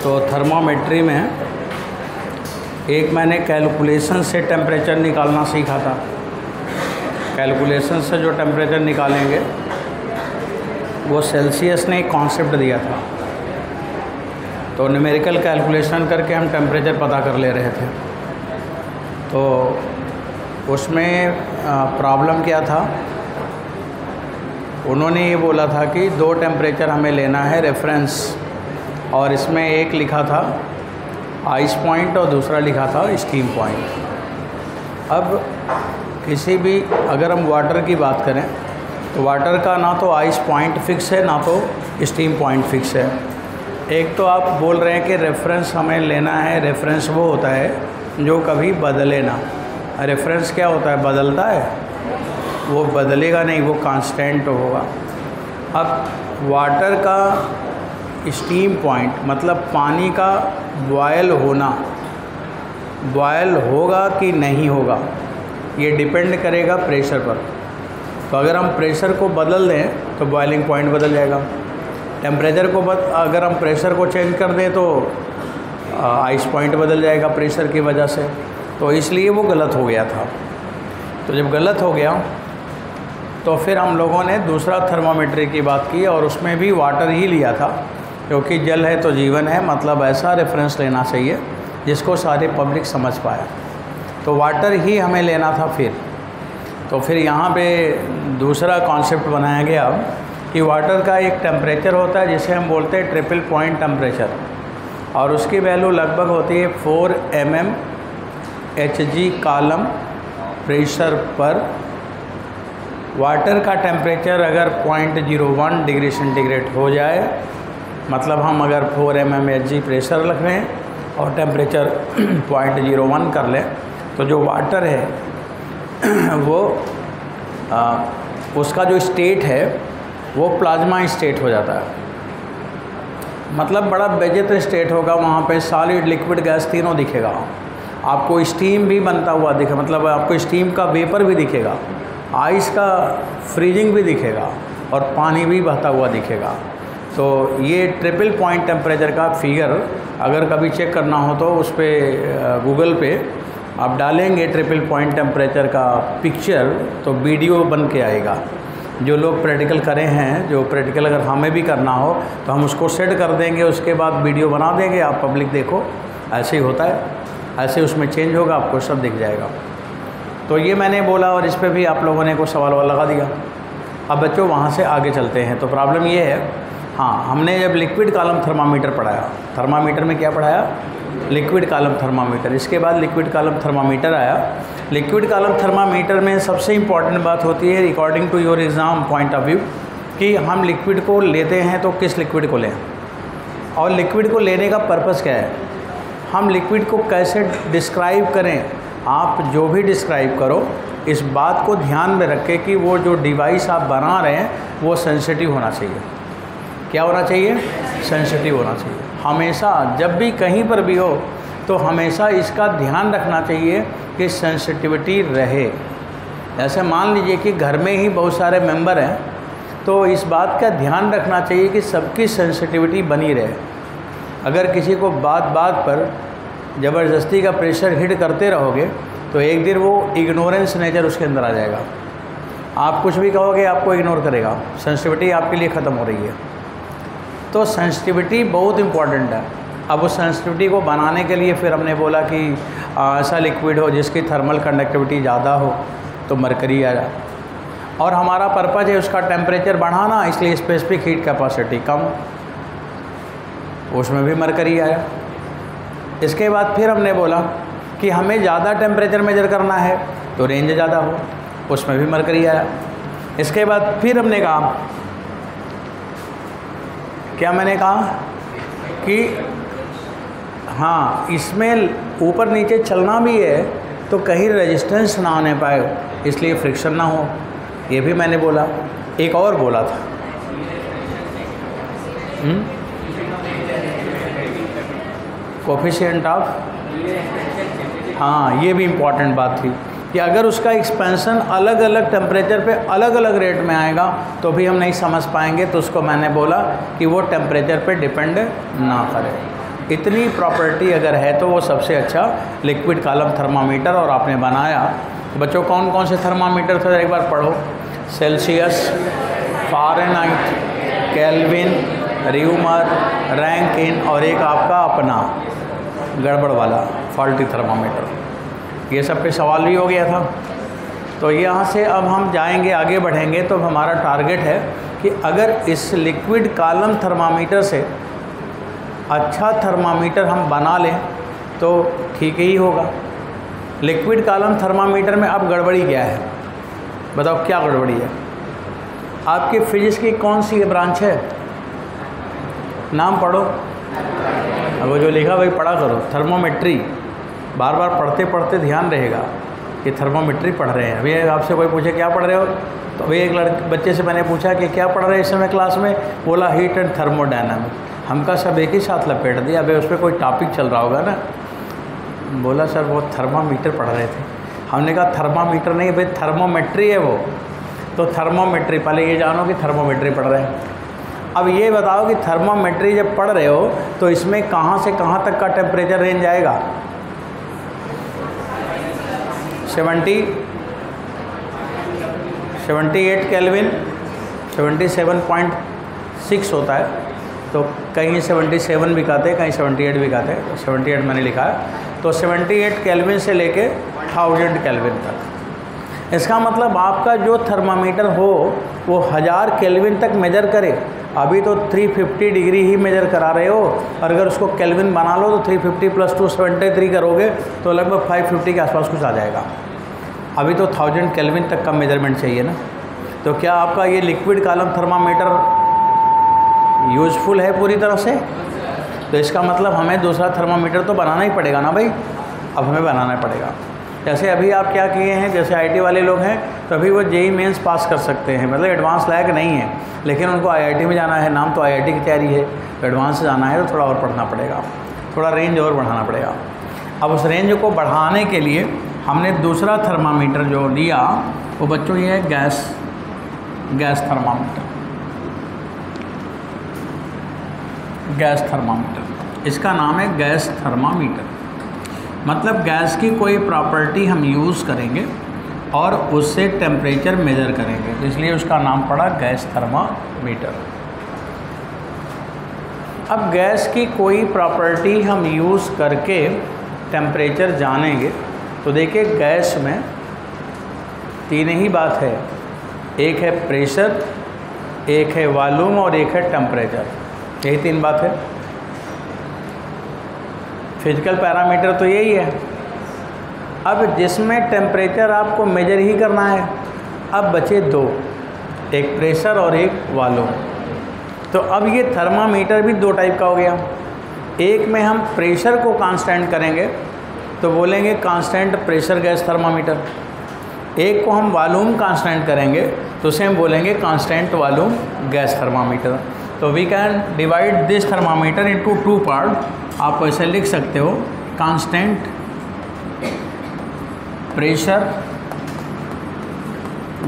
तो थर्मामेट्री में एक मैंने कैलकुलेशन से टेम्परेचर निकालना सीखा था। कैलकुलेशन से जो टेम्परेचर निकालेंगे वो सेल्सियस ने एक कॉन्सेप्ट दिया था। तो न्यूमेरिकल कैलकुलेशन करके हम टेम्परेचर पता कर ले रहे थे। तो उसमें प्रॉब्लम क्या था, उन्होंने ये बोला था कि दो टेम्परेचर हमें लेना है रेफरेंस, और इसमें एक लिखा था आइस पॉइंट और दूसरा लिखा था स्टीम पॉइंट। अब किसी भी अगर हम वाटर की बात करें तो वाटर का ना तो आइस पॉइंट फिक्स है ना तो स्टीम पॉइंट फिक्स है। एक तो आप बोल रहे हैं कि रेफरेंस हमें लेना है। रेफरेंस वो होता है जो कभी बदले ना। रेफरेंस क्या होता है, बदलता है, वो बदलेगा नहीं, वो कांस्टेंट होगा। अब वाटर का स्टीम पॉइंट मतलब पानी का बॉयल होना, बॉयल होगा कि नहीं होगा ये डिपेंड करेगा प्रेशर पर। तो अगर हम प्रेशर को बदल दें तो बॉइलिंग पॉइंट बदल जाएगा। टेम्परेचर को अगर हम प्रेशर को चेंज कर दें तो आइस पॉइंट बदल जाएगा प्रेशर की वजह से। तो इसलिए वो गलत हो गया था। तो जब गलत हो गया तो फिर हम लोगों ने दूसरा थर्मामीटर की बात की और उसमें भी वाटर ही लिया था, क्योंकि जल है तो जीवन है, मतलब ऐसा रेफरेंस लेना चाहिए जिसको सारे पब्लिक समझ पाए। तो वाटर ही हमें लेना था। फिर यहाँ पे दूसरा कॉन्सेप्ट बनाया गया कि वाटर का एक टेम्परेचर होता है जिसे हम बोलते हैं ट्रिपल पॉइंट टेम्परेचर, और उसकी वैल्यू लगभग होती है 4 mmHg कॉलम प्रेशर पर। वाटर का टेम्परेचर अगर 0.01 डिग्री सेंटीग्रेड हो जाए, मतलब हम अगर 4 mmHg प्रेशर रख रहे हैं और टेम्परेचर 0.01 कर लें, तो जो वाटर है वो उसका जो स्टेट है वो प्लाज्मा स्टेट हो जाता है। मतलब बड़ा बेहतर स्टेट होगा। वहाँ पे सॉलिड, लिक्विड, गैस तीनों दिखेगा। आपको स्टीम भी बनता हुआ दिखे, मतलब आपको स्टीम का वेपर भी दिखेगा, आइस का फ्रीजिंग भी दिखेगा और पानी भी बहता हुआ दिखेगा। तो ये ट्रिपल पॉइंट टेम्परेचर का फिगर अगर कभी चेक करना हो तो उस पर गूगल पे आप डालेंगे ट्रिपल पॉइंट टेम्परेचर का पिक्चर, तो वीडियो बन के आएगा। जो लोग प्रैक्टिकल करे हैं, जो प्रैक्टिकल अगर हमें भी करना हो तो हम उसको सेट कर देंगे, उसके बाद वीडियो बना देंगे, आप पब्लिक देखो। ऐसे ही होता है, ऐसे उसमें चेंज होगा, आपको सब दिख जाएगा। तो ये मैंने बोला और इस पर भी आप लोगों ने कुछ सवाल लगा दिया। अब बच्चों वहाँ से आगे चलते हैं। तो प्रॉब्लम ये है, हाँ, हमने जब लिक्विड कॉलम थर्मामीटर पढ़ाया, थर्मामीटर में क्या पढ़ाया, लिक्विड कॉलम थर्मामीटर। इसके बाद लिक्विड कॉलम थर्मामीटर आया। लिक्विड कॉलम थर्मामीटर में सबसे इम्पॉर्टेंट बात होती है, according to your exam point of view, कि हम लिक्विड को लेते हैं तो किस लिक्विड को लें और लिक्विड को लेने का पर्पस क्या है, हम लिक्विड को कैसे डिस्क्राइब करें। आप जो भी डिस्क्राइब करो, इस बात को ध्यान में रखें कि वो जो डिवाइस आप बना रहे हैं वो सेंसिटिव होना चाहिए। क्या होना चाहिए, सेंसिटिव होना चाहिए। हमेशा जब भी कहीं पर भी हो तो हमेशा इसका ध्यान रखना चाहिए कि सेंसिटिविटी रहे। ऐसे मान लीजिए कि घर में ही बहुत सारे मेंबर हैं, तो इस बात का ध्यान रखना चाहिए कि सबकी सेंसिटिविटी बनी रहे। अगर किसी को बात बात पर ज़बरदस्ती का प्रेशर हिट करते रहोगे तो एक दिन वो इग्नोरेंस नेचर उसके अंदर आ जाएगा। आप कुछ भी कहोगे आपको इग्नोर करेगा, सेंसिटिविटी आपके लिए ख़त्म हो रही है। तो सेंसिटिविटी बहुत इम्पॉर्टेंट है। अब उस सेंसिटिविटी को बनाने के लिए फिर हमने बोला कि ऐसा लिक्विड हो जिसकी थर्मल कंडक्टिविटी ज़्यादा हो, तो मरकरी आया। और हमारा पर्पज़ है उसका टेम्परेचर बढ़ाना, इसलिए स्पेसिफिक हीट कैपेसिटी कम, उसमें भी मरकरी आया। इसके बाद फिर हमने बोला कि हमें ज़्यादा टेम्परेचर मेजर करना है तो रेंज ज़्यादा हो, उसमें भी मरकरी आया। इसके बाद फिर हमने कहा, क्या मैंने कहा कि हाँ, इसमें ऊपर नीचे चलना भी है तो कहीं रेजिस्टेंस ना आने पाए, इसलिए फ्रिक्शन ना हो, ये भी मैंने बोला। एक और बोला था, कोफिशिएंट ऑफ, हाँ, ये भी इम्पॉर्टेंट बात थी कि अगर उसका एक्सपेंशन अलग अलग टेम्परेचर पे अलग अलग रेट में आएगा तो भी हम नहीं समझ पाएंगे। तो उसको मैंने बोला कि वो टेम्परेचर पे डिपेंड ना करे। इतनी प्रॉपर्टी अगर है तो वो सबसे अच्छा लिक्विड कॉलम थर्मामीटर और आपने बनाया। बच्चों कौन कौन से थर्मामीटर थे एक बार पढ़ो। Celsius, Fahrenheit, kelvin, rumour, Rankine और एक आपका अपना गड़बड़ वाला फॉल्टी थर्मामीटर। ये सब पे सवाल भी हो गया था। तो यहाँ से अब हम जाएंगे आगे बढ़ेंगे तो हमारा टारगेट है कि अगर इस लिक्विड कॉलम थर्मामीटर से अच्छा थर्मामीटर हम बना लें तो ठीक ही होगा। लिक्विड कॉलम थर्मामीटर में अब गड़बड़ी क्या है, बताओ क्या गड़बड़ी है? आपकी फिजिक्स की कौन सी ब्रांच है, नाम पढ़ो। अब वो जो लिखा वही पढ़ा करो। थर्मोमेट्री, बार बार पढ़ते पढ़ते ध्यान रहेगा कि थर्मोमेट्री पढ़ रहे हैं। अभी आपसे कोई पूछे क्या पढ़ रहे हो, तो अभी एक बच्चे से मैंने पूछा कि क्या पढ़ रहे हैं इस समय क्लास में, बोला हीट एंड थर्मोडायनामिक्स। हमका सब एक ही साथ लपेट दिया। अभी उस पर कोई टॉपिक चल रहा होगा ना, बोला सर वो थर्मामीटर पढ़ रहे थे। हमने कहा थर्मामीटर नहीं भाई, थर्मोमेट्री है वो। तो थर्मोमेट्री, पहले ये जानो कि थर्मोमेट्री पढ़ रहे हैं। अब ये बताओ कि थर्मोमेट्री जब पढ़ रहे हो तो इसमें कहाँ से कहाँ तक का टेम्परेचर रेंज आएगा? 78 केल्विन, 77.6 होता है। तो कहीं 77 भी कहते हैं, कहीं 78 भी कहते हैं। 78 मैंने लिखा है। तो 78 केल्विन से लेके 1000 केल्विन तक। इसका मतलब आपका जो थर्मामीटर हो वो 1000 केल्विन तक मेजर करे। अभी तो 350 डिग्री ही मेजर करा रहे हो, और अगर उसको केल्विन बना लो तो 350 + 2 73 करोगे तो लगभग 550 के आसपास कुछ आ जाएगा। अभी तो 1000 केल्विन तक का मेजरमेंट चाहिए ना। तो क्या आपका ये लिक्विड कॉलम थर्मामीटर यूज़फुल है पूरी तरह से? तो इसका मतलब हमें दूसरा थर्मामीटर तो बनाना ही पड़ेगा ना भाई। अब हमें बनाना पड़ेगा। जैसे अभी आप क्या किए हैं, जैसे आईटी वाले लोग हैं तो अभी वो जेईई मेंस पास कर सकते हैं, मतलब एडवांस लायक नहीं है, लेकिन उनको आईआईटी में जाना है, नाम तो आईआईटी की तैयारी है, तो एडवांस जाना है तो थोड़ा और पढ़ना पड़ेगा, थोड़ा रेंज और बढ़ाना पड़ेगा। अब उस रेंज को बढ़ाने के लिए हमने दूसरा थर्मामीटर जो लिया वो बच्चों ये है गैस थर्मामीटर। गैस थर्मामीटर, इसका नाम है गैस थर्मामीटर। मतलब गैस की कोई प्रॉपर्टी हम यूज़ करेंगे और उससे टेम्परेचर मेज़र करेंगे, तो इसलिए उसका नाम पड़ा गैस थर्मामीटर। अब गैस की कोई प्रॉपर्टी हम यूज़ करके टेम्परेचर जानेंगे तो देखिए गैस में तीन ही बात है, एक है प्रेशर, एक है वॉल्यूम और एक है टेम्परेचर। यही तीन बात है। फिजिकल पैरामीटर तो यही है। अब जिसमें टेम्परेचर आपको मेजर ही करना है, अब बचे दो, एक प्रेशर और एक वॉल्यूम। तो अब ये थर्मामीटर भी दो टाइप का हो गया। एक में हम प्रेशर को कांस्टेंट करेंगे तो बोलेंगे कांस्टेंट प्रेशर गैस थर्मामीटर। एक को हम वॉल्यूम कांस्टेंट करेंगे तो उसे हम बोलेंगे कांस्टेंट वॉल्यूम गैस थर्मामीटर। तो we can divide this thermometer into 2 part. आप ऐसे लिख सकते हो, constant pressure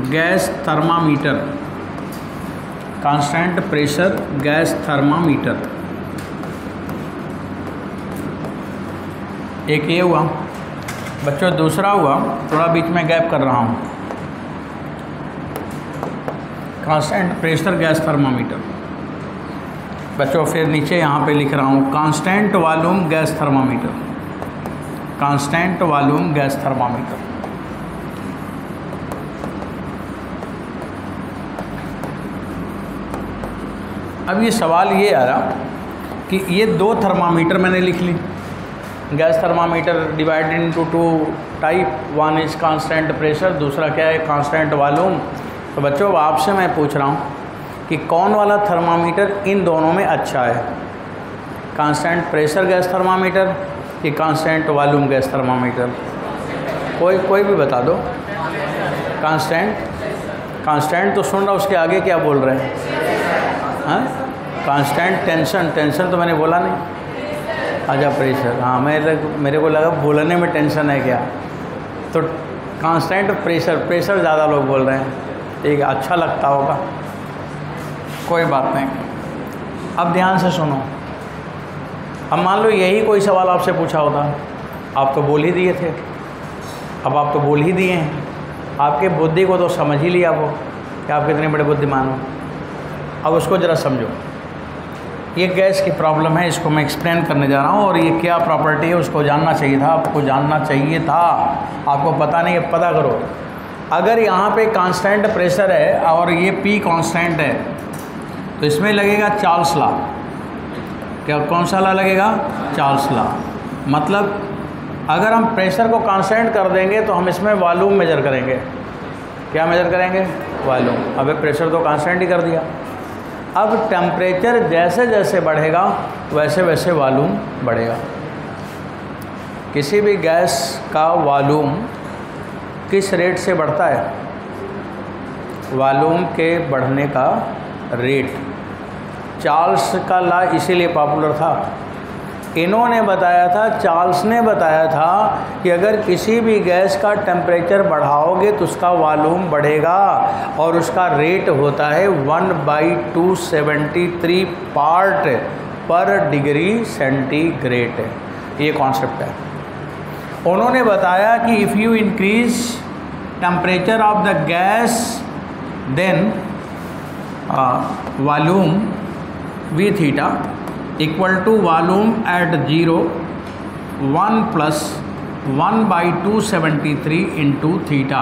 gas thermometer, constant pressure gas thermometer. एक ये हुआ बच्चों। दूसरा हुआ, थोड़ा बीच में गैप कर रहा हूँ, कांस्टेंट प्रेशर गैस थर्मामीटर। बच्चों फिर नीचे यहाँ पे लिख रहा हूँ constant volume gas thermometer, constant volume gas thermometer. अब ये सवाल ये आ रहा कि ये दो थर्मामीटर मैंने लिख ली, gas thermometer divided into 2 type, one is constant pressure, दूसरा क्या है कांस्टेंट वॉल्यूम। तो बच्चों अब आपसे मैं पूछ रहा हूँ कि कौन वाला थर्मामीटर इन दोनों में अच्छा है, कांस्टेंट प्रेशर गैस थर्मामीटर कि कांस्टेंट वॉल्यूम गैस थर्मामीटर? कोई भी बता दो। कांस्टेंट तो सुन रहा, उसके आगे क्या बोल रहे हैं? हाँ, कांस्टेंट टेंशन तो मैंने बोला नहीं। अच्छा प्रेशर, हाँ मेरे को लगा बोलने में टेंशन है क्या। तो कांस्टेंट प्रेशर ज़्यादा लोग बोल रहे हैं, ठीक, अच्छा लगता होगा, कोई बात नहीं। अब ध्यान से सुनो, अब मान लो यही कोई सवाल आपसे पूछा होता, आप तो बोल ही दिए थे, अब आप तो बोल ही दिए हैं, आपके बुद्धि को तो समझ ही लिया वो कि आप कितने बड़े बुद्धिमान हो। अब उसको ज़रा समझो, ये गैस की प्रॉब्लम है, इसको मैं एक्सप्लेन करने जा रहा हूँ, और ये क्या प्रॉपर्टी है उसको जानना चाहिए था, आपको जानना चाहिए था, आपको पता नहीं है, पता करो। अगर यहाँ पे कांस्टेंट प्रेशर है और ये P कांस्टेंट है तो इसमें लगेगा चार्ल्स लॉ। क्या कौन सा लॉ लगेगा? Charles law. मतलब अगर हम प्रेशर को कांस्टेंट कर देंगे तो हम इसमें वॉल्यूम मेजर करेंगे। क्या मेजर करेंगे? वॉल्यूम। अब प्रेशर तो कांस्टेंट ही कर दिया। अब टेम्परेचर जैसे जैसे बढ़ेगा वैसे वैसे वॉल्यूम बढ़ेगा। किसी भी गैस का वॉल्यूम किस रेट से बढ़ता है? वॉल्यूम के बढ़ने का रेट। चार्ल्स का लॉ इसीलिए पॉपुलर था। इन्होंने बताया था, चार्ल्स ने बताया था कि अगर किसी भी गैस का टेम्परेचर बढ़ाओगे तो उसका वॉल्यूम बढ़ेगा, और उसका रेट होता है 1/273 पार्ट पर डिग्री सेंटीग्रेड। ये कॉन्सेप्ट है। उन्होंने बताया कि if you increase temperature of the gas then volume V theta equal to volume at 0 1 + 1/273 into theta.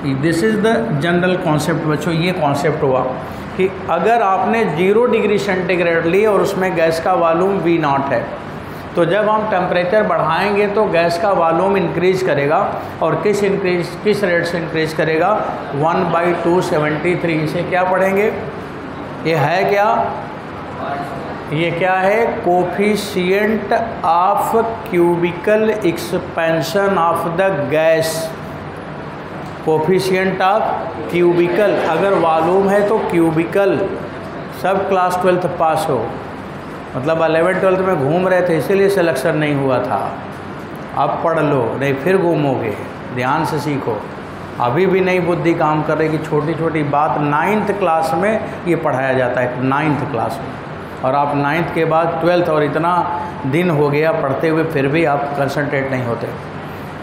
This is the general concept बच्चों। ये कॉन्सेप्ट हुआ कि अगर आपने 0 डिग्री सेंटीग्रेड ली और उसमें गैस का वॉल्यूम V0 है, तो जब हम टेम्परेचर बढ़ाएंगे तो गैस का वॉल्यूम इंक्रीज़ करेगा, और किस रेट से इंक्रीज़ करेगा? 1/273। इसे क्या पढ़ेंगे? ये है क्या? ये क्या है? Coefficient of cubicle expansion of the gas. Coefficient of cubicle, अगर वॉल्यूम है तो क्यूबिकल। सब क्लास 12th पास हो, मतलब 11th-12th में घूम रहे थे इसीलिए सिलेक्शन नहीं हुआ था। अब पढ़ लो, नहीं फिर घूमोगे। ध्यान से सीखो। अभी भी नई बुद्धि काम कर रही कि छोटी छोटी बात 9th क्लास में ये पढ़ाया जाता है, 9th क्लास में, और आप 9th के बाद 12th, और इतना दिन हो गया पढ़ते हुए फिर भी आप कंसंट्रेट नहीं होते।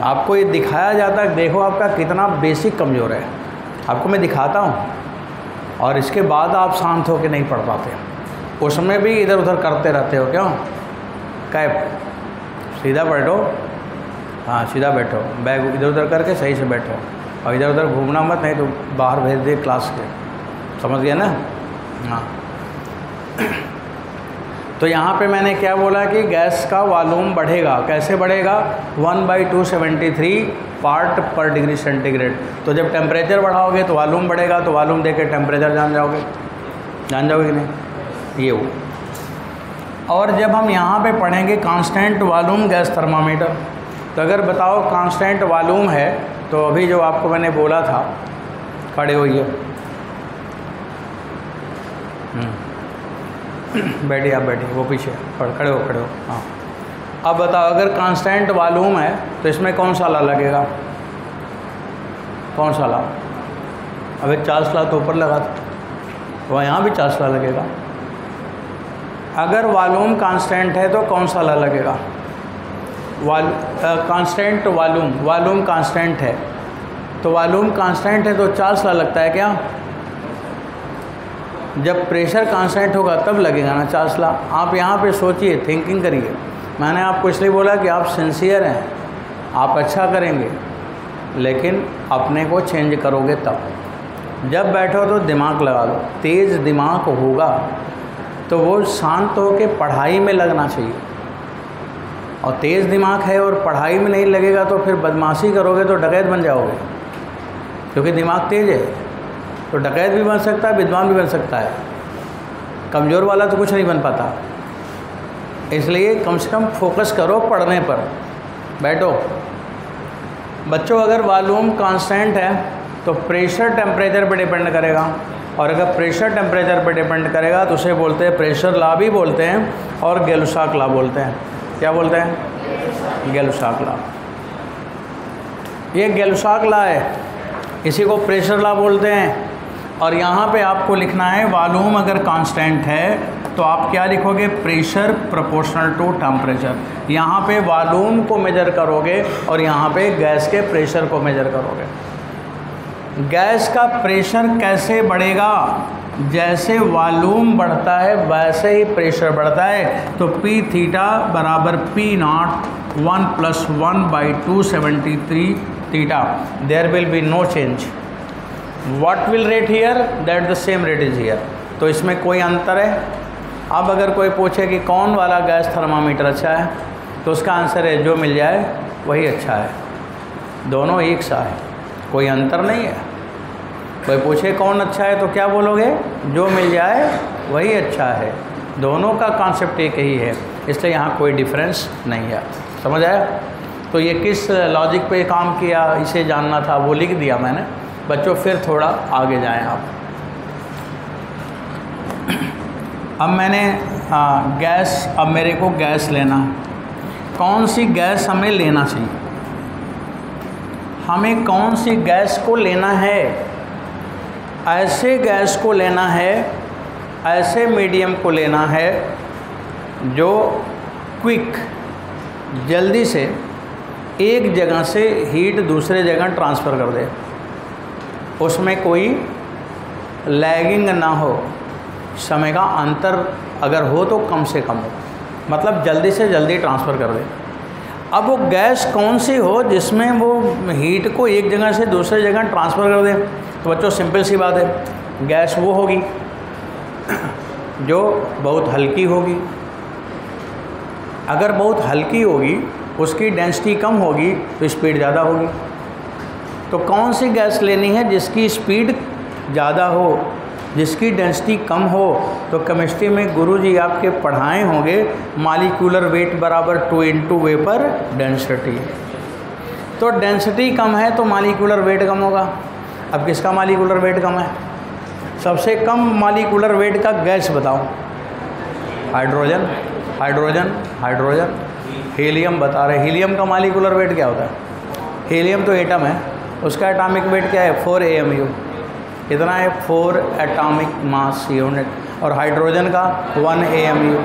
आपको ये दिखाया जाता है, देखो आपका कितना बेसिक कमज़ोर है। आपको मैं दिखाता हूँ और इसके बाद आप शांत होकर नहीं पढ़ पाते। उसमें भी इधर उधर करते रहते हो। क्यों? कैप सीधा बैठो, हाँ सीधा बैठो, बैग इधर उधर करके सही से बैठो, और इधर उधर घूमना मत, नहीं तो बाहर भेज दे क्लास के। समझ गया ना? हाँ। तो यहाँ पे मैंने क्या बोला कि गैस का वॉल्यूम बढ़ेगा। कैसे बढ़ेगा? 1/273 पार्ट पर डिग्री सेंटीग्रेड। तो जब टेम्परेचर बढ़ाओगे तो वॉल्यूम बढ़ेगा, तो वॉल्यूम देके टेम्परेचर जान जाओगे कि नहीं? ये हो। और जब हम यहाँ पे पढ़ेंगे कांस्टेंट वॉल्यूम गैस थर्मामीटर, तो अगर बताओ कांस्टेंट वॉल्यूम है, तो अभी जो आपको मैंने बोला था, खड़े होइए, बैठिए, आप बैठिए, वो पीछे खड़े हो। हाँ, अब बताओ अगर कांस्टेंट वॉल्यूम है तो इसमें कौन सा लॉ लगेगा? कौन सा लॉ? अब एक चार्ल्स लॉ तो ऊपर लगा था, वह यहाँ भी चार्ल्स लॉ लगेगा। अगर वॉल्यूम कांस्टेंट है तो कौन सा लॉ लगेगा? कांस्टेंट वॉल्यूम कांस्टेंट है, तो वॉल्यूम कांस्टेंट है तो चार्ल्स लॉ लगता है क्या? जब प्रेशर कांस्टेंट होगा तब लगेगा ना चार्ल्स लॉ। आप यहाँ पे सोचिए, थिंकिंग करिए। मैंने आपको इसलिए बोला कि आप सिंसियर हैं, आप अच्छा करेंगे, लेकिन अपने को चेंज करोगे तब। जब बैठो तो दिमाग लगा दो। तेज़ दिमाग होगा तो वो शांत होकर पढ़ाई में लगना चाहिए, और तेज़ दिमाग है और पढ़ाई में नहीं लगेगा तो फिर बदमाशी करोगे तो डकैत बन जाओगे। क्योंकि दिमाग तेज़ है तो डकैत भी बन सकता है, विद्वान भी बन सकता है। कमज़ोर वाला तो कुछ नहीं बन पाता। इसलिए कम से कम फोकस करो पढ़ने पर। बैठो बच्चों। अगर वॉल्यूम कांस्टेंट है तो प्रेशर टेम्परेचर पर डिपेंड करेगा, और अगर प्रेशर टेम्परेचर पर डिपेंड करेगा तो उसे बोलते हैं प्रेशर लॉ भी बोलते हैं, और गैलुसाक लॉ बोलते हैं। क्या बोलते हैं? गैलुसाक लॉ। ये गैलुसाक लॉ है, इसी को प्रेशर लॉ बोलते हैं। और यहाँ पे आपको लिखना है वॉल्यूम अगर कांस्टेंट है तो आप क्या लिखोगे, प्रेशर प्रोपोर्शनल टू टेम्परेचर। यहाँ पे वॉल्यूम को मेजर करोगे और यहाँ पे गैस के प्रेशर को मेजर करोगे। गैस का प्रेशर कैसे बढ़ेगा, जैसे वॉल्यूम बढ़ता है वैसे ही प्रेशर बढ़ता है। तो पी थीटा बराबर P not 1 + 1/273 theta, there will be no change. What will rate here, that the same rate is here. तो इसमें कोई अंतर है। अब अगर कोई पूछे कि कौन वाला गैस थर्मामीटर अच्छा है, तो उसका आंसर है जो मिल जाए वही अच्छा है, दोनों एक सा है, कोई अंतर नहीं है। कोई पूछे कौन अच्छा है तो क्या बोलोगे, जो मिल जाए वही अच्छा है, दोनों का कॉन्सेप्ट एक ही है, इसलिए यहाँ कोई डिफरेंस नहीं है। समझ आया? तो ये किस लॉजिक पे काम किया इसे जानना था, वो लिख दिया मैंने। बच्चों फिर थोड़ा आगे जाएं आप। अब मैंने गैस, अब मेरे को गैस लेना, कौन सी गैस हमें लेना चाहिए, हमें कौन सी गैस को लेना है। ऐसे गैस को लेना है, ऐसे मीडियम को लेना है जो क्विक, जल्दी से एक जगह से हीट दूसरे जगह ट्रांसफ़र कर दे, उसमें कोई लैगिंग ना हो, समय का अंतर अगर हो तो कम से कम हो, मतलब जल्दी से जल्दी ट्रांसफ़र कर दे। अब वो गैस कौन सी हो जिसमें वो हीट को एक जगह से दूसरे जगह ट्रांसफ़र कर दे। तो बच्चों सिंपल सी बात है, गैस वो होगी जो बहुत हल्की होगी। अगर बहुत हल्की होगी, उसकी डेंसिटी कम होगी तो स्पीड ज़्यादा होगी। तो कौन सी गैस लेनी है जिसकी स्पीड ज़्यादा हो, जिसकी डेंसिटी कम हो। तो केमिस्ट्री में गुरुजी आपके पढ़ाए होंगे मॉलिक्यूलर वेट बराबर 2 × वेपर डेंसिटी। तो डेंसिटी कम है तो मॉलिक्यूलर वेट कम होगा। अब किसका मॉलिक्यूलर वेट कम है, सबसे कम मॉलिक्यूलर वेट का गैस बताओ। हाइड्रोजन, हाइड्रोजन, हाइड्रोजन, हीलियम बता रहे। हीलियम का मॉलिक्यूलर वेट क्या होता है, हीलियम तो एटम है, उसका एटॉमिक वेट क्या है 4 AMU, कितना है 4 एटॉमिक मास यूनिट। और हाइड्रोजन का 1 AMU,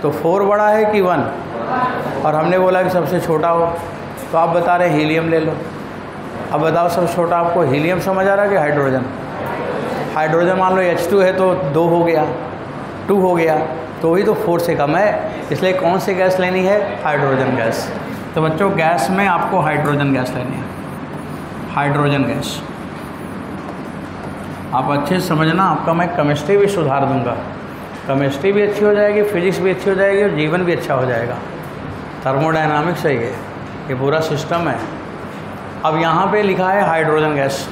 तो 4 बड़ा है कि 1, और हमने बोला कि सबसे छोटा हो, तो आप बता रहे हीलियम ले लो। अब बताओ सबसे छोटा आपको हीलियम समझ आ रहा है कि हाइड्रोजन। हाइड्रोजन मान लो H2 है तो 2 हो गया, 2 हो गया, तो वही तो 4 से कम है, इसलिए कौन सी गैस लेनी है, हाइड्रोजन गैस। तो बच्चों गैस में आपको हाइड्रोजन गैस लेनी है, हाइड्रोजन गैस। आप अच्छे से समझना, आपका मैं केमिस्ट्री भी सुधार दूंगा, केमिस्ट्री भी अच्छी हो जाएगी, फिजिक्स भी अच्छी हो जाएगी और जीवन भी अच्छा हो जाएगा। थर्मोडायनामिक्स है ये पूरा सिस्टम है। अब यहाँ पे लिखा है हाइड्रोजन गैस।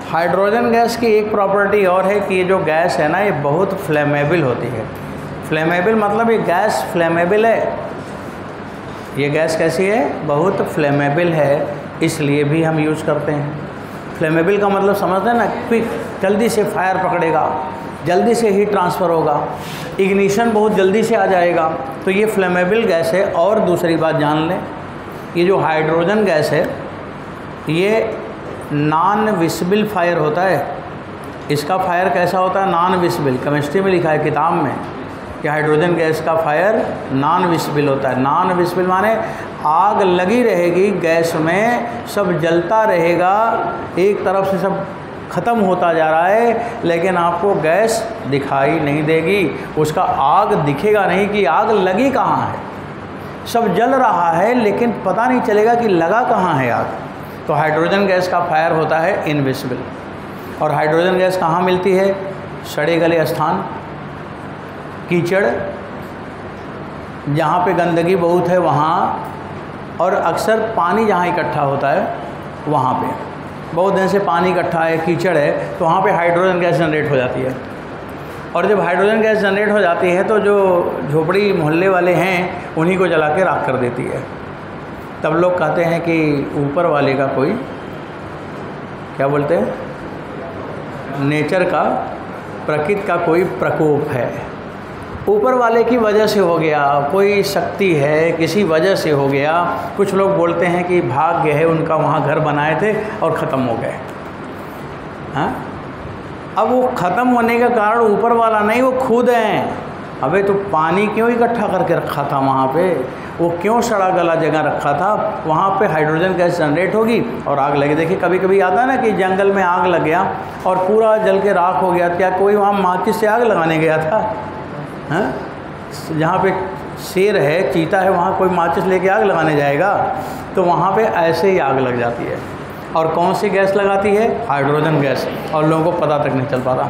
हाइड्रोजन गैस की एक प्रॉपर्टी और है कि ये जो गैस है ना, ये बहुत फ्लेमेबल होती है। फ्लेमेबल मतलब ये गैस फ्लेमेबल है। ये गैस कैसी है, बहुत फ्लेमेबल है, इसलिए भी हम यूज़ करते हैं। फ्लेमेबल का मतलब समझते हैं ना, क्विक, जल्दी से फायर पकड़ेगा, जल्दी से हीट ट्रांसफ़र होगा, इग्निशन बहुत जल्दी से आ जाएगा, तो ये फ्लेमेबल गैस है। और दूसरी बात जान लें, ये जो हाइड्रोजन गैस है ये नॉन विसिबल फायर होता है। इसका फायर कैसा होता है, नॉन विसिबल। केमिस्ट्री में लिखा है किताब में कि हाइड्रोजन गैस का फायर नॉन विसिबल होता है। नॉन विसिबल माने आग लगी रहेगी गैस में, सब जलता रहेगा, एक तरफ से सब ख़त्म होता जा रहा है, लेकिन आपको गैस दिखाई नहीं देगी, उसका आग दिखेगा नहीं कि आग लगी कहाँ है। सब जल रहा है लेकिन पता नहीं चलेगा कि लगा कहाँ है आग। तो हाइड्रोजन गैस का फायर होता है इनविजिबल। और हाइड्रोजन गैस कहाँ मिलती है, सड़े गले स्थान, कीचड़, जहाँ पे गंदगी बहुत है वहाँ, और अक्सर पानी जहाँ इकट्ठा होता है वहाँ पे बहुत दिन से पानी इकट्ठा है, कीचड़ है, तो वहाँ पे हाइड्रोजन गैस जनरेट हो जाती है। और जब हाइड्रोजन गैस जनरेट हो जाती है तो जो झोपड़ी मोहल्ले वाले हैं उन्हीं को जला के राख कर देती है। तब लोग कहते हैं कि ऊपर वाले का कोई, क्या बोलते हैं, नेचर का, प्रकृति का कोई प्रकोप है, ऊपर वाले की वजह से हो गया, कोई शक्ति है, किसी वजह से हो गया। कुछ लोग बोलते हैं कि भाग्य है, उनका वहाँ घर बनाए थे और ख़त्म हो गए। हाँ, अब वो ख़त्म होने का कारण ऊपर वाला नहीं, वो खुद हैं। अबे तो पानी क्यों इकट्ठा करके रखा था वहाँ पे, वो क्यों सड़ा गला जगह रखा था, वहाँ पे हाइड्रोजन गैस जनरेट होगी और आग लगे। देखिए कभी कभी आता है ना कि जंगल में आग लग गया और पूरा जल के राख हो गया, क्या कोई वहाँ माचिस से आग लगाने गया था? हाँ, जहाँ पे शेर है, चीता है, वहाँ कोई माचिस लेके आग लगाने जाएगा? तो वहाँ पे ऐसे ही आग लग जाती है। और कौन सी गैस लगाती है? हाइड्रोजन गैस, और लोगों को पता तक नहीं चल पाता।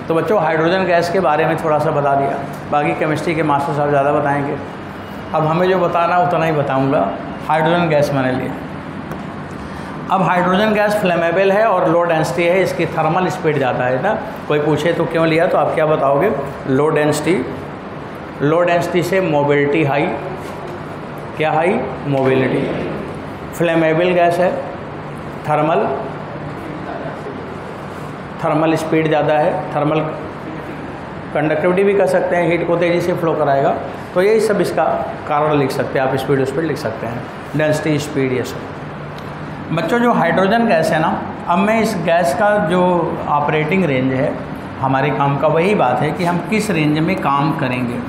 तो बच्चों हाइड्रोजन गैस के बारे में थोड़ा सा बता दिया, बाकी केमिस्ट्री के मास्टर साहब ज़्यादा बताएंगे। अब हमें जो बताना उतना ही बताऊंगा। हाइड्रोजन गैस मैंने लिया। अब हाइड्रोजन गैस फ्लेमेबल है और लो डेंसिटी है, इसकी थर्मल स्पीड ज़्यादा है ना। कोई पूछे तो क्यों लिया, तो आप क्या बताओगे? Low density. लो डेंसिटी से मोबिलिटी हाई। क्या हाई? मोबिलिटी। फ्लेमेबल गैस है, थर्मल स्पीड ज़्यादा है, थर्मल कंडक्टिविटी भी कर सकते हैं, हीट को तेज़ी से फ्लो कराएगा। तो यही सब इसका कारण लिख सकते हैं आप, स्पीड लिख सकते हैं, डेंसिटी, स्पीड, ये सब। बच्चों जो हाइड्रोजन गैस है ना, अब मैं इस गैस का जो ऑपरेटिंग रेंज है हमारे काम का, वही बात है कि हम किस रेंज में काम करेंगे।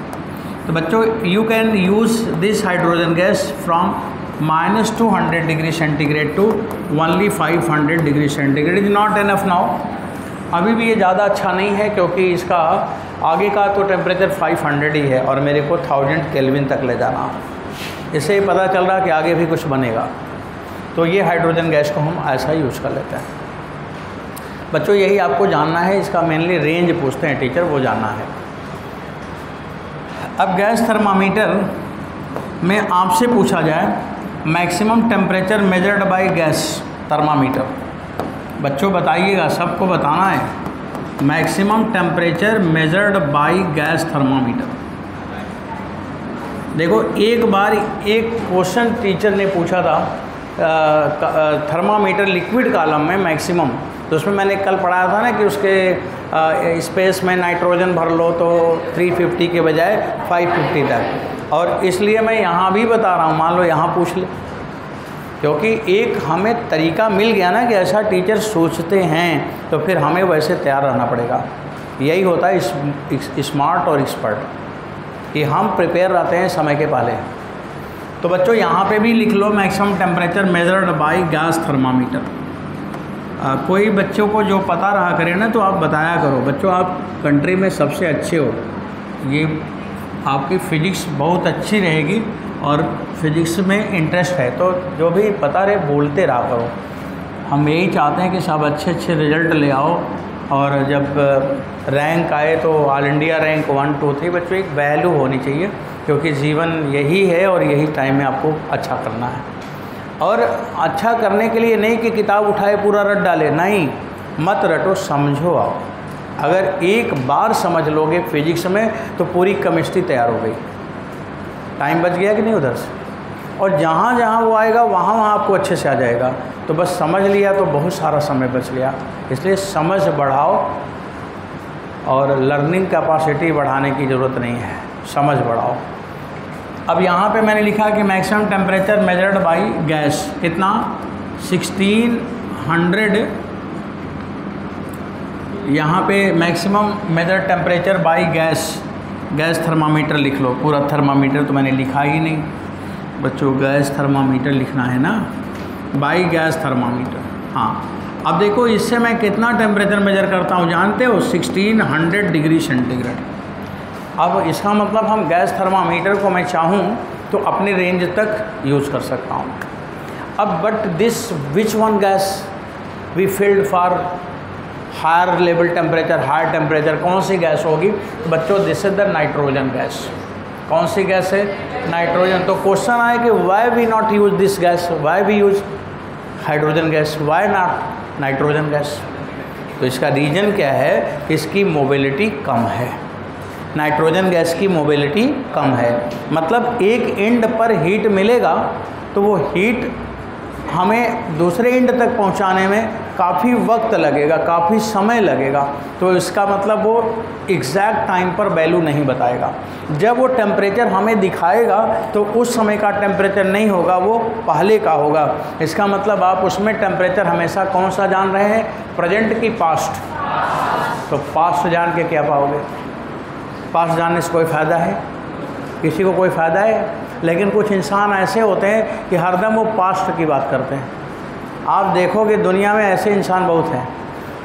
तो बच्चों you can use this hydrogen gas from -200 degree centigrade to only 500 degree centigrade. Is not enough now. अभी भी ये ज़्यादा अच्छा नहीं है, क्योंकि इसका आगे का तो टेम्परेचर 500 ही है और मेरे को 1000 केल्विन तक ले जाना। इससे पता चल रहा कि आगे भी कुछ बनेगा। तो ये हाइड्रोजन गैस को हम ऐसा यूज़ कर लेते हैं। बच्चों यही आपको जानना है, इसका मेनली रेंज पूछते हैं टीचर, वो जानना है। अब गैस थर्मामीटर में आपसे पूछा जाए maximum temperature measured by gas thermometer. बच्चों बताइएगा, सबको बताना है। Maximum temperature measured by gas thermometer. देखो एक बार एक क्वेश्चन टीचर ने पूछा था थर्मामीटर लिक्विड कॉलम में मैक्सिमम, तो उसमें मैंने कल पढ़ाया था ना कि उसके स्पेस में नाइट्रोजन भर लो तो 350 के बजाय 550 तक। और इसलिए मैं यहाँ भी बता रहा हूँ, मान लो यहाँ पूछ ले, क्योंकि एक हमें तरीका मिल गया ना कि ऐसा टीचर सोचते हैं, तो फिर हमें वैसे तैयार रहना पड़ेगा। यही होता है स्मार्ट और एक्सपर्ट, कि हम प्रिपेयर रहते हैं समय के पहले। तो बच्चों यहाँ पे भी लिख लो maximum temperature measured by gas thermometer. कोई बच्चों को जो पता रहा करे ना तो आप बताया करो। बच्चों आप कंट्री में सबसे अच्छे हो, ये आपकी फ़िज़िक्स बहुत अच्छी रहेगी और फिज़िक्स में इंटरेस्ट है, तो जो भी पता रहे बोलते रहा करो। हम यही चाहते हैं कि सब अच्छे अच्छे रिज़ल्ट ले आओ, और जब रैंक आए तो ऑल इंडिया रैंक 1, 2, 3। बच्चों एक वैल्यू होनी चाहिए, क्योंकि जीवन यही है और यही टाइम में आपको अच्छा करना है। और अच्छा करने के लिए नहीं कि किताब उठाए पूरा रट डाले, नहीं, मत रटो, समझो आओ। अगर एक बार समझ लोगे फिज़िक्स में तो पूरी केमिस्ट्री तैयार हो गई। टाइम बच गया कि नहीं उधर से, और जहाँ जहाँ वो आएगा वहाँ वहाँ आपको अच्छे से आ जाएगा। तो बस समझ लिया तो बहुत सारा समय बच गया। इसलिए समझ बढ़ाओ, और लर्निंग कैपेसिटी बढ़ाने की ज़रूरत नहीं है, समझ बढ़ाओ। अब यहाँ पे मैंने लिखा कि maximum temperature measured by gas कितना, 1600। यहाँ पे maximum measured temperature by gas thermometer लिख लो। पूरा थर्मामीटर तो मैंने लिखा ही नहीं बच्चों, गैस थर्मामीटर लिखना है ना, बाय गैस थर्मामीटर। हाँ, अब देखो इससे मैं कितना टेम्परेचर मेजर करता हूँ जानते हो, 1600 डिग्री सेंटीग्रेड। अब इसका मतलब हम गैस थर्मामीटर को मैं चाहूँ तो अपने रेंज तक यूज़ कर सकता हूँ। अब but this which one gas we filled for higher level temperature, higher temperature कौन सी गैस होगी? तो बच्चों this is the nitrogen gas. कौन सी गैस है? नाइट्रोजन। तो क्वेश्चन आए कि why we not use this gas, why we use hydrogen gas, why not nitrogen gas? तो इसका रीज़न क्या है? इसकी मोबिलिटी कम है। नाइट्रोजन गैस की मोबिलिटी कम है, मतलब एक एंड पर हीट मिलेगा तो वो हीट हमें दूसरे एंड तक पहुंचाने में काफ़ी वक्त लगेगा, काफ़ी समय लगेगा। तो इसका मतलब वो एग्जैक्ट टाइम पर वैल्यू नहीं बताएगा। जब वो टेम्परेचर हमें दिखाएगा तो उस समय का टेम्परेचर नहीं होगा, वो पहले का होगा। इसका मतलब आप उसमें टेम्परेचर हमेशा कौन सा जान रहे हैं? प्रेजेंट की पास्ट। तो पास्ट जान के क्या पाओगे? पास्ट जानने से कोई फ़ायदा है? किसी को कोई फ़ायदा है? लेकिन कुछ इंसान ऐसे होते हैं कि हरदम वो पास्ट की बात करते हैं। आप देखोगे दुनिया में ऐसे इंसान बहुत हैं,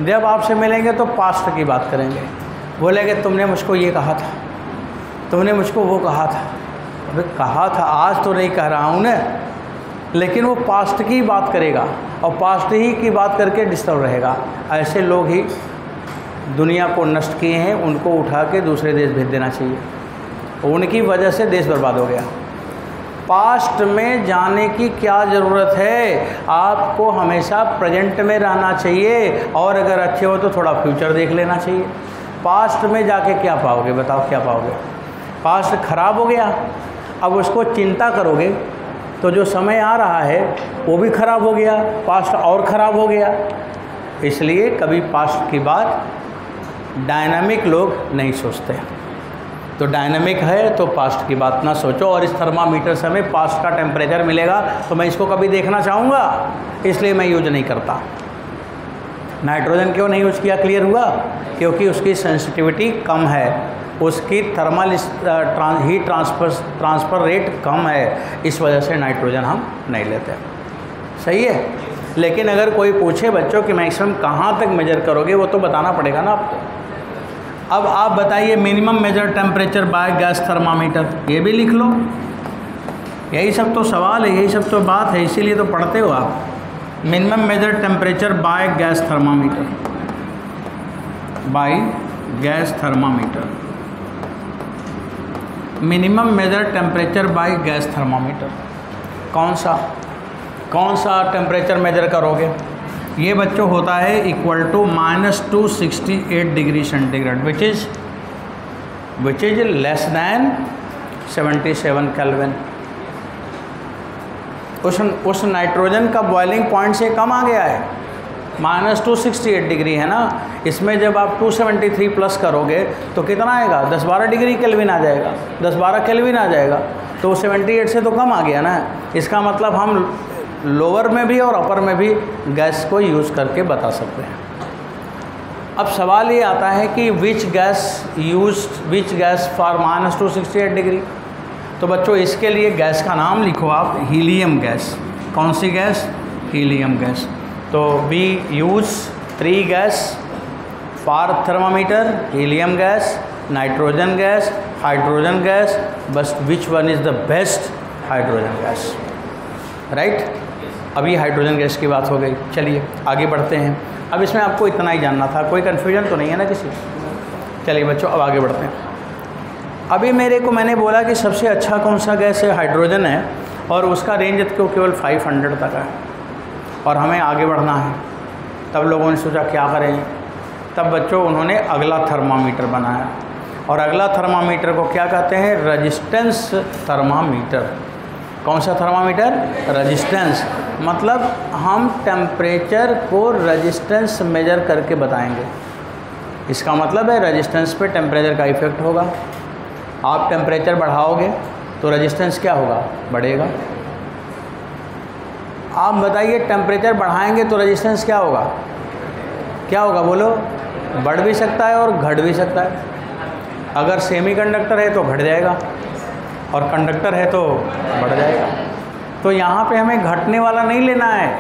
जब आपसे मिलेंगे तो पास्ट की बात करेंगे, बोलेंगे तुमने मुझको ये कहा था, तुमने मुझको वो कहा था। अबे कहा था, आज तो नहीं कह रहा हूँ ना, लेकिन वो पास्ट की बात करेगा और पास्ट ही की बात करके डिस्टर्ब रहेगा। ऐसे लोग ही दुनिया को नष्ट किए हैं, उनको उठा के दूसरे देश भेज देना चाहिए। उनकी वजह से देश बर्बाद हो गया। पास्ट में जाने की क्या ज़रूरत है? आपको हमेशा प्रेजेंट में रहना चाहिए और अगर अच्छे हो तो थोड़ा फ्यूचर देख लेना चाहिए। पास्ट में जाके क्या पाओगे? बताओ क्या पाओगे? पास्ट खराब हो गया, अब उसको चिंता करोगे तो जो समय आ रहा है वो भी खराब हो गया, पास्ट और ख़राब हो गया। इसलिए कभी पास्ट की बात डायनामिक लोग नहीं सोचते। तो डायनामिक है तो पास्ट की बात ना सोचो। और इस थर्मामीटर से हमें पास्ट का टेम्परेचर मिलेगा तो मैं इसको कभी देखना चाहूँगा, इसलिए मैं यूज नहीं करता। नाइट्रोजन क्यों नहीं यूज किया? क्लियर हुआ? क्योंकि उसकी सेंसिटिविटी कम है, उसकी थर्मल हीट ट्रांसफ़र रेट कम है, इस वजह से नाइट्रोजन हम नहीं लेते। सही है। लेकिन अगर कोई पूछे बच्चों कि मैक्सिमम कहाँ तक मेजर करोगे, वो तो बताना पड़ेगा ना आपको। अब आप बताइए minimum measure temperature by gas thermometer, ये भी लिख लो। यही सब तो सवाल है, यही सब तो बात है, इसीलिए तो पढ़ते हो आप। Minimum measure temperature by gas thermometer, by gas thermometer, minimum measure temperature by gas thermometer. कौन सा टेम्परेचर मेजर करोगे? ये बच्चों होता है equal to -268 degree centigrade, which is less than 77 kelvin. उस नाइट्रोजन का बॉइलिंग पॉइंट से कम आ गया है, -268 डिग्री है ना। इसमें जब आप 273 प्लस करोगे तो कितना आएगा? 10-12 डिग्री केल्विन आ जाएगा, 10-12 केल्विन आ जाएगा। तो 78 से तो कम आ गया ना। इसका मतलब हम लोअर में भी और अपर में भी गैस को यूज़ करके बता सकते हैं। अब सवाल ये आता है कि विच गैस फॉर -268 डिग्री। तो बच्चों इसके लिए गैस का नाम लिखो आप, हीलियम गैस। कौन सी गैस? Helium gas. तो we use 3 gas for thermometer, helium gas, nitrogen gas, hydrogen gas. बस which one is the best? Hydrogen gas, right. अभी हाइड्रोजन गैस की बात हो गई। चलिए आगे बढ़ते हैं। अब इसमें आपको इतना ही जानना था, कोई कन्फ्यूजन तो नहीं है ना किसी? चलिए बच्चों अब आगे बढ़ते हैं। अभी मैंने बोला कि सबसे अच्छा कौन सा गैस है? हाइड्रोजन है, और उसका रेंज तो केवल 500 तक है और हमें आगे बढ़ना है। तब लोगों ने सोचा क्या करें, तब बच्चों उन्होंने अगला थर्मामीटर बनाया। और अगला थर्मामीटर को क्या कहते हैं? Resistance thermometer. कौन सा थर्मामीटर? रेजिस्टेंस। मतलब हम टेम्परेचर को रेजिस्टेंस मेजर करके बताएंगे। इसका मतलब है रेजिस्टेंस पे टेम्परेचर का इफेक्ट होगा। आप टेम्परेचर बढ़ाओगे तो रेजिस्टेंस क्या होगा? बढ़ेगा। आप बताइए टेम्परेचर बढ़ाएंगे तो रेजिस्टेंस क्या होगा? क्या होगा बोलो? बढ़ भी सकता है और घट भी सकता है। अगर सेमीकंडक्टर है तो घट जाएगा और कंडक्टर है तो बढ़ जाएगा। तो यहाँ पे हमें घटने वाला नहीं लेना है,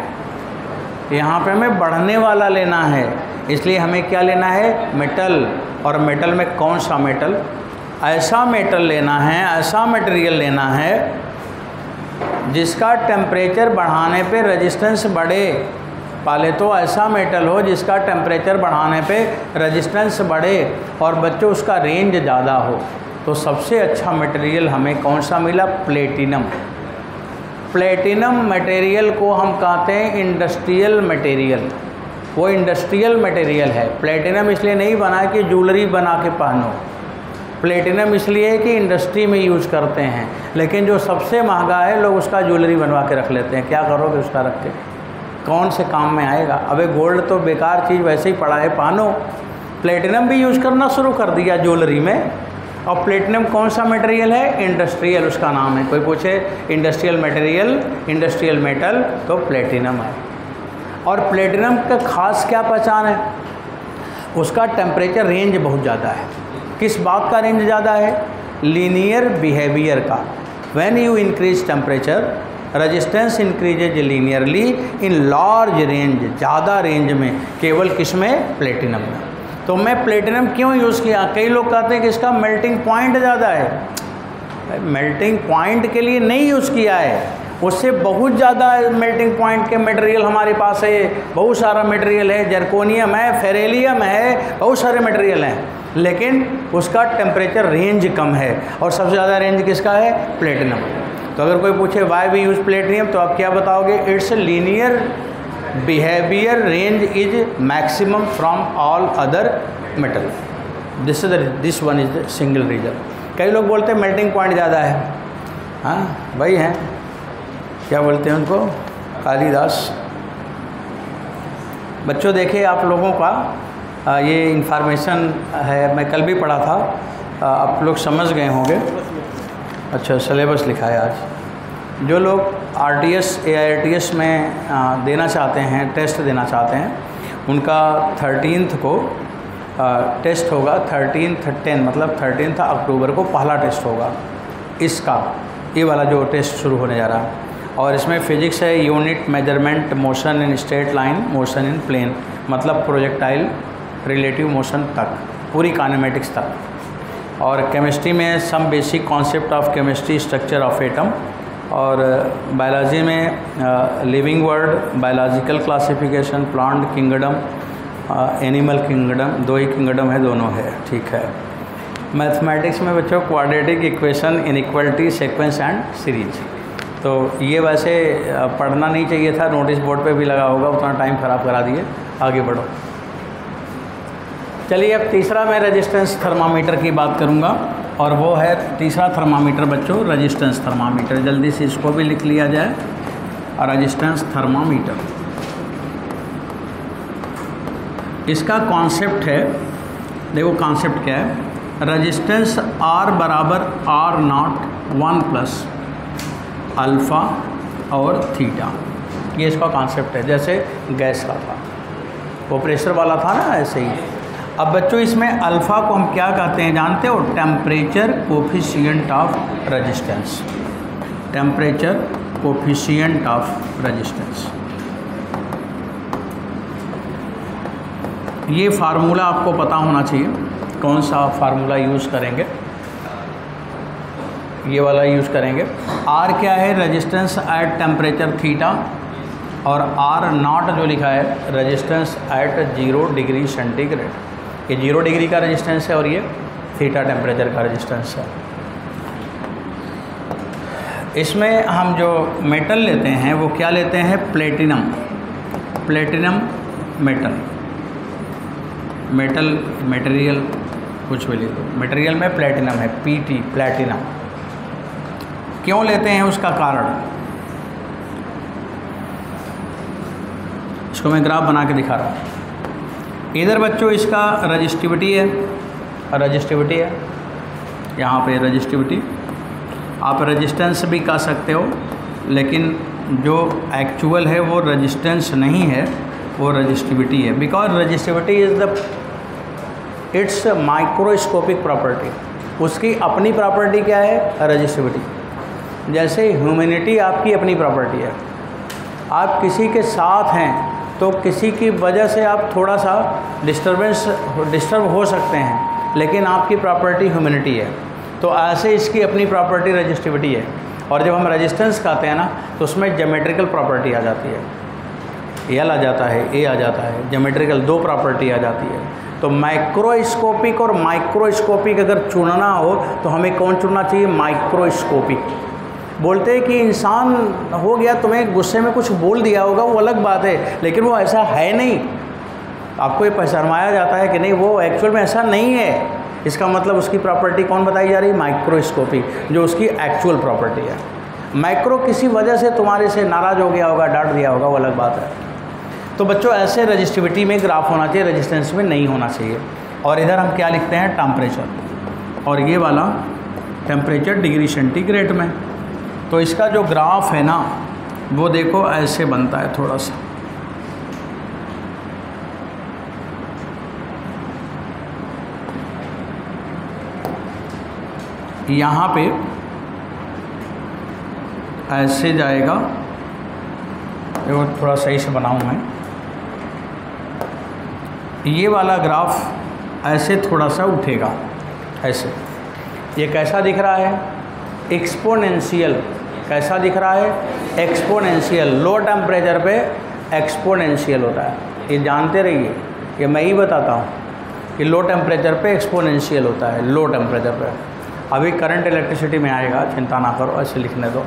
यहाँ पे हमें बढ़ने वाला लेना है। इसलिए हमें क्या लेना है? मेटल। और मेटल में कौन सा मेटल? ऐसा मेटल लेना है, ऐसा मटेरियल लेना है जिसका टेम्परेचर बढ़ाने पे रेजिस्टेंस बढ़े। पहले तो ऐसा मेटल हो जिसका टेम्परेचर बढ़ाने पे रेजिस्टेंस बढ़े और बच्चों उसका रेंज ज़्यादा हो। तो सबसे अच्छा मटेरियल हमें कौन सा मिला? प्लेटिनम। प्लेटिनम मटेरियल को हम कहते हैं इंडस्ट्रियल मटेरियल। वो इंडस्ट्रियल मटेरियल है। प्लेटिनम इसलिए नहीं बना कि ज्वेलरी बना के पहनो, प्लेटिनम इसलिए है कि इंडस्ट्री में यूज करते हैं। लेकिन जो सबसे महंगा है लोग उसका ज्वेलरी बनवा के रख लेते हैं। क्या करोगे उसका रख के? कौन से काम में आएगा? अबे गोल्ड तो बेकार चीज़ वैसे ही पड़ा है, पहनो। प्लेटिनम भी यूज करना शुरू कर दिया ज्वेलरी में। और प्लेटिनम कौन सा मटेरियल है? इंडस्ट्रियल उसका नाम है। कोई पूछे इंडस्ट्रियल मटेरियल, इंडस्ट्रियल मेटल, तो प्लेटिनम है। और प्लेटिनम का खास क्या पहचान है? उसका टेम्परेचर रेंज बहुत ज़्यादा है। किस बात का रेंज ज़्यादा है? लीनियर बिहेवियर का। When you increase temperature resistance increases linearly in large range, ज़्यादा रेंज में। केवल किस में? प्लेटिनम में। तो मैं प्लेटिनम क्यों यूज़ किया? कई लोग कहते हैं कि इसका मेल्टिंग पॉइंट ज़्यादा है। मेल्टिंग पॉइंट के लिए नहीं यूज़ किया है, उससे बहुत ज़्यादा मेल्टिंग पॉइंट के मटेरियल हमारे पास है। बहुत सारा मटेरियल है, जर्कोनियम है, फेरेलियम है, बहुत सारे मटेरियल हैं, लेकिन उसका टेम्परेचर रेंज कम है। और सबसे ज़्यादा रेंज किसका है? प्लेटिनम। तो अगर कोई पूछे वाई वी यूज़ प्लेटिनम, तो आप क्या बताओगे? Its linear behaviour range is maximum from all other metal. This one is the single reason. कई लोग बोलते हैं मेल्टिंग पॉइंट ज़्यादा है। हाँ वही हैं, क्या बोलते हैं उनको? कालिदास। बच्चों देखिए, आप लोगों का ये इन्फॉर्मेशन है, मैं कल भी पढ़ा था, आप लोग समझ गए होंगे। अच्छा, सिलेबस लिखा है आज। जो लोग RTS AIRTS में देना चाहते हैं, टेस्ट देना चाहते हैं, उनका 13 को टेस्ट होगा। 13 मतलब 13 अक्टूबर को पहला टेस्ट होगा इसका, ये वाला जो टेस्ट शुरू होने जा रहा है। और इसमें फिजिक्स है, unit measurement, motion in straight line, motion in plane, मतलब प्रोजेक्टाइल, रिलेटिव मोशन तक, पूरी काइनेमेटिक्स तक। और केमिस्ट्री में some basic concept of chemistry, structure of atom. और बायोलॉजी में living world, biological classification, plant kingdom, animal kingdom, दो ही किंगडम है, दोनों है, ठीक है। मैथमेटिक्स में बच्चों quadratic equation, inequality, sequence and series. तो ये वैसे पढ़ना नहीं चाहिए था, नोटिस बोर्ड पे भी लगा होगा, उतना टाइम ख़राब करा दिए। आगे बढ़ो। चलिए अब तीसरा मैं रेजिस्टेंस थर्मामीटर की बात करूंगा, और वो है तीसरा थर्मामीटर बच्चों, रेजिस्टेंस थर्मामीटर। जल्दी से इसको भी लिख लिया जाए, रेजिस्टेंस थर्मामीटर। इसका कॉन्सेप्ट है, देखो कॉन्सेप्ट क्या है, रेजिस्टेंस R बराबर R0 1 प्लस अल्फ़ा और थीटा, ये इसका कॉन्सेप्ट है। जैसे गैस का था, वो प्रेशर वाला था ना, ऐसे ही। अब बच्चों इसमें अल्फ़ा को हम क्या कहते हैं जानते हो? Temperature coefficient of resistance. Temperature coefficient of resistance, ये फार्मूला आपको पता होना चाहिए। कौन सा फार्मूला यूज़ करेंगे? ये वाला यूज़ करेंगे। R क्या है? रेजिस्टेंस एट टेम्परेचर थीटा, और R0 जो लिखा है रेजिस्टेंस एट 0 डिग्री सेंटीग्रेड। ये 0 डिग्री का रेजिस्टेंस है और ये थीटा टेम्परेचर का रेजिस्टेंस है। इसमें हम जो मेटल लेते हैं वो क्या लेते हैं? Platinum. Platinum metal, metal material कुछ भी ले लो, मटेरियल में प्लेटिनम है, PT प्लेटिनम। क्यों लेते हैं उसका कारण इसको मैं ग्राफ बना के दिखा रहा हूँ। इधर बच्चों इसका रजिस्टिविटी है, रजिस्टिविटी है, यहाँ पे रजिस्टिविटी। आप रेजिस्टेंस भी कह सकते हो, लेकिन जो एक्चुअल है वो रेजिस्टेंस नहीं है, वो रजिस्टिविटी है। Because resistivity is the it's microscopic property. उसकी अपनी प्रॉपर्टी क्या है? रजिस्टिविटी। जैसे ह्यूमैनिटी आपकी अपनी प्रॉपर्टी है। आप किसी के साथ हैं तो किसी की वजह से आप थोड़ा सा डिस्टर्ब हो सकते हैं, लेकिन आपकी प्रॉपर्टी ह्यूमैनिटी है। तो ऐसे इसकी अपनी प्रॉपर्टी रजिस्टिविटी है। और जब हम रेजिस्टेंस कहते हैं ना, तो उसमें ज्योमेट्रिकल प्रॉपर्टी आ जाती है, एल आ जाता है, ए आ जाता है, ज्योमेट्रिकल दो प्रॉपर्टी आ जाती है। तो माइक्रोस्कोपिक और माइक्रोस्कोपिक अगर चुनना हो तो हमें कौन चुनना चाहिए? माइक्रोस्कोपिक। बोलते हैं कि इंसान हो गया, तुम्हें गुस्से में कुछ बोल दिया होगा, वो अलग बात है, लेकिन वो ऐसा है नहीं। आपको ये पहचानवाया जाता है कि नहीं, वो एक्चुअल में ऐसा नहीं है। इसका मतलब उसकी प्रॉपर्टी कौन बताई जा रही है? माइक्रोस्कोपिक, जो उसकी एक्चुअल प्रॉपर्टी है। माइक्रो किसी वजह से तुम्हारे से नाराज़ हो गया होगा, डांट दिया होगा, वो अलग बात है। तो बच्चों ऐसे रजिस्टिविटी में ग्राफ होना चाहिए, रेजिस्टेंस में नहीं होना चाहिए। और इधर हम क्या लिखते हैं? टेम्परेचर, और ये वाला टेम्परेचर डिग्री सेंटीग्रेड में। तो इसका जो ग्राफ है ना, वो देखो ऐसे बनता है थोड़ा सा। यहाँ पे ऐसे जाएगा, देखो थोड़ा सही से बनाऊँ मैं, ये वाला ग्राफ ऐसे थोड़ा सा उठेगा ऐसे। ये कैसा दिख रहा है? एक्सपोनेंशियल। कैसा दिख रहा है? एक्सपोनेंशियल। लो टेम्परेचर पे एक्सपोनेंशियल होता है, ये जानते रहिए, ये मैं ही बताता हूँ कि लो टेम्परेचर पे एक्सपोनेंशियल होता है, लो टेम्परेचर पे। अभी करंट इलेक्ट्रिसिटी में आएगा, चिंता ना करो, ऐसे लिखने दो।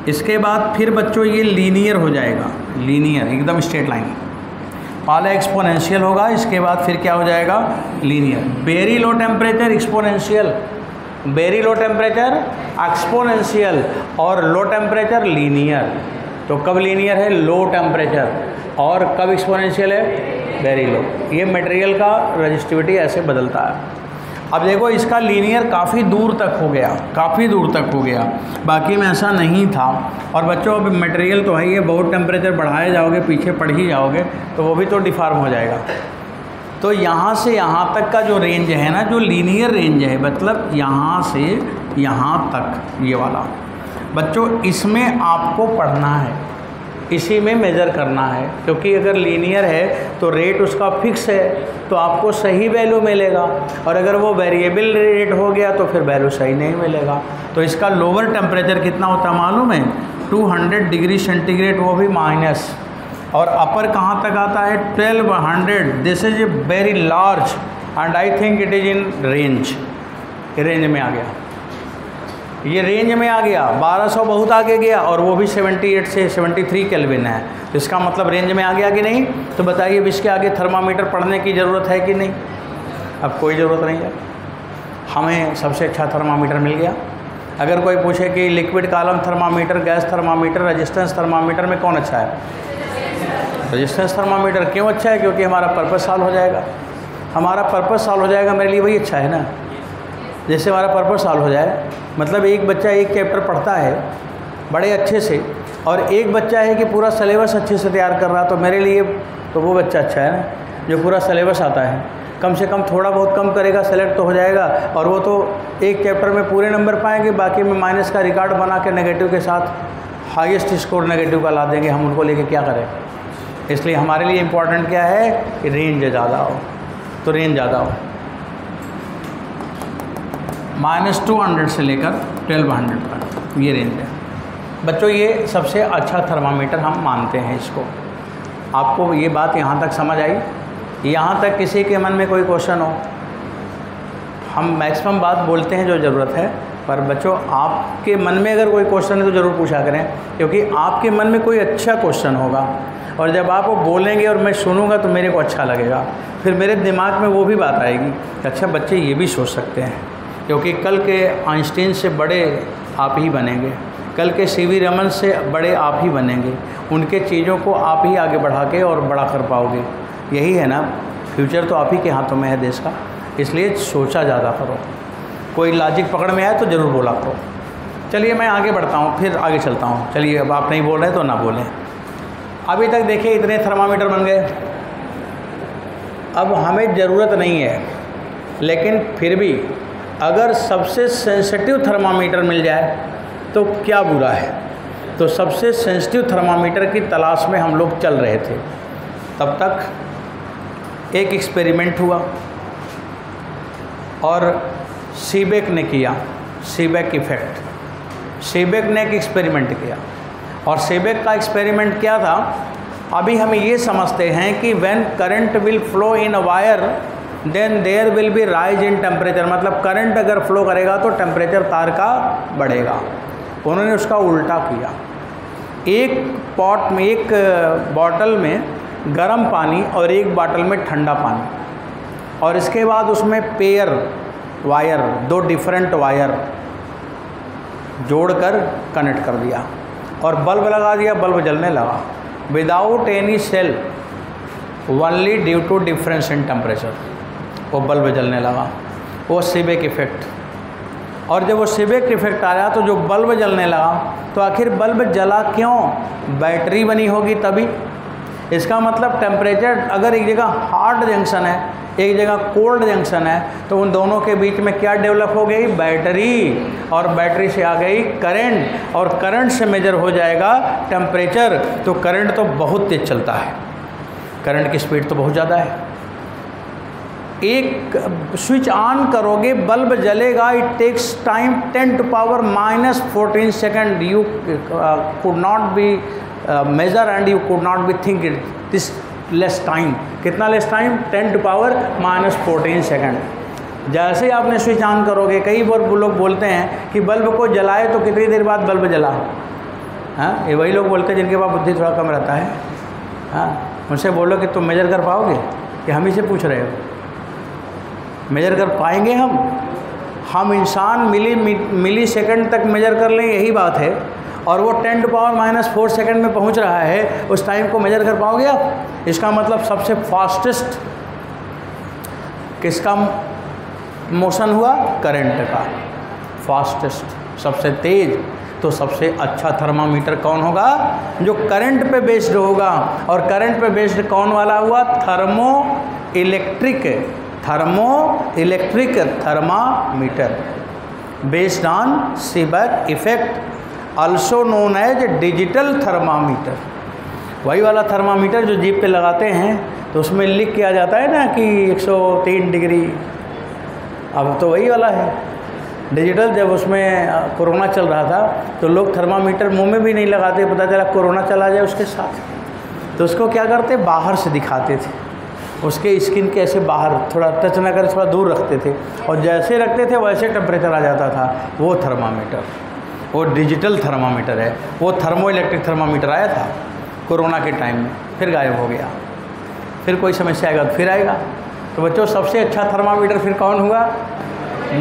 इसके बाद फिर बच्चों ये लीनियर हो जाएगा, लीनियर एकदम स्ट्रेट लाइन। पहले एक्सपोनेंशियल होगा, इसके बाद फिर क्या हो जाएगा? Linear. Very low temperature exponential, very low temperature exponential, और लो टेम्परेचर लीनियर। तो कब लीनियर है? Low temperature. और कब एक्सपोनेंशियल है? Very low. ये मटेरियल का रेजिस्टिविटी ऐसे बदलता है। अब देखो इसका लीनियर काफ़ी दूर तक हो गया, काफ़ी दूर तक हो गया, बाकी में ऐसा नहीं था। और बच्चों अब मटेरियल तो है ही है, बहुत टेम्परेचर बढ़ाए जाओगे, पीछे पड़ ही जाओगे तो वो भी तो डिफॉर्म हो जाएगा। तो यहाँ से यहाँ तक का जो रेंज है ना, जो लीनियर रेंज है, मतलब यहाँ से यहाँ तक ये वाला, बच्चों इसमें आपको पढ़ना है, इसी में मेज़र करना है। क्योंकि अगर लीनियर है तो रेट उसका फिक्स है, तो आपको सही वैल्यू मिलेगा, और अगर वो वेरिएबल रेट हो गया तो फिर वैल्यू सही नहीं मिलेगा। तो इसका लोअर टेम्परेचर कितना होता है मालूम है? 200 डिग्री सेंटीग्रेड, वो भी माइनस। और अपर कहाँ तक आता है? 1200। This is a very large and I think it is in range, range में आ गया, ये रेंज में आ गया। 1200 बहुत आगे गया, और वो भी 78 से 73 केल्विन है। तो इसका मतलब रेंज में आ गया कि नहीं? तो बताइए अब इसके आगे थर्मामीटर पढ़ने की ज़रूरत है कि नहीं? अब कोई ज़रूरत नहीं है, हमें सबसे अच्छा थर्मामीटर मिल गया। अगर कोई पूछे कि liquid column thermometer, gas thermometer, resistance thermometer में कौन अच्छा है? Resistance thermometer. क्यों अच्छा है? क्योंकि हमारा पर्पस सॉल्व हो जाएगा, हमारा पर्पस सॉल्व हो जाएगा, मेरे लिए वही अच्छा है ना। जैसे हमारा पर्पस सॉल्व हो जाए, मतलब एक बच्चा एक चैप्टर पढ़ता है बड़े अच्छे से, और एक बच्चा है कि पूरा सिलेबस अच्छे से तैयार कर रहा, तो मेरे लिए तो वो बच्चा अच्छा है ना जो पूरा सिलेबस आता है। कम से कम थोड़ा बहुत कम करेगा, सेलेक्ट तो हो जाएगा, और वो तो एक चैप्टर में पूरे नंबर पाएंगे, बाकी में माइनस का रिकॉर्ड बना के नेगेटिव के साथ हाईएस्ट स्कोर नेगेटिव का ला देंगे। हम उनको लेके क्या करें? इसलिए हमारे लिए इम्पोर्टेंट क्या है कि रेंज ज़्यादा हो, तो रेंज ज़्यादा हो। -200 से लेकर 1200 तक ये रेंज है बच्चों। ये सबसे अच्छा थर्मामीटर हम मानते हैं इसको। आपको ये बात यहाँ तक समझ आई? यहाँ तक किसी के मन में कोई क्वेश्चन हो? हम मैक्सिमम बात बोलते हैं जो ज़रूरत है, पर बच्चों आपके मन में अगर कोई क्वेश्चन है तो ज़रूर पूछा करें, क्योंकि आपके मन में कोई अच्छा क्वेश्चन होगा, और जब आप वो बोलेंगे और मैं सुनूंगा तो मेरे को अच्छा लगेगा, फिर मेरे दिमाग में वो भी बात आएगी कि अच्छा बच्चे ये भी सोच सकते हैं, क्योंकि कल के आइंस्टीन से बड़े आप ही बनेंगे, कल के सीवी रमन से बड़े आप ही बनेंगे, उनके चीज़ों को आप ही आगे बढ़ा के और बड़ा कर पाओगे। यही है ना, फ्यूचर तो आप ही के हाथों में है देश का, इसलिए सोचा ज़्यादा करो। कोई लॉजिक पकड़ में आए तो ज़रूर बोला करो। चलिए मैं आगे बढ़ता हूँ, फिर आगे चलता हूँ। चलिए अब आप नहीं बोल रहे तो ना बोलें। अभी तक देखिए इतने थर्मामीटर बन गए, अब हमें ज़रूरत नहीं है, लेकिन फिर भी अगर सबसे सेंसिटिव थर्मामीटर मिल जाए तो क्या बुरा है। तो सबसे सेंसिटिव थर्मामीटर की तलाश में हम लोग चल रहे थे, तब तक एक एक्सपेरिमेंट हुआ और सीबेक ने किया, सीबेक इफ़ेक्ट। सीबेक ने एक एक्सपेरिमेंट किया, और सीबेक का एक्सपेरिमेंट क्या था? अभी हम ये समझते हैं कि when current will flow in a wire then there will be rise in temperature, मतलब करंट अगर फ्लो करेगा तो टेम्परेचर तार का बढ़ेगा। उन्होंने उसका उल्टा किया। एक पॉट में, एक बॉटल में गर्म पानी और एक बॉटल में ठंडा पानी, और इसके बाद उसमें पेयर वायर, दो डिफरेंट वायर जोड़कर कनेक्ट कर दिया और बल्ब लगा दिया। बल्ब जलने लगा without any cell, only due to difference in temperature, वो बल्ब जलने लगा। वो सीबेक इफ़ेक्ट। और जब वो सीबेक इफ़ेक्ट आया तो जो बल्ब जलने लगा, तो आखिर बल्ब जला क्यों? बैटरी बनी होगी तभी। इसका मतलब टेम्परेचर अगर एक जगह हार्ड जंक्शन है, एक जगह कोल्ड जंक्शन है, तो उन दोनों के बीच में क्या डेवलप हो गई? बैटरी, और बैटरी से आ गई करंट, और करंट से मेजर हो जाएगा टेम्परेचर। तो करंट तो बहुत तेज चलता है, करंट की स्पीड तो बहुत ज़्यादा है। एक स्विच ऑन करोगे, बल्ब जलेगा, it takes time 10⁻⁻14 second. You could not be measure and you could not be think it this less time. कितना लेस टाइम? 10⁻⁻14 सेकेंड। जैसे ही आपने स्विच ऑन करोगे, कई बार लोग बोलते हैं कि बल्ब को जलाए तो कितनी देर बाद बल्ब जला। हाँ, ये वही लोग बोलते हैं जिनके पास बुद्धि थोड़ा कम रहता है। हाँ, उनसे बोलो कि तुम मेजर कर पाओगे, कि हम ही से पूछ रहे हो? मेजर कर पाएंगे हम इंसान मिली सेकंड तक मेजर कर लें, यही बात है। और वो 10⁻⁻4 सेकंड में पहुंच रहा है, उस टाइम को मेजर कर पाओगे आप? इसका मतलब सबसे फास्टेस्ट किसका मोशन हुआ? करंट का। फास्टेस्ट, सबसे तेज। तो सबसे अच्छा थर्मामीटर कौन होगा? जो करंट पे बेस्ड होगा। और करंट पे बेस्ड कौन वाला हुआ? Thermo electric thermometer based on Seebeck effect, also known as digital thermometer. वही वाला थर्मामीटर जो जीभ पे लगाते हैं तो उसमें लिख के आ जाता है ना कि 103 डिग्री। अब तो वही वाला है डिजिटल। जब उसमें कोरोना चल रहा था तो लोग थर्मामीटर मुंह में भी नहीं लगाते, पता चला कोरोना चला जाए उसके साथ। तो उसको क्या करते? बाहर से दिखाते थे, उसके स्किन के ऐसे बाहर थोड़ा टच न कर, थोड़ा दूर रखते थे, और जैसे रखते थे वैसे टेम्परेचर आ जाता था। वो थर्मामीटर, वो डिजिटल थर्मामीटर है। वो थर्मो इलेक्ट्रिक थर्मामीटर आया था कोरोना के टाइम में, फिर गायब हो गया। फिर कोई समस्या आएगा तो फिर आएगा। तो बच्चों, सबसे अच्छा थर्मामीटर फिर कौन हुआ?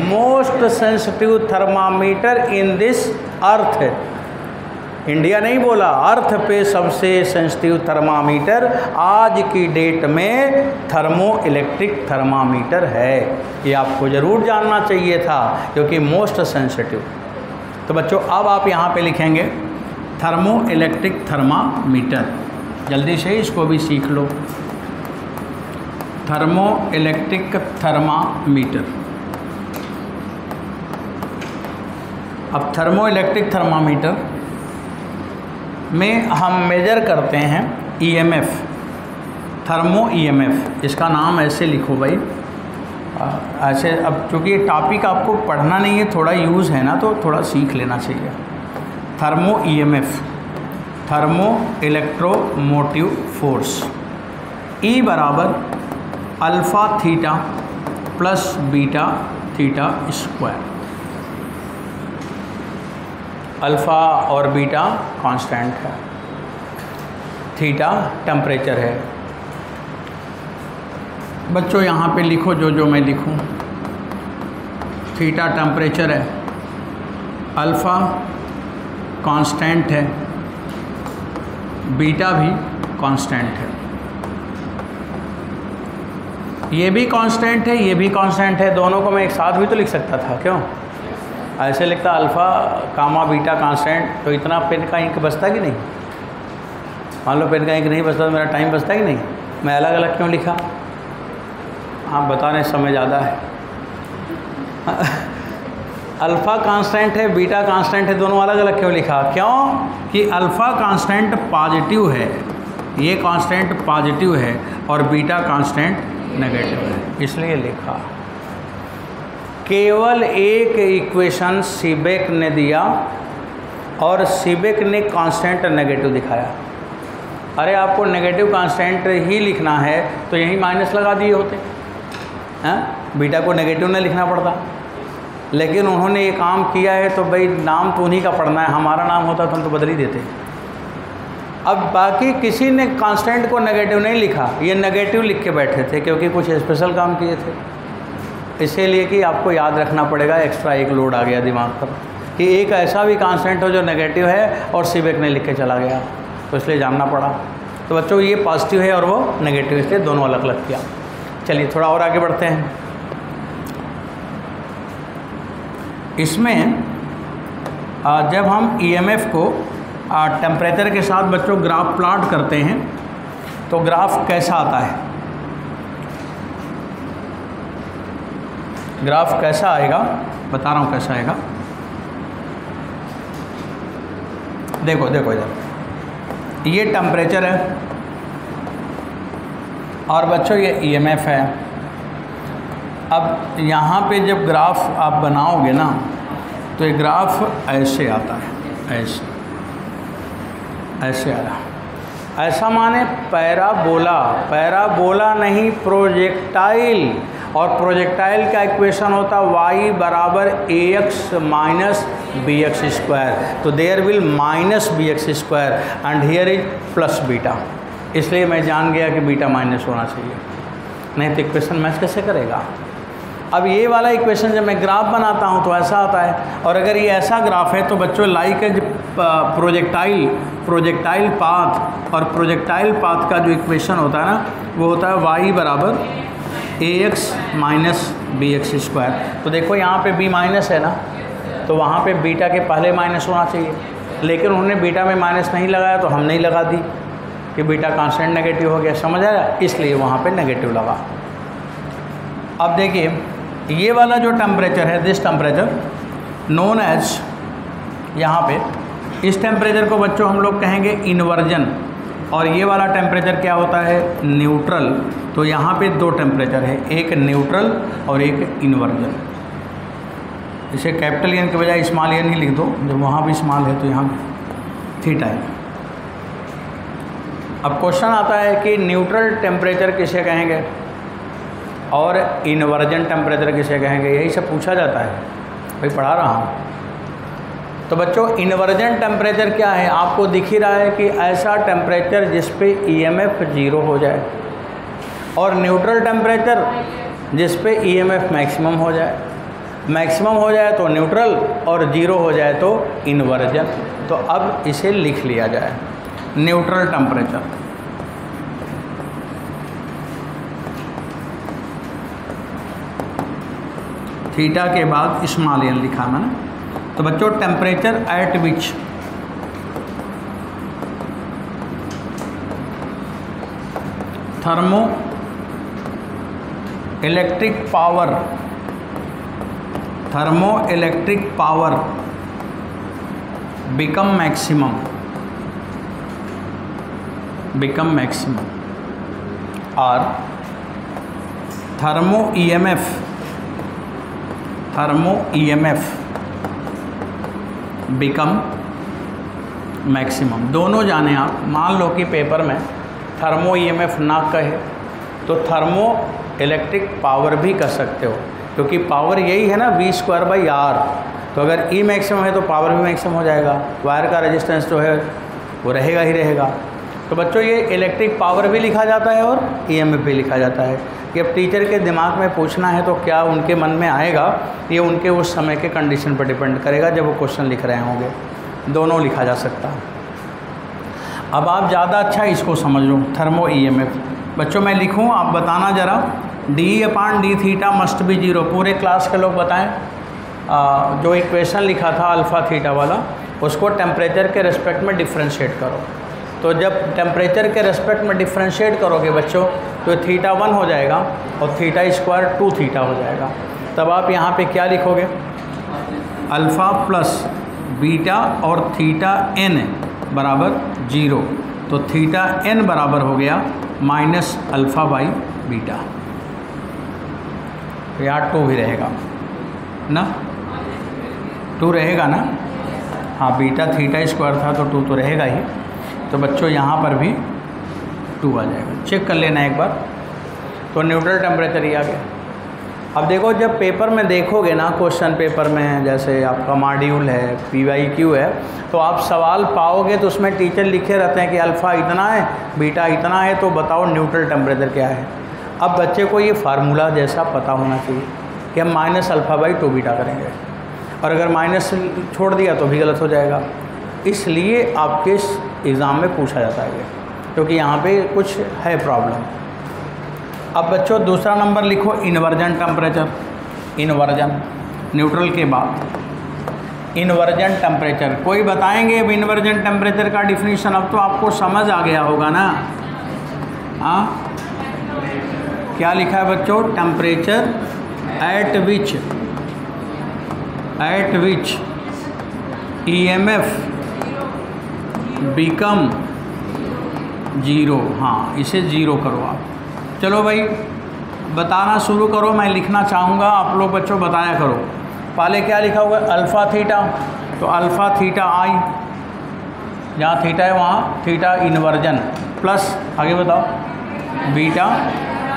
Most sensitive thermometer in this earth. India नहीं बोला, अर्थ पे सबसे सेंसिटिव थर्मामीटर आज की डेट में थर्मो इलेक्ट्रिक थर्मामीटर है। ये आपको ज़रूर जानना चाहिए था, क्योंकि मोस्ट सेंसिटिव। तो बच्चों, अब आप यहाँ पे लिखेंगे थर्मो इलेक्ट्रिक थर्मामीटर। जल्दी से इसको भी सीख लो। Thermo electric thermometer. अब थर्मो इलेक्ट्रिक थर्मामीटर में हम मेजर करते हैं ईएमएफ, थर्मो ईएमएफ। इसका नाम ऐसे लिखो भाई, ऐसे। अब चूँकि ये टॉपिक आपको पढ़ना नहीं है, थोड़ा यूज़ है ना, तो थोड़ा सीख लेना चाहिए। Thermo EMF, thermo electromotive force. E बराबर alpha theta plus beta theta square. Alpha और बीटा कांस्टेंट है, थीटा टेम्परेचर है। बच्चों, यहाँ पे लिखो जो मैं लिखूँ। थीटा टेम्परेचर है, अल्फ़ा कांस्टेंट है, बीटा भी कांस्टेंट है। ये भी कांस्टेंट है, ये भी कांस्टेंट है। दोनों को मैं एक साथ भी तो लिख सकता था, क्यों? ऐसे लिखता अल्फ़ा कामा बीटा कांस्टेंट, तो इतना पेन का इंक बचता कि नहीं? मान लो पेन का इंक नहीं बचता तो मेरा टाइम बचता कि नहीं? मैं अलग अलग क्यों लिखा? आप बता रहे समय ज़्यादा है। अल्फ़ा कांस्टेंट है, बीटा कांस्टेंट है, दोनों अलग अलग क्यों लिखा? क्यों कि अल्फ़ा कांस्टेंट पॉजिटिव है, ये कांस्टेंट पॉजिटिव है, और बीटा कांस्टेंट नेगेटिव है, इसलिए लिखा। केवल एक इक्वेशन सीबेक ने दिया और सीबेक ने कांस्टेंट नेगेटिव दिखाया। अरे आपको नेगेटिव कांस्टेंट ही लिखना है तो यही माइनस लगा दिए होते हैं, बीटा को नेगेटिव नहीं लिखना पड़ता। लेकिन उन्होंने ये काम किया है तो भाई नाम तो उन्हीं का पढ़ना है, हमारा नाम होता तो हम तो बदल ही देते। अब बाकी किसी ने कांस्टेंट को नेगेटिव नहीं लिखा, ये नेगेटिव लिख के बैठे थे क्योंकि कुछ स्पेशल काम किए थे। इसीलिए कि आपको याद रखना पड़ेगा, एक्स्ट्रा एक लोड आ गया दिमाग पर कि एक ऐसा भी कांस्टेंट हो जो नेगेटिव है और सीबेक ने लिख के चला गया, तो इसलिए जानना पड़ा। तो बच्चों, ये पॉजिटिव है और वो नेगेटिव, इसलिए दोनों अलग अलग किया। चलिए थोड़ा और आगे बढ़ते हैं। इसमें जब हम ईएमएफ को टेम्परेचर के साथ बच्चों ग्राफ प्लॉट करते हैं तो ग्राफ कैसा आता है? ग्राफ कैसा आएगा, बता रहा हूँ कैसा आएगा। देखो देखो इधर, ये टेम्परेचर है और बच्चों ये ईएमएफ है। अब यहाँ पे जब ग्राफ आप बनाओगे ना तो ये ग्राफ ऐसे आता है, ऐसे ऐसे आ रहा, ऐसा माने पैराबोला, पैराबोला नहीं प्रोजेक्टाइल। और प्रोजेक्टाइल का इक्वेशन होता y बराबर ax minus B x square, तो there will minus B x square and here is plus beta, इसलिए मैं जान गया कि बीटा माइनस होना चाहिए, नहीं तो इक्वेशन मैच कैसे करेगा। अब ये वाला इक्वेशन जब मैं ग्राफ बनाता हूँ तो ऐसा आता है, और अगर ये ऐसा ग्राफ है तो बच्चों लाइक एज प्रोजेक्टाइल पाथ, और प्रोजेक्टाइल पाथ का जो इक्वेशन होता है ना वो होता है y बराबर ax minus B x square. तो देखो यहाँ पे b माइनस है ना, तो वहाँ पे बीटा के पहले माइनस होना चाहिए, लेकिन उन्होंने बीटा में माइनस नहीं लगाया तो हम नहीं लगा दी कि बीटा कांस्टेंट नेगेटिव हो गया, समझ आया, इसलिए वहाँ पे नेगेटिव लगा। अब देखिए ये वाला जो टेम्परेचर है, दिस टेम्परेचर नोन एज, यहाँ पे इस टेम्परेचर को बच्चों हम लोग कहेंगे इन्वर्जन, और ये वाला टेम्परेचर क्या होता है, न्यूट्रल। तो यहाँ पे दो टेम्परेचर है, एक न्यूट्रल और एक इन्वर्जन। इसे कैपिटल एन के बजाय स्मॉल एन ही लिख दो, जब वहाँ भी स्मॉल है तो यहाँ थीटा है। अब क्वेश्चन आता है कि न्यूट्रल टेम्परेचर किसे कहेंगे और इन्वर्जन टेम्परेचर किसे कहेंगे, यही सब पूछा जाता है, भाई पढ़ा रहा हूँ। तो बच्चों इन्वर्जन टेम्परेचर क्या है, आपको दिख ही रहा है कि ऐसा टेम्परेचर जिस पे ईएमएफ जीरो हो जाए, और न्यूट्रल टेम्परेचर जिस पे ईएमएफ मैक्सिमम हो जाए, मैक्सिमम हो जाए तो न्यूट्रल और जीरो हो जाए तो इन्वर्जन। तो अब इसे लिख लिया जाए, न्यूट्रल टेम्परेचर, थीटा के बाद स्मॉल एन लिखा मैंने। तो बच्चों temperature at which thermo electric power become maximum और थर्मो EMF बिकम मैक्सिमम। दोनों जाने आप, मान लो कि पेपर में थर्मो EMF ना कहे तो थर्मो इलेक्ट्रिक पावर भी कह सकते हो, क्योंकि पावर यही है ना V²/R। तो अगर E मैक्सिमम है तो पावर भी मैक्सिमम हो जाएगा, वायर का रेजिस्टेंस जो है वो रहेगा ही रहेगा। तो बच्चों ये इलेक्ट्रिक पावर भी लिखा जाता है और EMF भी लिखा जाता है। कि अब टीचर के दिमाग में पूछना है तो क्या उनके मन में आएगा, ये उनके उस समय के कंडीशन पर डिपेंड करेगा जब वो क्वेश्चन लिख रहे होंगे, दोनों लिखा जा सकता है। अब आप ज़्यादा अच्छा इसको समझ लो, थर्मो EMF। बच्चों मैं लिखूं, आप बताना ज़रा, d/d मस्ट बी 0। पूरे क्लास के लोग बताएं, जो इक्वेशन लिखा था अल्फ़ा थीटा वाला उसको टेम्परेचर के रिस्पेक्ट में डिफ्रेंशिएट करो। तो जब टेम्परेचर के रिस्पेक्ट में डिफ्रेंशिएट करोगे बच्चों तो थीटा 1 हो जाएगा और θ² 2 थीटा हो जाएगा। तब आप यहाँ पे क्या लिखोगे, अल्फ़ा प्लस बीटा और θn बराबर 0। तो θn बराबर हो गया -α/बीटा। तो यहाँ 2 भी रहेगा ना, 2 रहेगा ना, हाँ बीटा θ² था तो 2 तो रहेगा ही। तो बच्चों यहाँ पर भी 2 आ जाएगा, चेक कर लेना एक बार। तो न्यूट्रल टेम्परेचर ही आ गया। अब देखो जब पेपर में देखोगे ना, क्वेश्चन पेपर में जैसे आपका मॉड्यूल है, PYQ है, तो आप सवाल पाओगे तो उसमें टीचर लिखे रहते हैं कि अल्फ़ा इतना है, बीटा इतना है, तो बताओ न्यूट्रल टेम्परेचर क्या है। अब बच्चे को ये फार्मूला जैसा पता होना चाहिए कि हम -α/2 बीटा करेंगे, और अगर माइनस छोड़ दिया तो भी गलत हो जाएगा। इसलिए आपके एग्ज़ाम में पूछा जाता है, क्योंकि यहाँ पे कुछ है प्रॉब्लम। अब बच्चों दूसरा नंबर लिखो, इन्वर्जन टेम्परेचर। इन्वर्जन न्यूट्रल के बाद इन्वर्जन टेम्परेचर, कोई बताएंगे अब इन्वर्जन टेम्परेचर का डिफिनीशन? अब तो आपको समझ आ गया होगा ना, हाँ क्या लिखा है बच्चों, temperature at which EMF become zero. हाँ, इसे ज़ीरो करो आप। चलो भाई बताना शुरू करो, मैं लिखना चाहूँगा, आप लोग बच्चों बताया करो। पहले क्या लिखा हुआ है? अल्फ़ा थीटा, तो अल्फ़ा थीटा आई, जहाँ थीटा है वहाँ थीटा इन्वर्जन, प्लस आगे बताओ बीटा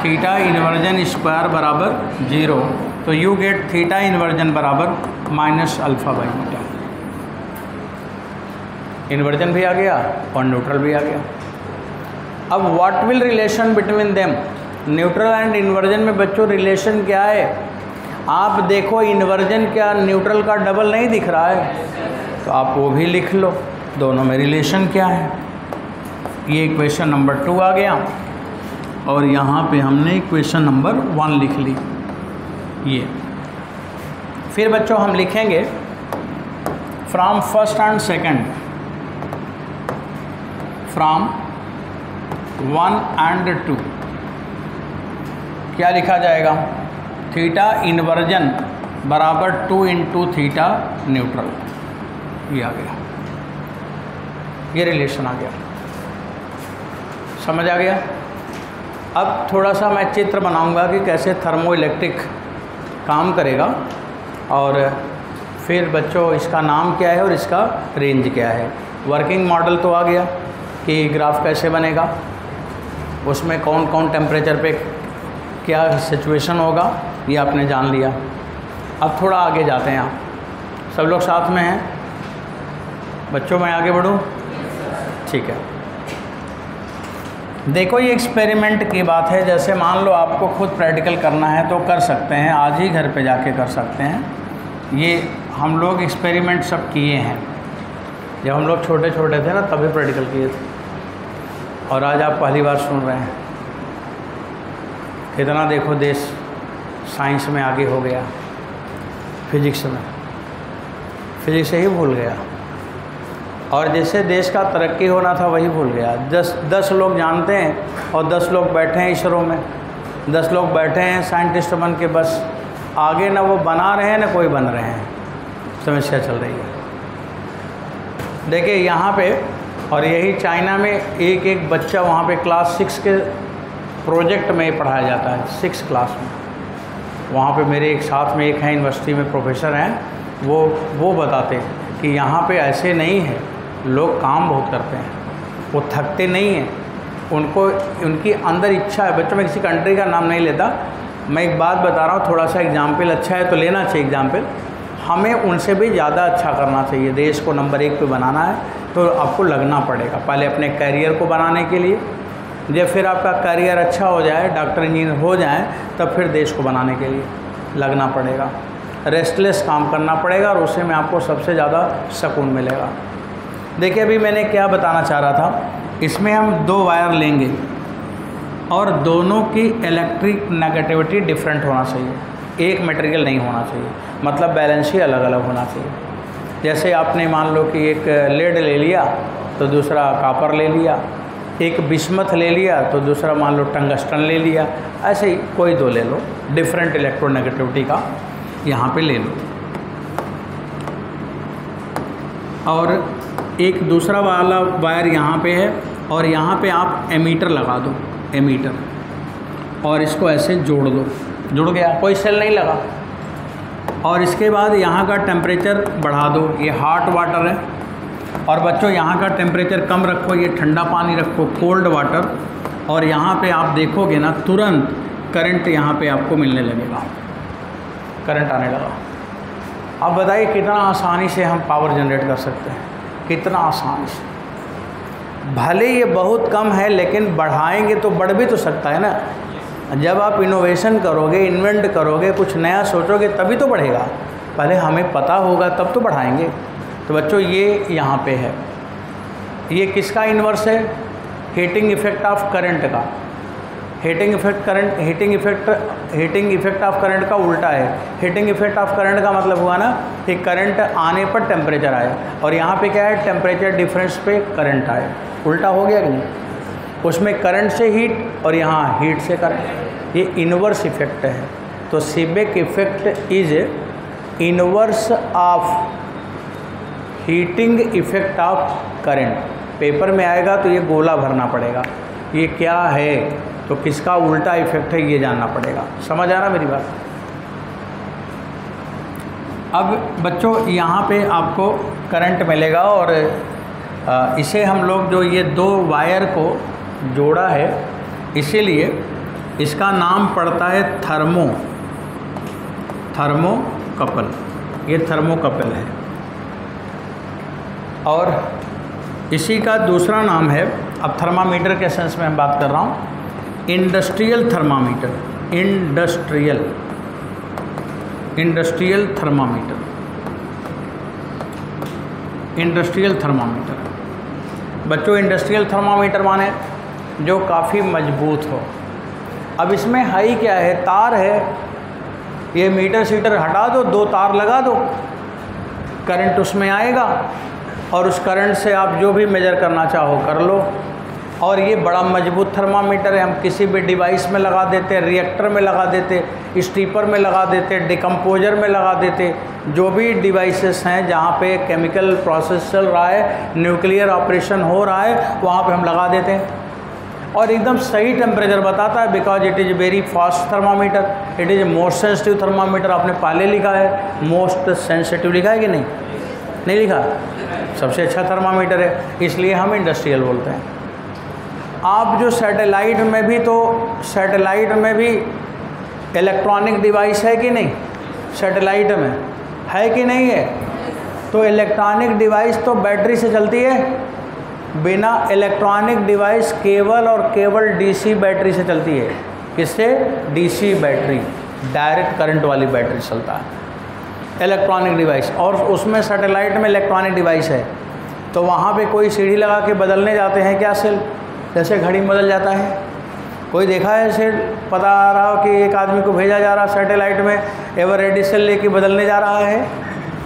थीटा इन्वर्जन स्क्वायर बराबर जीरो। तो यू गेट थीटा इन्वर्जन बराबर minus alpha by beta. Inversion भी आ गया और न्यूट्रल भी आ गया। अब what will relation between them? Neutral and inversion में बच्चों रिलेशन क्या है? आप देखो इन्वर्जन क्या न्यूट्रल का डबल नहीं दिख रहा है, तो आप वो भी लिख लो, दोनों में रिलेशन क्या है। ये इक्वेशन नंबर 2 आ गया और यहाँ पे हमने इक्वेशन नंबर 1 लिख ली। ये फिर बच्चों हम लिखेंगे from first and second, from 1 and 2 क्या लिखा जाएगा? थीटा इन्वर्जन बराबर 2 into थीटा न्यूट्रल। ये आ गया, ये रिलेशन आ गया, समझ आ गया। अब थोड़ा सा मैं चित्र बनाऊंगा कि कैसे थर्मोइलेक्ट्रिक काम करेगा और फिर बच्चों इसका नाम क्या है और इसका रेंज क्या है। वर्किंग मॉडल तो आ गया कि ग्राफ कैसे बनेगा, उसमें कौन कौन टेम्परेचर पे क्या सिचुएशन होगा, ये आपने जान लिया। अब थोड़ा आगे जाते हैं, आप सब लोग साथ में हैं बच्चों? मैं आगे बढ़ूं? ठीक है। देखो ये एक्सपेरिमेंट की बात है, जैसे मान लो आपको खुद प्रैक्टिकल करना है तो कर सकते हैं, आज ही घर पे जाके कर सकते हैं। ये हम लोग एक्सपेरिमेंट सब किए हैं, जब हम लोग छोटे छोटे थे ना तभी प्रैक्टिकल किए थे, और आज आप पहली बार सुन रहे हैं। कितना देखो देश साइंस में आगे हो गया, फिजिक्स में, फिजिक्स से ही भूल गया, और जैसे देश का तरक्की होना था वही भूल गया। 10 लोग जानते हैं और 10 लोग बैठे हैं इसरो में, 10 लोग बैठे हैं साइंटिस्ट बन के, बस आगे ना वो बना रहे हैं ना कोई बन रहे हैं, समस्या चल रही है। देखिए यहाँ पे, और यही चाइना में एक बच्चा वहाँ पे क्लास 6 के प्रोजेक्ट में पढ़ाया जाता है, 6 क्लास में। वहाँ पे मेरे एक साथ में एक हैं यूनिवर्सिटी में प्रोफेसर हैं, वो बताते हैं कि यहाँ पे ऐसे नहीं है, लोग काम बहुत करते हैं, वो थकते नहीं हैं, उनको उनकी अंदर इच्छा है। बच्चों मैं किसी कंट्री का नाम नहीं लेता, मैं एक बात बता रहा हूँ, थोड़ा सा एग्जाम्पल अच्छा है तो लेना चाहिए एग्जाम्पल। हमें उनसे भी ज़्यादा अच्छा करना चाहिए। देश को नंबर 1 पे बनाना है तो आपको लगना पड़ेगा, पहले अपने करियर को बनाने के लिए, जब फिर आपका करियर अच्छा हो जाए, डॉक्टर इंजीनियर हो जाए, तब फिर देश को बनाने के लिए लगना पड़ेगा, रेस्टलेस काम करना पड़ेगा, और उसी में आपको सबसे ज़्यादा सुकून मिलेगा। देखिए अभी मैंने क्या बताना चाह रहा था, इसमें हम 2 वायर लेंगे और दोनों की इलेक्ट्रिक नेगेटिविटी डिफरेंट होना चाहिए, एक मटेरियल नहीं होना चाहिए, मतलब बैलेंस ही अलग अलग होना चाहिए। जैसे आपने मान लो कि एक लेड ले लिया तो दूसरा कापर ले लिया, एक बिस्मथ ले लिया तो दूसरा मान लो टंगस्टन ले लिया, ऐसे ही कोई 2 ले लो, डिफरेंट इलेक्ट्रोनेगेटिविटी का यहाँ पे ले लो। और एक दूसरा वाला वायर यहाँ पे है, और यहाँ पे आप एमीटर लगा दो, एमीटर, और इसको ऐसे जोड़ दो, जुड़ गया, कोई सेल नहीं लगा। और इसके बाद यहाँ का टेम्परेचर बढ़ा दो, ये हॉट वाटर है, और बच्चों यहाँ का टेम्परेचर कम रखो, ये ठंडा पानी रखो, कोल्ड वाटर, और यहाँ पे आप देखोगे ना तुरंत करंट यहाँ पे आपको मिलने लगेगा, करंट आने लगा। अब बताइए कितना आसानी से हम पावर जनरेट कर सकते हैं, कितना आसानी से। भले ये बहुत कम है लेकिन बढ़ाएंगे तो बढ़ भी तो सकता है ना। जब आप इनोवेशन करोगे, इन्वेंट करोगे, कुछ नया सोचोगे तभी तो बढ़ेगा, पहले हमें पता होगा तब तो बढ़ाएंगे। तो बच्चों ये यहाँ पे है, ये किसका इन्वर्स है? हीटिंग इफेक्ट ऑफ करंट का। हीटिंग इफेक्ट ऑफ करंट का उल्टा है। हीटिंग इफेक्ट ऑफ करंट का मतलब हुआ ना कि करंट आने पर टेम्परेचर आए, और यहाँ पे क्या है, टेम्परेचर डिफरेंस पे करंट आए, उल्टा हो गया कि नहीं? उसमें करंट से हीट और यहाँ हीट से करंट, ये इन्वर्स इफेक्ट है। तो Seebeck effect is inverse of heating effect of current. Paper में आएगा तो ये गोला भरना पड़ेगा, ये क्या है, तो किसका उल्टा इफेक्ट है ये जानना पड़ेगा। समझ आ रहा मेरी बात? अब बच्चों यहाँ पे आपको करंट मिलेगा और इसे हम लोग जो ये दो वायर को जोड़ा है इसीलिए इसका नाम पड़ता है थर्मोकपल। ये थर्मोकपल है। और इसी का दूसरा नाम है, अब थर्मामीटर के सेंस में हम बात कर रहा हूँ, इंडस्ट्रियल थर्मामीटर। Industrial thermometer. बच्चों इंडस्ट्रियल थर्मामीटर माने जो काफ़ी मजबूत हो। अब इसमें हाई क्या है, तार है, ये मीटर सीटर हटा दो, दो तार लगा दो, करंट उसमें आएगा और उस करंट से आप जो भी मेजर करना चाहो कर लो। और ये बड़ा मजबूत थर्मामीटर है, हम किसी भी डिवाइस में लगा देते, रिएक्टर में लगा देते, स्टीपर में लगा देते, डिकम्पोजर में लगा देते, जो भी डिवाइसेस हैं जहाँ पे केमिकल प्रोसेस चल रहा है, न्यूक्लियर ऑपरेशन हो रहा है, वहाँ पे हम लगा देते हैं और एकदम सही टेम्परेचर बताता है। Because it is very fast thermometer, it is most sensitive thermometer. आपने पहले लिखा है मोस्ट सेंसिटिव, लिखा है कि नहीं? नहीं लिखा? सबसे अच्छा थर्मामीटर है, इसलिए हम इंडस्ट्रियल बोलते हैं। आप जो सैटेलाइट में भी, तो सैटेलाइट में भी इलेक्ट्रॉनिक डिवाइस है कि नहीं? सैटेलाइट में है कि नहीं है? तो इलेक्ट्रॉनिक डिवाइस तो बैटरी से चलती है। बिना इलेक्ट्रॉनिक डिवाइस केबल और केवल डीसी बैटरी से चलती है। किससे? डीसी बैटरी, डायरेक्ट करंट वाली बैटरी चलता है इलेक्ट्रॉनिक डिवाइस। और उसमें सैटेलाइट में इलेक्ट्रॉनिक डिवाइस है, तो वहाँ पे कोई सीढ़ी लगा के बदलने जाते हैं क्या सेल? जैसे घड़ी में बदल जाता है। कोई देखा है सेल? पता आ रहा हो कि एक आदमी को भेजा जा रहा सैटेलाइट में, एवर रेडी सेल लेके बदलने जा रहा है?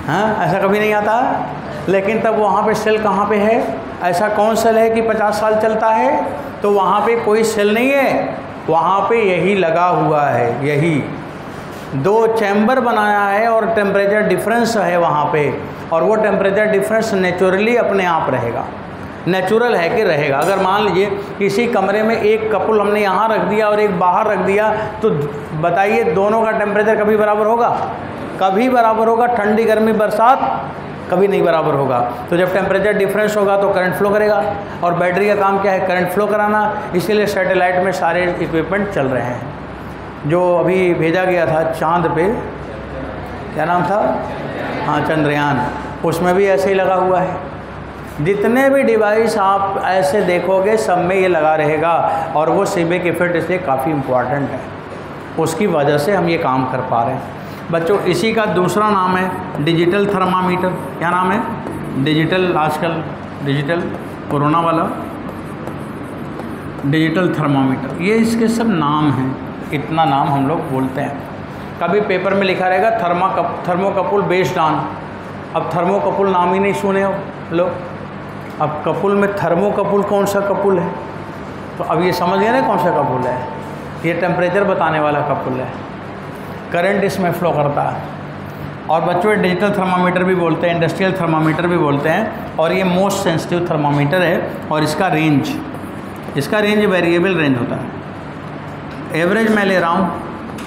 हाँ, ऐसा कभी नहीं आता। लेकिन तब वहाँ पे सेल कहाँ पे है? ऐसा कौन सेल है कि 50 साल चलता है? तो वहाँ पे कोई सेल नहीं है, वहाँ पे यही लगा हुआ है। यही दो चैम्बर बनाया है और टेम्परेचर डिफरेंस है वहाँ पे, और वो टेम्परेचर डिफरेंस नेचुरली अपने आप रहेगा। नेचुरल है कि रहेगा। अगर मान लीजिए किसी कमरे में एक कपल हमने यहाँ रख दिया और एक बाहर रख दिया, तो बताइए दोनों का टेम्परेचर कभी बराबर होगा? कभी बराबर होगा? ठंडी गर्मी बरसात कभी नहीं बराबर होगा। तो जब टेम्परेचर डिफरेंस होगा तो करंट फ्लो करेगा, और बैटरी का काम क्या है? करंट फ्लो कराना। इसीलिए सैटेलाइट में सारे इक्विपमेंट चल रहे हैं। जो अभी भेजा गया था चांद पे, क्या नाम था? हाँ, चंद्रयान, उसमें भी ऐसे ही लगा हुआ है। जितने भी डिवाइस आप ऐसे देखोगे सब में ये लगा रहेगा, और वो सीबेक इफेक्ट इसलिए काफ़ी इम्पॉर्टेंट है, उसकी वजह से हम ये काम कर पा रहे हैं। बच्चों इसी का दूसरा नाम है डिजिटल थर्मामीटर। क्या नाम है? डिजिटल, आजकल डिजिटल कोरोना वाला डिजिटल थर्मामीटर, ये इसके सब नाम हैं। इतना नाम हम लोग बोलते हैं। कभी पेपर में लिखा रहेगा थर्मोकपल बेस्ड ऑन। अब थर्मोकपल नाम ही नहीं सुने हो लोग। अब कपुल में थर्मोकपल कौन सा कपुल है? तो अब ये समझ गए ना कौन सा कपुल है? ये टेम्परेचर बताने वाला कपुल है, करंट इसमें फ्लो करता है। और बच्चों डिजिटल थर्मामीटर भी बोलते हैं, इंडस्ट्रियल थर्मामीटर भी बोलते हैं। और ये मोस्ट सेंसिटिव थर्मामीटर है, और इसका रेंज वेरिएबल रेंज होता है। एवरेज मैं ले रहा हूँ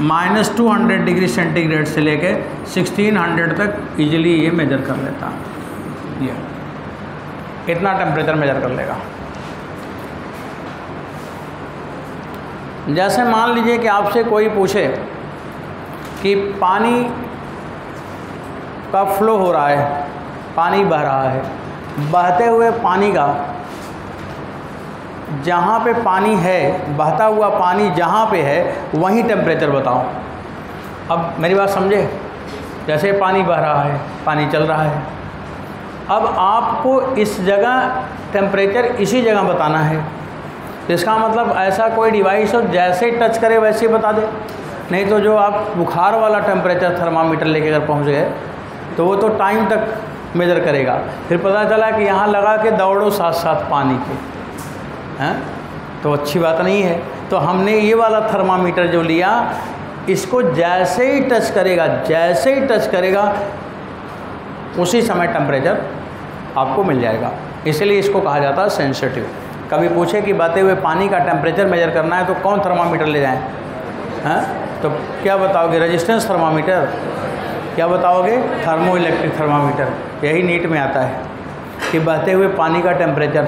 -200 डिग्री सेंटीग्रेड से लेके 1600 तक इजीली ये मेजर कर लेता है। ये इतना टेम्परेचर मेजर कर लेगा। जैसे मान लीजिए कि आपसे कोई पूछे कि पानी का फ्लो हो रहा है, पानी बह रहा है, बहते हुए पानी का जहाँ पे पानी है, बहता हुआ पानी जहाँ पे है वहीं टेम्परेचर बताओ। अब मेरी बात समझे? जैसे पानी बह रहा है, पानी चल रहा है, अब आपको इस जगह टेम्परेचर इसी जगह बताना है। इसका मतलब ऐसा कोई डिवाइस हो जैसे ही टच करे वैसे ही बता दे। नहीं तो जो आप बुखार वाला टेम्परेचर थर्मामीटर लेके अगर पहुँच गए तो वो तो टाइम तक मेजर करेगा। फिर पता चला कि यहाँ लगा के दौड़ो साथ साथ पानी के, हैं तो अच्छी बात नहीं है। तो हमने ये वाला थर्मामीटर जो लिया इसको जैसे ही टच करेगा उसी समय टेम्परेचर आपको मिल जाएगा, इसलिए इसको कहा जाता है सेंसिटिव। कभी पूछे कि बहते हुए पानी का टेम्परेचर मेजर करना है तो कौन थर्मामीटर ले जाएं? हैं? तो क्या बताओगे? Resistance thermometer? क्या बताओगे? Thermo electric thermometer. यही नीट में आता है कि बहते हुए पानी का टेम्परेचर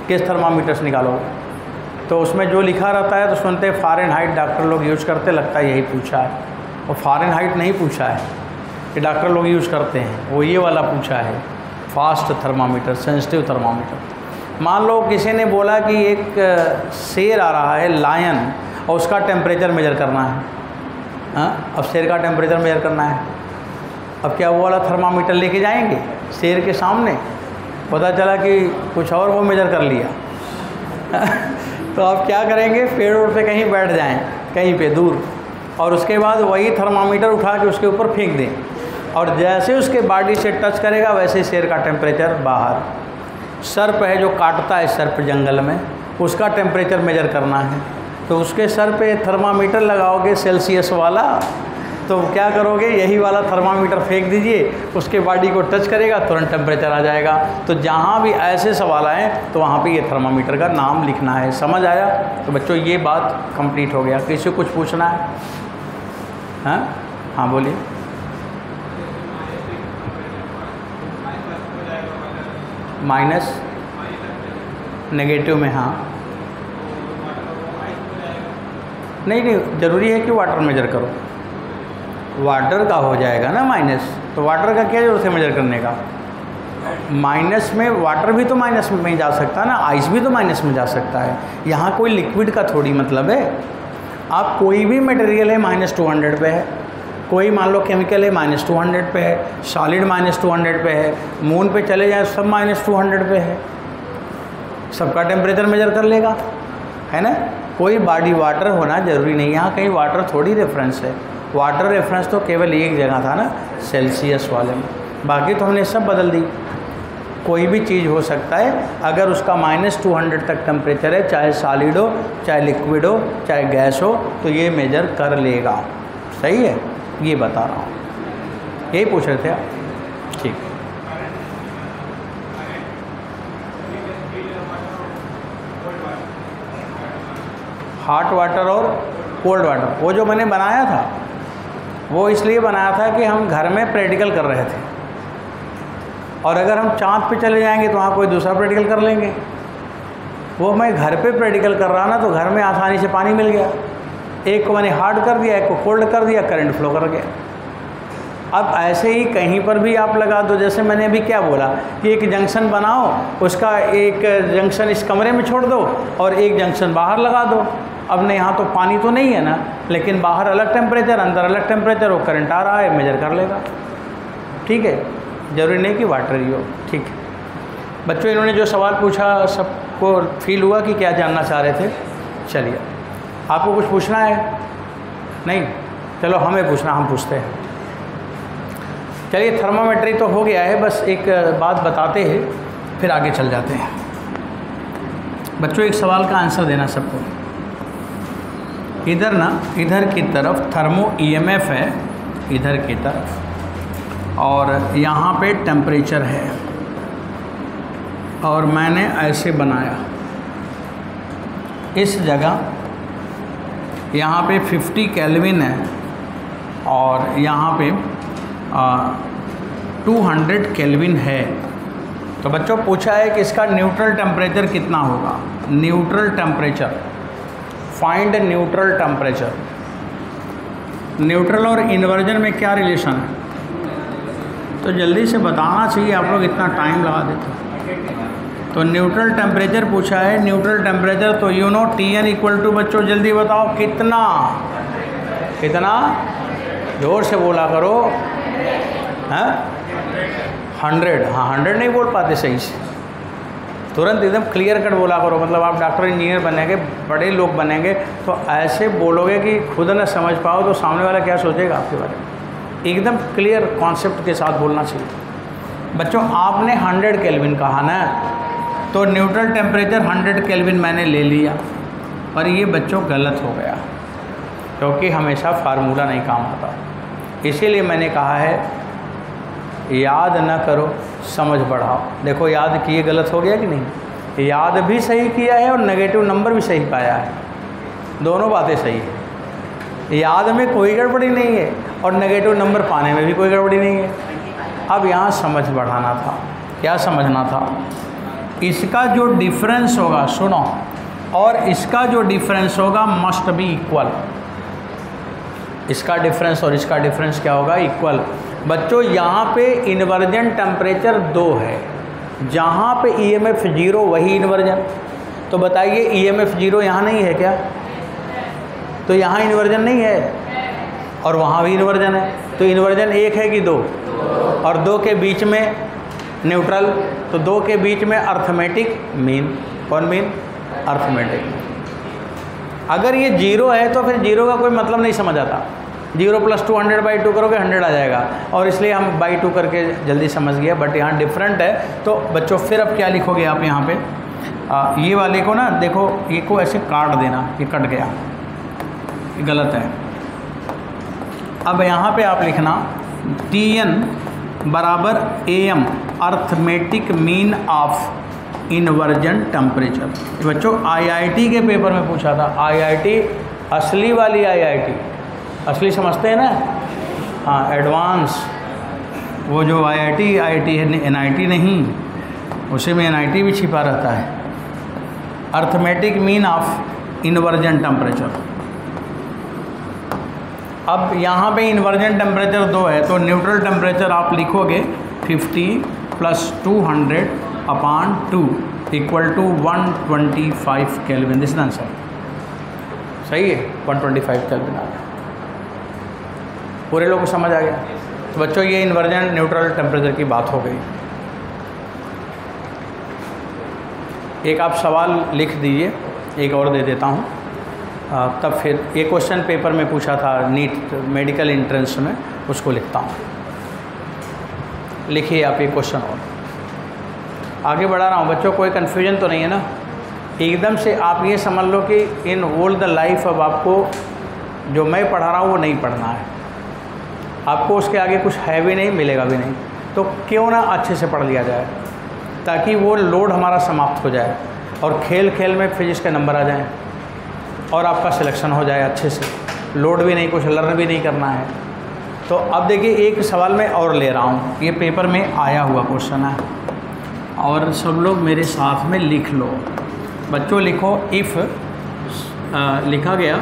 किस थर्मामीटर से निकालोगे। तो उसमें जो लिखा रहता है तो सुनते फ़ारेनहाइट डॉक्टर लोग यूज़ करते, लगता है यही पूछा है। और फ़ारेनहाइट नहीं पूछा है कि डॉक्टर लोग यूज़ करते हैं, वो ये वाला पूछा है, फास्ट थर्मामीटर, सेंसिटिव थर्मामीटर। मान लो किसी ने बोला कि एक शेर आ रहा है, लायन, और उसका टेम्परेचर मेजर करना है। हाँ, अब शेर का टेम्परेचर मेजर करना है, अब क्या वो वाला थर्मामीटर लेके जाएंगे शेर के सामने? पता चला कि कुछ और वो मेजर कर लिया तो आप क्या करेंगे? पेड़ पे कहीं बैठ जाएं, कहीं पे दूर, और उसके बाद वही थर्मामीटर उठा के उसके ऊपर फेंक दें, और जैसे उसके बॉडी से टच करेगा वैसे शेर का टेम्परेचर बाहर। सर्प है जो काटता है, सर्प जंगल में, उसका टेम्परेचर मेजर करना है तो उसके सर पे थर्मामीटर लगाओगे सेल्सियस वाला, तो क्या करोगे? यही वाला थर्मामीटर फेंक दीजिए, उसके बॉडी को टच करेगा, तुरंत टेम्परेचर आ जाएगा। तो जहाँ भी ऐसे सवाल आए तो वहाँ पे ये थर्मामीटर का नाम लिखना है। समझ आया? तो बच्चों ये बात कंप्लीट हो गया। किसी को कुछ पूछना है? हाँ हाँ बोलिए। माइनस नेगेटिव में, हाँ नहीं, ज़रूरी है कि वाटर मेजर करो। वाटर का हो जाएगा ना माइनस, तो वाटर का क्या जरूरत है मेजर करने का? माइनस में वाटर भी तो माइनस में जा सकता है ना, आइस भी तो माइनस में जा सकता है। यहाँ कोई लिक्विड का थोड़ी मतलब है। आप कोई भी मटेरियल है -200 पे है, कोई मान लो केमिकल है -200 पे है, सॉलिड -200 पे है, मून पे चले जाए सब -200 पे है, सबका टेम्परेचर मेजर कर लेगा, है ना। कोई बॉडी वाटर होना ज़रूरी नहीं है। यहाँ कहीं वाटर थोड़ी रेफरेंस है। वाटर रेफरेंस तो केवल एक जगह था ना, सेल्सियस वाले में, बाकी तो हमने सब बदल दी। कोई भी चीज़ हो सकता है, अगर उसका -200 तक टेम्परेचर है, चाहे सॉलिड हो, चाहे लिक्विड हो, चाहे गैस हो, तो ये मेजर कर लेगा। सही है, ये बता रहा हूँ। यही पूछ रहे थे आप? ठीक। हॉट वाटर और कोल्ड वाटर, वो जो मैंने बनाया था वो इसलिए बनाया था कि हम घर में प्रैक्टिकल कर रहे थे, और अगर हम चाँद पे चले जाएंगे तो वहाँ कोई दूसरा प्रैक्टिकल कर लेंगे। वो मैं घर पे प्रैक्टिकल कर रहा ना, तो घर में आसानी से पानी मिल गया। एक को मैंने हार्ड कर दिया, एक को कोल्ड कर दिया, करंट फ्लो कर गया। अब ऐसे ही कहीं पर भी आप लगा दो। जैसे मैंने अभी क्या बोला कि एक जंक्शन बनाओ, उसका एक जंक्शन इस कमरे में छोड़ दो और एक जंक्शन बाहर लगा दो। अब नहीं, यहाँ तो पानी तो नहीं है ना, लेकिन बाहर अलग टेम्परेचर, अंदर अलग टेम्परेचर, वो करंट आ रहा है, मेजर कर लेगा। ठीक है, ज़रूरी नहीं कि वाटर ही हो। ठीक है बच्चों, इन्होंने जो सवाल पूछा सबको फील हुआ कि क्या जानना चाह रहे थे? चलिए, आपको कुछ पूछना है? नहीं, चलो हमें पूछना, हम पूछते हैं। चलिए, थर्मामेट्री तो हो गया है, बस एक बात बताते हैं फिर आगे चल जाते हैं। बच्चों, एक सवाल का आंसर देना सबको। इधर ना, इधर की तरफ थर्मो ईएमएफ है, इधर की तरफ, और यहाँ पे टेम्परेचर है, और मैंने ऐसे बनाया इस जगह। यहाँ पे 50 केल्विन है और यहाँ पे 200 केल्विन है। तो बच्चों पूछा है कि इसका न्यूट्रल टेम्परेचर कितना होगा। Neutral temperature, find neutral temperature. Neutral और इन्वर्जन में क्या रिलेशन है? तो जल्दी से बताना चाहिए, आप लोग इतना टाइम लगा देते हैं। तो न्यूट्रल टेम्परेचर पूछा है। न्यूट्रल टेम्परेचर तो you know Tn equal to, बच्चों जल्दी बताओ कितना? कितना? जोर से बोला करो। हाँ 100। हाँ 100 नहीं बोल पाते सही से, तुरंत एकदम क्लियर कट बोला करो। मतलब आप डॉक्टर इंजीनियर बनेंगे, बड़े लोग बनेंगे, तो ऐसे बोलोगे कि खुद न समझ पाओ तो सामने वाला क्या सोचेगा आपके बारे में। एकदम क्लियर कॉन्सेप्ट के साथ बोलना चाहिए। बच्चों, आपने 100 केल्विन कहा ना, तो न्यूट्रल टेम्परेचर 100 केल्विन मैंने ले लिया, पर ये बच्चों गलत हो गया। क्योंकि हमेशा फार्मूला नहीं काम आता। इसीलिए मैंने कहा है याद न करो, समझ बढ़ाओ। देखो याद किए गलत हो गया कि नहीं? याद भी सही किया है और नेगेटिव नंबर भी सही पाया है, दोनों बातें सही है। याद में कोई गड़बड़ी नहीं है और नेगेटिव नंबर पाने में भी कोई गड़बड़ी नहीं है। अब यहाँ समझ बढ़ाना था। क्या समझना था? इसका जो डिफरेंस होगा, सुनो, और इसका जो डिफरेंस होगा मस्ट बी इक्वल। इसका डिफरेंस और इसका डिफरेंस क्या होगा? इक्वल। बच्चों यहाँ पे इन्वर्जन टेम्परेचर 2 है, जहाँ पे EMF 0 वही इन्वर्जन। तो बताइए EMF 0 यहाँ नहीं है क्या? तो यहाँ इन्वर्जन नहीं है और वहाँ भी इन्वर्जन है। तो इन्वर्जन 1 है कि 2? और 2 के बीच में न्यूट्रल, तो 2 के बीच में अर्थमेटिक मीन। कौन मीन? अर्थमेटिक। अगर ये 0 है तो फिर 0 का कोई मतलब नहीं समझ आता। 0 + 2 100/2 करोगे 100 आ जाएगा, और इसलिए हम बाई 2 करके जल्दी समझ गए। बट यहाँ डिफरेंट है। तो बच्चों फिर अब क्या लिखोगे आप यहाँ पे? ये वाले को ना देखो, ये को ऐसे काट देना, ये कट गया, ये गलत है। अब यहाँ पे आप लिखना TN बराबर AM arithmetic mean of inversion temperature. बच्चों IIT के पेपर में पूछा था। IIT असली वाली IIT, असली समझते हैं ना? हाँ, एडवांस। वो जो IIT है, NIT नहीं, उसी में NIT भी छिपा रहता है। Arithmetic mean of inversion temperature. अब यहाँ पे इन्वर्जन टेम्परेचर 2 है, तो न्यूट्रल टेम्परेचर आप लिखोगे 50 + 200/2 = 125 केल्विन। दिस आंसर सही है, 125 केल्विन आ गया। पूरे लोग को समझ आ गया? तो बच्चों ये इन्वर्जन न्यूट्रल टेम्परेचर की बात हो गई। एक आप सवाल लिख दीजिए, एक और दे देता हूँ, तब फिर ये क्वेश्चन पेपर में पूछा था नीट मेडिकल एंट्रेंस में, उसको लिखता हूँ। लिखिए आप ये क्वेश्चन और आगे बढ़ा रहा हूँ। बच्चों कोई कन्फ्यूजन तो नहीं है ना? एकदम से आप ये समझ लो कि इन ऑल द लाइफ अब आपको जो मैं पढ़ा रहा हूँ वो नहीं पढ़ना है। आपको उसके आगे कुछ है भी नहीं, मिलेगा भी नहीं। तो क्यों ना अच्छे से पढ़ लिया जाए, ताकि वो लोड हमारा समाप्त हो जाए और खेल खेल में फिजिक्स के नंबर आ जाएं और आपका सिलेक्शन हो जाए अच्छे से। लोड भी नहीं, कुछ लर्न भी नहीं करना है। तो अब देखिए एक सवाल मैं और ले रहा हूँ, ये पेपर में आया हुआ क्वेश्चन है और सब लोग मेरे साथ में लिख लो। बच्चों लिखो, इफ़ लिखा गया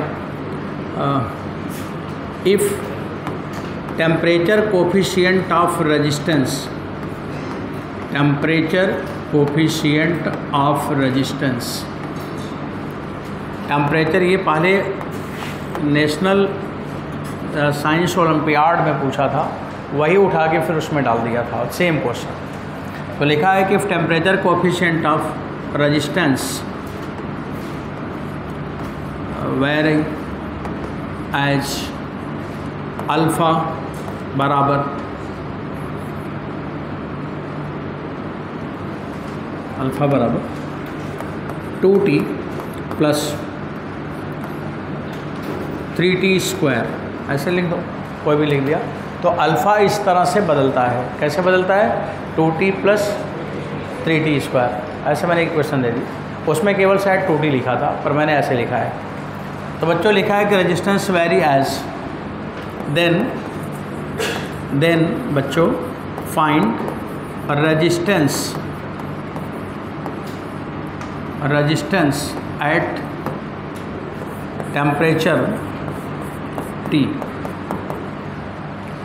if temperature coefficient of resistance, temperature coefficient of resistance. Temperature ये पहले नेशनल साइंस ओलंपियाड में पूछा था, वही उठा के फिर उसमें डाल दिया था, सेम क्वेश्चन। तो लिखा है कि if temperature coefficient of resistance vary as alpha बराबर अल्फ़ा बराबर 2t + 3t², ऐसे लिख दो, कोई भी लिख दिया। तो अल्फ़ा इस तरह से बदलता है। कैसे बदलता है? 2t + 3t²। ऐसे मैंने एक क्वेश्चन दे दी, उसमें केवल शायद 2t लिखा था, पर मैंने ऐसे लिखा है। तो बच्चों लिखा है कि रेजिस्टेंस वेरी एज देन बच्चों find resistance at temperature T।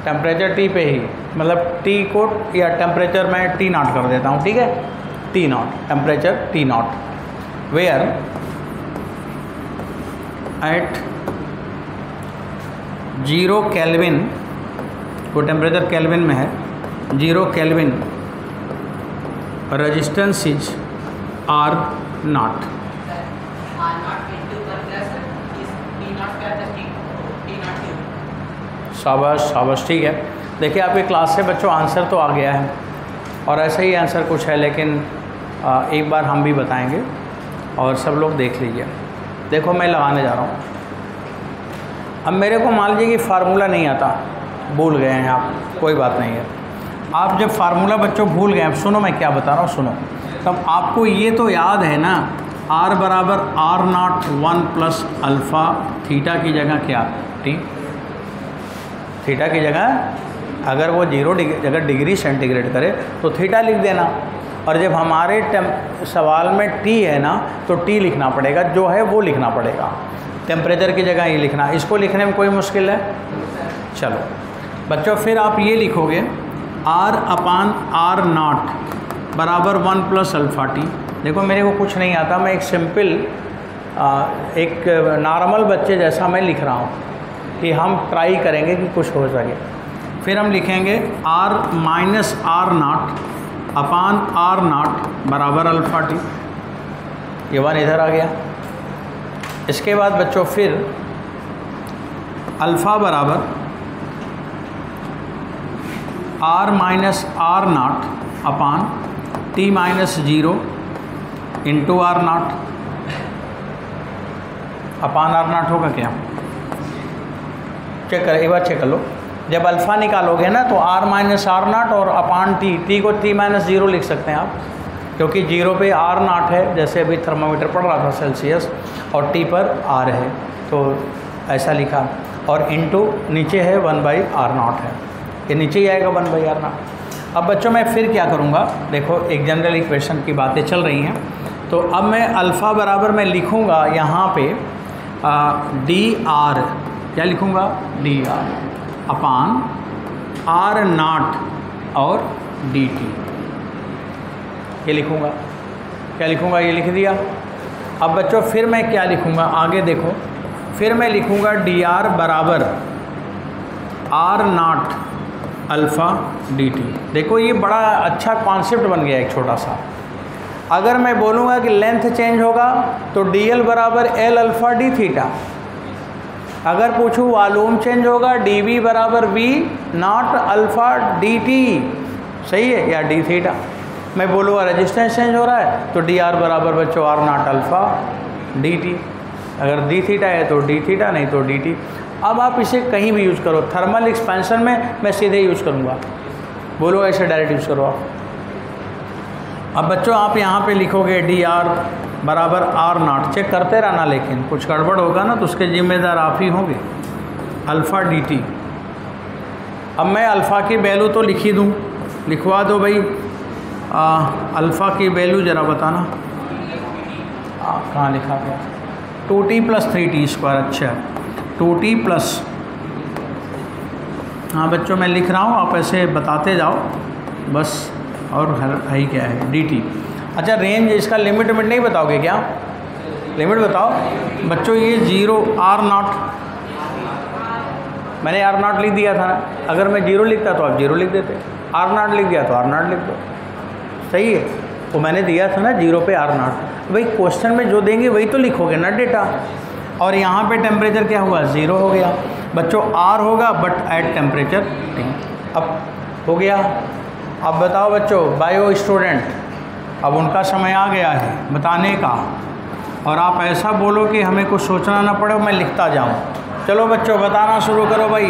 Temperature T पे ही, मतलब T को या टेम्परेचर मैं T0 कर देता हूँ, ठीक है? T0, temperature T0 where at 0 kelvin, वो टेम्परेचर केल्विन में है, 0 केल्विन रेजिस्टेंस इज R0। शाबाश शाबाश, ठीक है। देखिए आपकी क्लास से बच्चों आंसर तो आ गया है और ऐसा ही आंसर कुछ है, लेकिन एक बार हम भी बताएंगे और सब लोग देख लीजिए। देखो मैं लगाने जा रहा हूँ। अब मेरे को मान लीजिए कि फार्मूला नहीं आता, भूल गए हैं आप, कोई बात नहीं है। आप जब फार्मूला बच्चों भूल गए, अब सुनो मैं क्या बता रहा हूँ, सुनो। तब आपको ये तो याद है ना, r बराबर r0 1 प्लस अल्फ़ा, थीटा की जगह क्या, t, थीटा की जगह अगर वो 0 डिग्री अगर डिग्री सेंटीग्रेड करे तो थीटा लिख देना। और जब हमारे सवाल में t है ना, तो t लिखना पड़ेगा, जो है वो लिखना पड़ेगा, टेम्परेचर की जगह ये लिखना। इसको लिखने में कोई मुश्किल है? चलो बच्चों, फिर आप ये लिखोगे r/r0 बराबर 1 प्लस अल्फ़ा टी। देखो मेरे को कुछ नहीं आता, मैं एक सिंपल एक नॉर्मल बच्चे जैसा मैं लिख रहा हूँ कि हम ट्राई करेंगे कि कुछ हो सके। फिर हम लिखेंगे r-r0 अपान r0 बराबर अल्फ़ा टी, ये 1 इधर आ गया। इसके बाद बच्चों फिर अल्फ़ा बराबर r-r0 अपान t-0 इंटू r0 अपान r0 होगा क्या? चेक कर, एक बार चेक कर लो। जब अल्फ़ा निकालोगे ना तो r-r0 और अपान t को t-0 लिख सकते हैं आप, क्योंकि 0 पे r0 है, जैसे अभी थर्मामीटर पढ़ रहा था सेल्सियस, और t पर r है, तो ऐसा लिखा। और इंटू नीचे है 1/r0 है, ये नीचे ही आएगा 1/r0। अब बच्चों मैं फिर क्या करूँगा, देखो एक जनरल इक्वेशन की बातें चल रही हैं, तो अब मैं अल्फ़ा बराबर मैं लिखूँगा यहाँ पे dr, क्या लिखूँगा, dr अपान r0 और dt, ये लिखूँगा। क्या लिखूँगा, ये लिख दिया। अब बच्चों फिर मैं क्या लिखूँगा, आगे देखो, फिर मैं लिखूँगा dr बराबर r0 अल्फ़ा dt। देखो ये बड़ा अच्छा कॉन्सेप्ट बन गया एक छोटा सा। अगर मैं बोलूँगा कि लेंथ चेंज होगा तो dl बराबर l अल्फ़ा d थीटा। अगर पूछूँ वॉल्यूम चेंज होगा, dv बराबर v नॉट अल्फ़ा dt, सही है, या d थीटा। मैं बोलूँगा रेजिस्टेंस चेंज हो रहा है तो dr बराबर बच्चों r0 अल्फ़ा dt। अगर d थीटा है तो d थीटा, नहीं तो dt। अब आप इसे कहीं भी यूज़ करो, थर्मल एक्सपेंशन में मैं सीधे यूज़ करूँगा, बोलो ऐसे डायरेक्ट यूज़ करो आप। अब बच्चों आप यहाँ पे लिखोगे dr बराबर r0, चेक करते रहना, लेकिन कुछ गड़बड़ होगा ना तो उसके जिम्मेदार आप ही होंगे, अल्फ़ा dt। अब मैं अल्फ़ा की वैल्यू तो लिख ही दूँ, लिखवा दो भाई, अल्फ़ा की वैल्यू ज़रा बताना, कहाँ लिखा गया, 2t प्लस 3t स्क्वायर। अच्छा 2t प्लस, हाँ बच्चों मैं लिख रहा हूँ, आप ऐसे बताते जाओ बस, और है क्या है dt। अच्छा रेंज, इसका लिमिट नहीं बताओगे क्या, लिमिट बताओ बच्चों। ये 0 r0, मैंने r0 लिख दिया था ना, अगर मैं 0 लिखता तो आप 0 लिख देते, r0 लिख दिया तो r0 लिख दो, सही है। तो मैंने दिया था ना 0 पे r0, भाई क्वेश्चन में जो देंगे वही तो लिखोगे ना डेटा। और यहाँ पे टेम्परेचर क्या हुआ, 0 हो गया बच्चों, r होगा बट एट टेम्परेचर T। अब हो गया। अब बताओ बच्चों, बायो स्टूडेंट, अब उनका समय आ गया है बताने का, और आप ऐसा बोलो कि हमें कुछ सोचना ना पड़े, मैं लिखता जाऊँ। चलो बच्चों बताना शुरू करो भाई।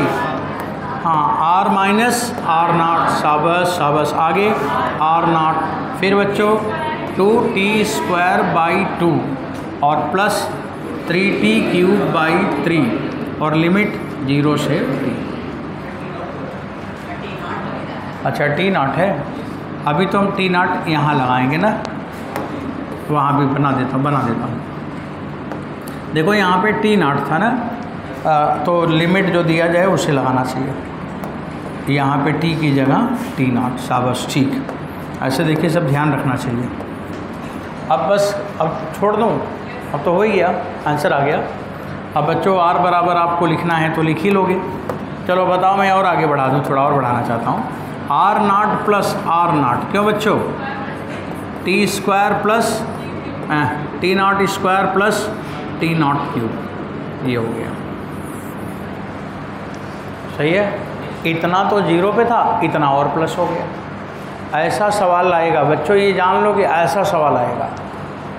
हाँ r-r0, शाबाश शाबाश, आगे r0, फिर बच्चों 2t²/2 और प्लस 3t³ और लिमिट 0 से t। अच्छा t0 है, अभी तो हम t0 यहाँ लगाएंगे ना, वहाँ भी बना देता हूँ। देखो यहाँ पे t0 था ना, तो लिमिट जो दिया जाए उसे लगाना चाहिए, यहाँ पे t की जगह t0, शाबाश, ठीक। ऐसे देखिए सब ध्यान रखना चाहिए। अब बस, अब छोड़ दूँ, अब तो हो ही गया, आंसर आ गया। अब बच्चों r बराबर आपको लिखना है तो लिख ही लोगे। चलो बताओ, मैं और आगे बढ़ा दूँ, थोड़ा और बढ़ाना चाहता हूँ। r0 प्लस r0, क्यों बच्चों, t² plus t0² plus t0³, ये हो गया, सही है। इतना तो 0 पे था, इतना और प्लस हो गया। ऐसा सवाल आएगा बच्चों, ये जान लो कि ऐसा सवाल आएगा।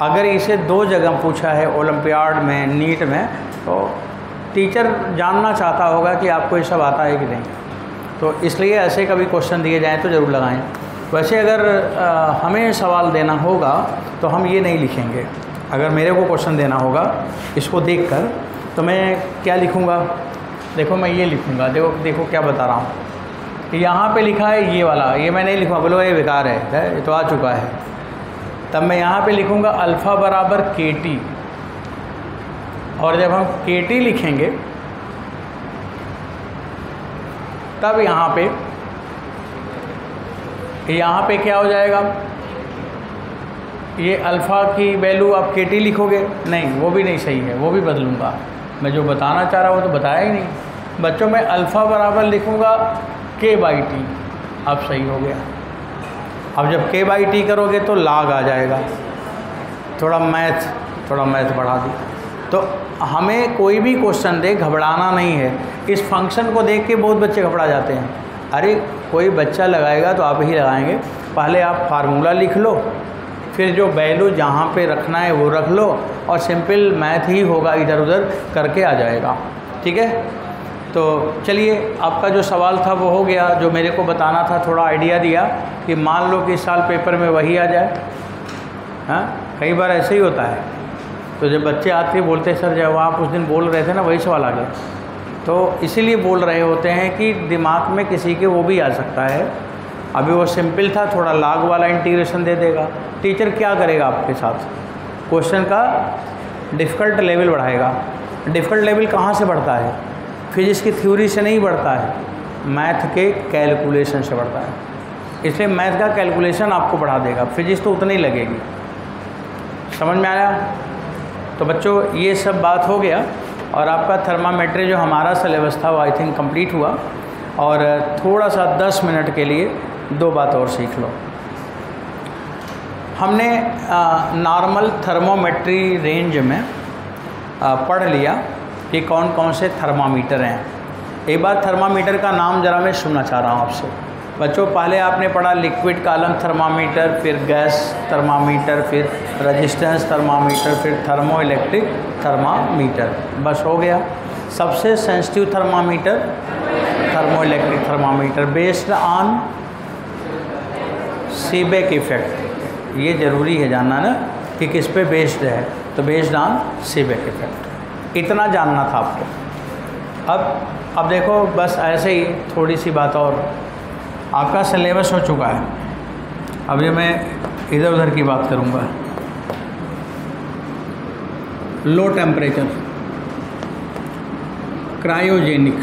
अगर इसे 2 जगह पूछा है ओलंपियाड में, नीट में, तो टीचर जानना चाहता होगा कि आपको ये सब आता है कि नहीं, तो इसलिए ऐसे कभी क्वेश्चन दिए जाएँ तो ज़रूर लगाएं। वैसे अगर हमें सवाल देना होगा तो हम ये नहीं लिखेंगे। अगर मेरे को क्वेश्चन देना होगा इसको देखकर, तो मैं क्या लिखूँगा? देखो मैं ये लिखूँगा, देखो क्या बता रहा हूँ कि यहाँ पे लिखा है ये वाला, ये मैं नहीं लिखूँगा, बोलो ये बेकार है, ये तो आ चुका है। तब मैं यहाँ पे लिखूँगा अल्फ़ा बराबर KT, और जब हम KT लिखेंगे तब यहाँ पे क्या हो जाएगा? ये अल्फ़ा की वैल्यू आप KT लिखोगे? नहीं, वो भी नहीं सही है, वो भी बदलूँगा। मैं जो बताना चाह रहा हूँ तो बताया ही नहीं। बच्चों मैं अल्फ़ा बराबर लिखूँगा K/T, अब सही हो गया। अब जब K/T करोगे तो log आ जाएगा। थोड़ा मैथ बढ़ा दी। तो हमें कोई भी क्वेश्चन दे, घबराना नहीं है। इस फंक्शन को देख के बहुत बच्चे घबरा जाते हैं। अरे कोई बच्चा लगाएगा तो आप ही लगाएंगे, पहले आप फार्मूला लिख लो, फिर जो वैल्यू जहाँ पे रखना है वो रख लो, और सिंपल मैथ ही होगा, इधर उधर करके आ जाएगा। ठीक है, तो चलिए आपका जो सवाल था वो हो गया। जो मेरे को बताना था, थोड़ा आइडिया दिया कि मान लो कि इस साल पेपर में वही आ जाए। हाँ, कई बार ऐसे ही होता है। तो जब बच्चे आते बोलते सर जब आप उस दिन बोल रहे थे ना वही सवाल आ गया, तो इसीलिए बोल रहे होते हैं कि दिमाग में किसी के वो भी आ सकता है। अभी वो सिंपल था, थोड़ा log वाला इंटीग्रेशन दे देगा। टीचर क्या करेगा आपके साथ? क्वेश्चन का डिफ़िकल्ट लेवल बढ़ाएगा। डिफ़िकल्ट लेवल कहाँ से बढ़ता है? फिजिक्स की थ्योरी से नहीं बढ़ता है, मैथ के कैलकुलेशन से बढ़ता है। इसलिए मैथ का कैलकुलेशन आपको बढ़ा देगा, फिजिक्स तो उतनी ही लगेगी। समझ में आया? तो बच्चों ये सब बात हो गया, और आपका थर्मामेट्री जो हमारा सिलेबस था वो आई थिंक कंप्लीट हुआ। और थोड़ा सा 10 मिनट के लिए 2 बात और सीख लो। हमने नॉर्मल थर्मोमेट्री रेंज में पढ़ लिया कि कौन कौन से थर्मामीटर हैं। एक बार थर्मामीटर का नाम ज़रा मैं सुनना चाह रहा हूँ आपसे। बच्चों पहले आपने पढ़ा लिक्विड कॉलम थर्मामीटर, फिर गैस थर्मामीटर, फिर रेजिस्टेंस थर्मामीटर, फिर थर्मो इलेक्ट्रिक थर्मामीटर। बस हो गया। सबसे sensitive thermometer thermo electric thermometer, based on Seebeck effect. ये ज़रूरी है जानना ना कि किस पे बेस्ड है, तो बेस्ड ऑन सीबेक इफ़ेक्ट। इतना जानना था आपको। अब देखो बस ऐसे ही थोड़ी सी बात और। आपका सिलेबस हो चुका है, अब ये मैं इधर उधर की बात करूँगा। लो टेम्परेचर, क्रायोजेनिक,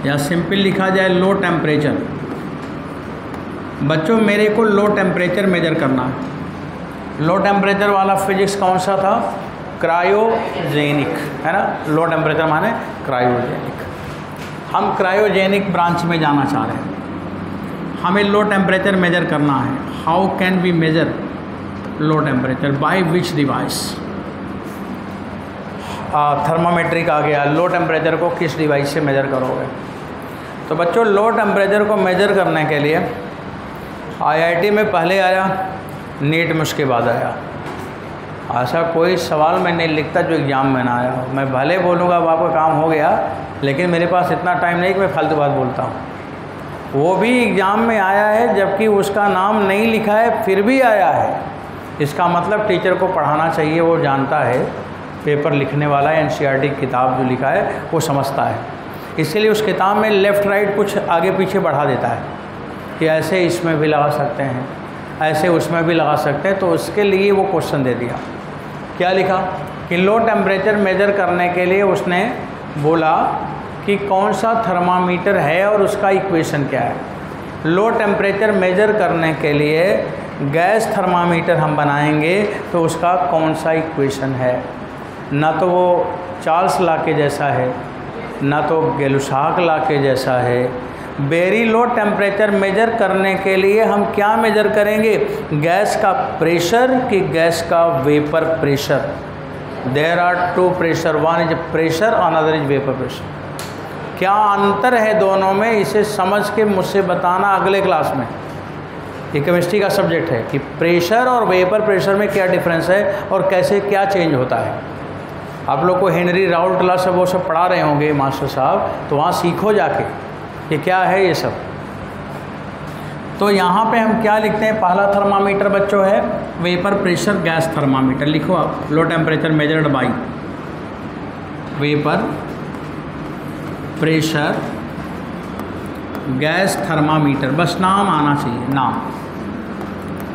या सिंपल लिखा जाए लो टेम्परेचर। बच्चों मेरे को लो टेम्परेचर मेजर करना है। लो टेम्परेचर वाला फिजिक्स कौन सा था? क्रायोजेनिक, है ना। लो टेम्परेचर माने क्रायोजेनिक। हम क्रायोजेनिक ब्रांच में जाना चाह रहे हैं। हमें लो टेम्परेचर मेजर करना है। How can we measure low temperature? By which device? Thermometric आ गया। लो टेम्परेचर को किस डिवाइस से मेजर करोगे? तो बच्चों लो टेम्परेचर को मेजर करने के लिए आईआईटी में पहले आया, नीट में उसके बाद आया। ऐसा कोई सवाल मैं नहीं लिखता जो एग्ज़ाम में ना आया हो। मैं भले बोलूँगा अब आपका काम हो गया, लेकिन मेरे पास इतना टाइम नहीं कि मैं फालतू बात बोलता हूँ। वो भी एग्ज़ाम में आया है, जबकि उसका नाम नहीं लिखा है, फिर भी आया है। इसका मतलब टीचर को पढ़ाना चाहिए, वो जानता है। पेपर लिखने वाला एनसीईआरटी की किताब जो लिखा है वो समझता है। इसीलिए उस किताब में लेफ़्ट राइट कुछ आगे पीछे बढ़ा देता है कि ऐसे इसमें भी लगा सकते हैं, ऐसे उसमें भी लगा सकते हैं। तो उसके लिए वो क्वेश्चन दे दिया। क्या लिखा कि लो टेम्परेचर मेजर करने के लिए उसने बोला कि कौन सा थर्मामीटर है और उसका इक्वेशन क्या है। लो टेम्परेचर मेजर करने के लिए गैस थर्मामीटर हम बनाएंगे तो उसका कौन सा इक्वेशन है। ना तो वो चार्ल्स लॉ के जैसा है, ना तो गैलुसाक लॉ के जैसा है। वेरी लो टेम्परेचर मेजर करने के लिए हम क्या मेजर करेंगे? गैस का प्रेशर कि गैस का vapour pressure. There are two pressure, one is pressure another is vapour pressure. क्या अंतर है दोनों में, इसे समझ के मुझसे बताना अगले क्लास में। ये केमिस्ट्री का सब्जेक्ट है कि प्रेशर और वेपर प्रेशर में क्या डिफरेंस है और कैसे क्या चेंज होता है। आप लोग को हेनरी राउल्ट सब वो सब पढ़ा रहे होंगे मास्टर साहब, तो वहाँ सीखो जाके कि क्या है ये सब। तो यहाँ पे हम क्या लिखते हैं, पहला थर्मामीटर बच्चों है वेपर प्रेशर गैस थर्मामीटर। लिखो आप, low temperature measured by vapour pressure gas thermometer, बस नाम आना चाहिए, नाम,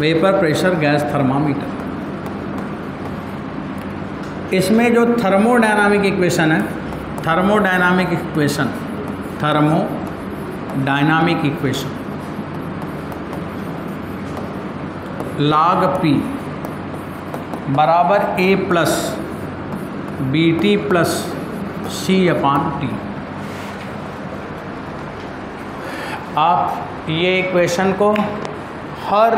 वेपर प्रेशर गैस थर्मामीटर। इसमें जो थर्मोडायनामिक इक्वेशन है, thermodynamic equation, thermodynamic equation log P बराबर A plus B T plus C upon T. आप ये इक्वेशन को हर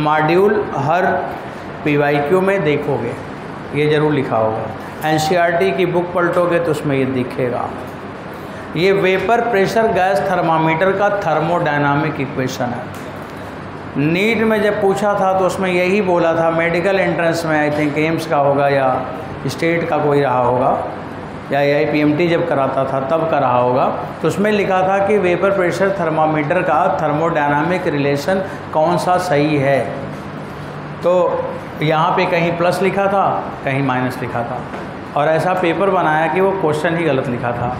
मॉड्यूल, हर PYQ में देखोगे, ये ज़रूर लिखा होगा। NCERT की बुक पलटोगे तो उसमें ये दिखेगा। ये वेपर प्रेशर गैस थर्मामीटर का थर्मोडायनामिक इक्वेशन है। नीट में जब पूछा था तो उसमें यही बोला था, मेडिकल एंट्रेंस में आई थिंक एम्स का होगा या स्टेट का कोई रहा होगा, या AIPMT जब कराता था तब का रहा होगा, तो उसमें लिखा था कि वेपर प्रेशर थर्मामीटर का थर्मोडायनामिक रिलेशन कौन सा सही है। तो यहाँ पे कहीं प्लस लिखा था, कहीं माइनस लिखा था, और ऐसा पेपर बनाया कि वो क्वेश्चन ही गलत लिखा था।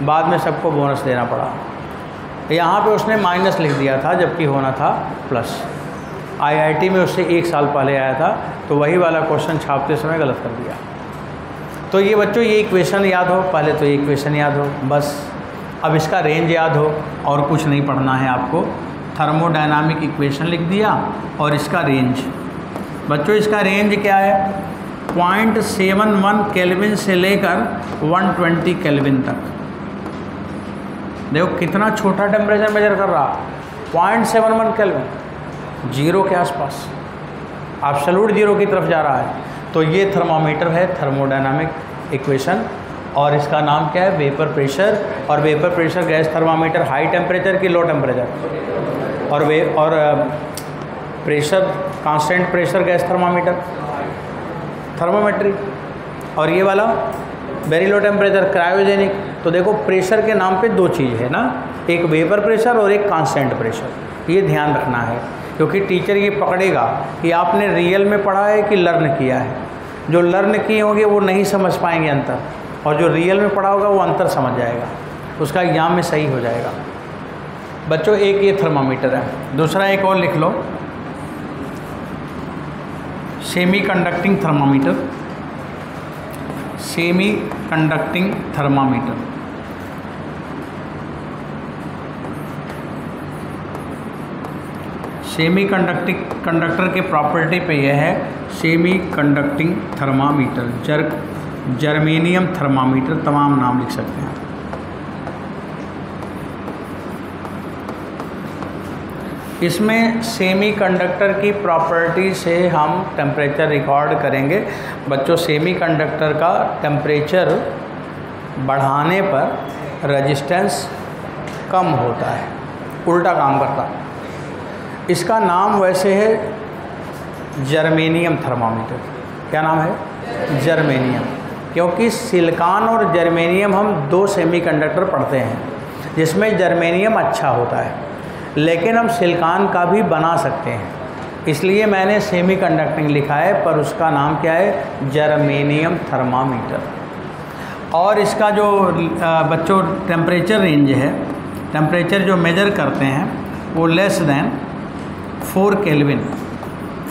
बाद में सबको बोनस देना पड़ा। यहाँ पे उसने माइनस लिख दिया था जबकि होना था प्लस। IIT में उससे 1 साल पहले आया था, तो वही वाला क्वेश्चन छापते समय गलत कर दिया। तो ये बच्चों ये इक्वेशन याद हो, पहले तो ये इक्वेशन याद हो बस। अब इसका रेंज याद हो और कुछ नहीं पढ़ना है आपको। थर्मोडायनामिक इक्वेशन लिख दिया और इसका रेंज, बच्चों इसका रेंज क्या है, 0.71 केल्विन से लेकर 120 केल्विन तक। देखो कितना छोटा टेम्परेचर मेजर कर रहा, 0.71 केल्विन, जीरो के आसपास, एब्सोल्यूट जीरो की तरफ जा रहा है। तो ये थर्मामीटर है, थर्मोडायनामिक इक्वेशन, और इसका नाम क्या है, वेपर प्रेशर। और vapour pressure gas thermometer high temperature की लो टेम्परेचर, और pressure constant pressure gas thermometer thermometry, और ये वाला वेरी लो टेम्परेचर क्रायोजेनिक। तो देखो प्रेशर के नाम पे 2 चीज़ है ना, एक वेपर प्रेशर और एक कांस्टेंट प्रेशर। ये ध्यान रखना है क्योंकि टीचर ये पकड़ेगा कि आपने रियल में पढ़ा है कि लर्न किया है। जो लर्न किए होंगे वो नहीं समझ पाएंगे अंतर, और जो रियल में पढ़ा होगा वो अंतर समझ जाएगा, उसका एग्जाम में सही हो जाएगा। बच्चों एक ये थर्मामीटर है, दूसरा एक और लिख लो, semi conducting thermometer. Semi conducting thermometer, semi conductor के प्रॉपर्टी पे यह है, semi conducting thermometer, germanium thermometer, तमाम नाम लिख सकते हैं। इसमें सेमी कंडक्टर की प्रॉपर्टी से हम टेम्परेचर रिकॉर्ड करेंगे। बच्चों सेमी कंडक्टर का टेम्परेचर बढ़ाने पर रेजिस्टेंस कम होता है, उल्टा काम करता है। इसका नाम वैसे है जर्मेनियम थर्मामीटर। क्या नाम है, जर्मेनियम, क्योंकि सिलिकॉन और जर्मेनियम हम 2 सेमीकंडक्टर पढ़ते हैं जिसमें जर्मेनियम अच्छा होता है, लेकिन हम सिलिकॉन का भी बना सकते हैं, इसलिए मैंने सेमी कंडक्टिंग लिखा है, पर उसका नाम क्या है, जर्मेनियम थर्मामीटर। और इसका जो बच्चों टेम्परेचर रेंज है, टेम्परेचर जो मेजर करते हैं वो लेस देन 4 केल्विन,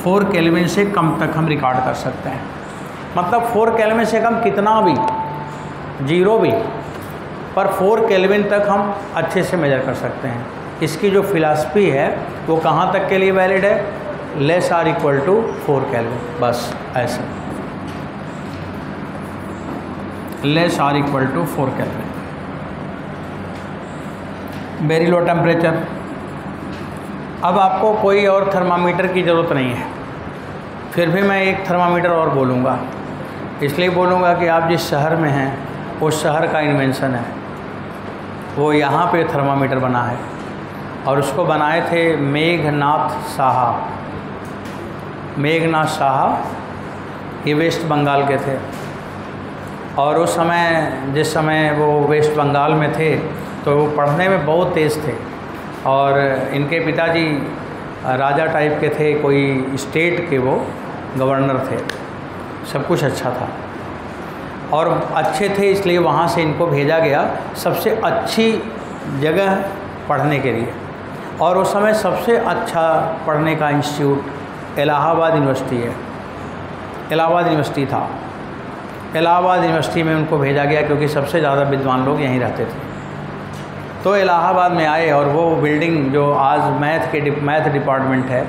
4 केल्विन से कम तक हम रिकॉर्ड कर सकते हैं। मतलब 4 केल्विन से कम कितना भी, जीरो भी, पर 4 केल्विन तक हम अच्छे से मेजर कर सकते हैं। इसकी जो फिलॉसफी है वो कहाँ तक के लिए वैलिड है, less or equal to 4 kelvin, बस ऐसे, less or equal to 4 kelvin, very low temperature. अब आपको कोई और थर्मामीटर की ज़रूरत नहीं है, फिर भी मैं एक थर्मामीटर और बोलूँगा, इसलिए बोलूँगा कि आप जिस शहर में हैं उस शहर का इन्वेंशन है, वो यहाँ पे थर्मामीटर बना है, और उसको बनाए थे मेघनाथ साहा। मेघनाथ साहा ये वेस्ट बंगाल के थे, और उस समय जिस समय वो वेस्ट बंगाल में थे तो वो पढ़ने में बहुत तेज़ थे और इनके पिताजी राजा टाइप के थे, कोई स्टेट के वो गवर्नर थे, सब कुछ अच्छा था और अच्छे थे, इसलिए वहाँ से इनको भेजा गया सबसे अच्छी जगह पढ़ने के लिए। और उस समय सबसे अच्छा पढ़ने का इंस्टीट्यूट इलाहाबाद यूनिवर्सिटी है, इलाहाबाद यूनिवर्सिटी था। इलाहाबाद यूनिवर्सिटी में उनको भेजा गया क्योंकि सबसे ज़्यादा विद्वान लोग यहीं रहते थे। तो इलाहाबाद में आए और वो बिल्डिंग जो आज मैथ डिपार्टमेंट है,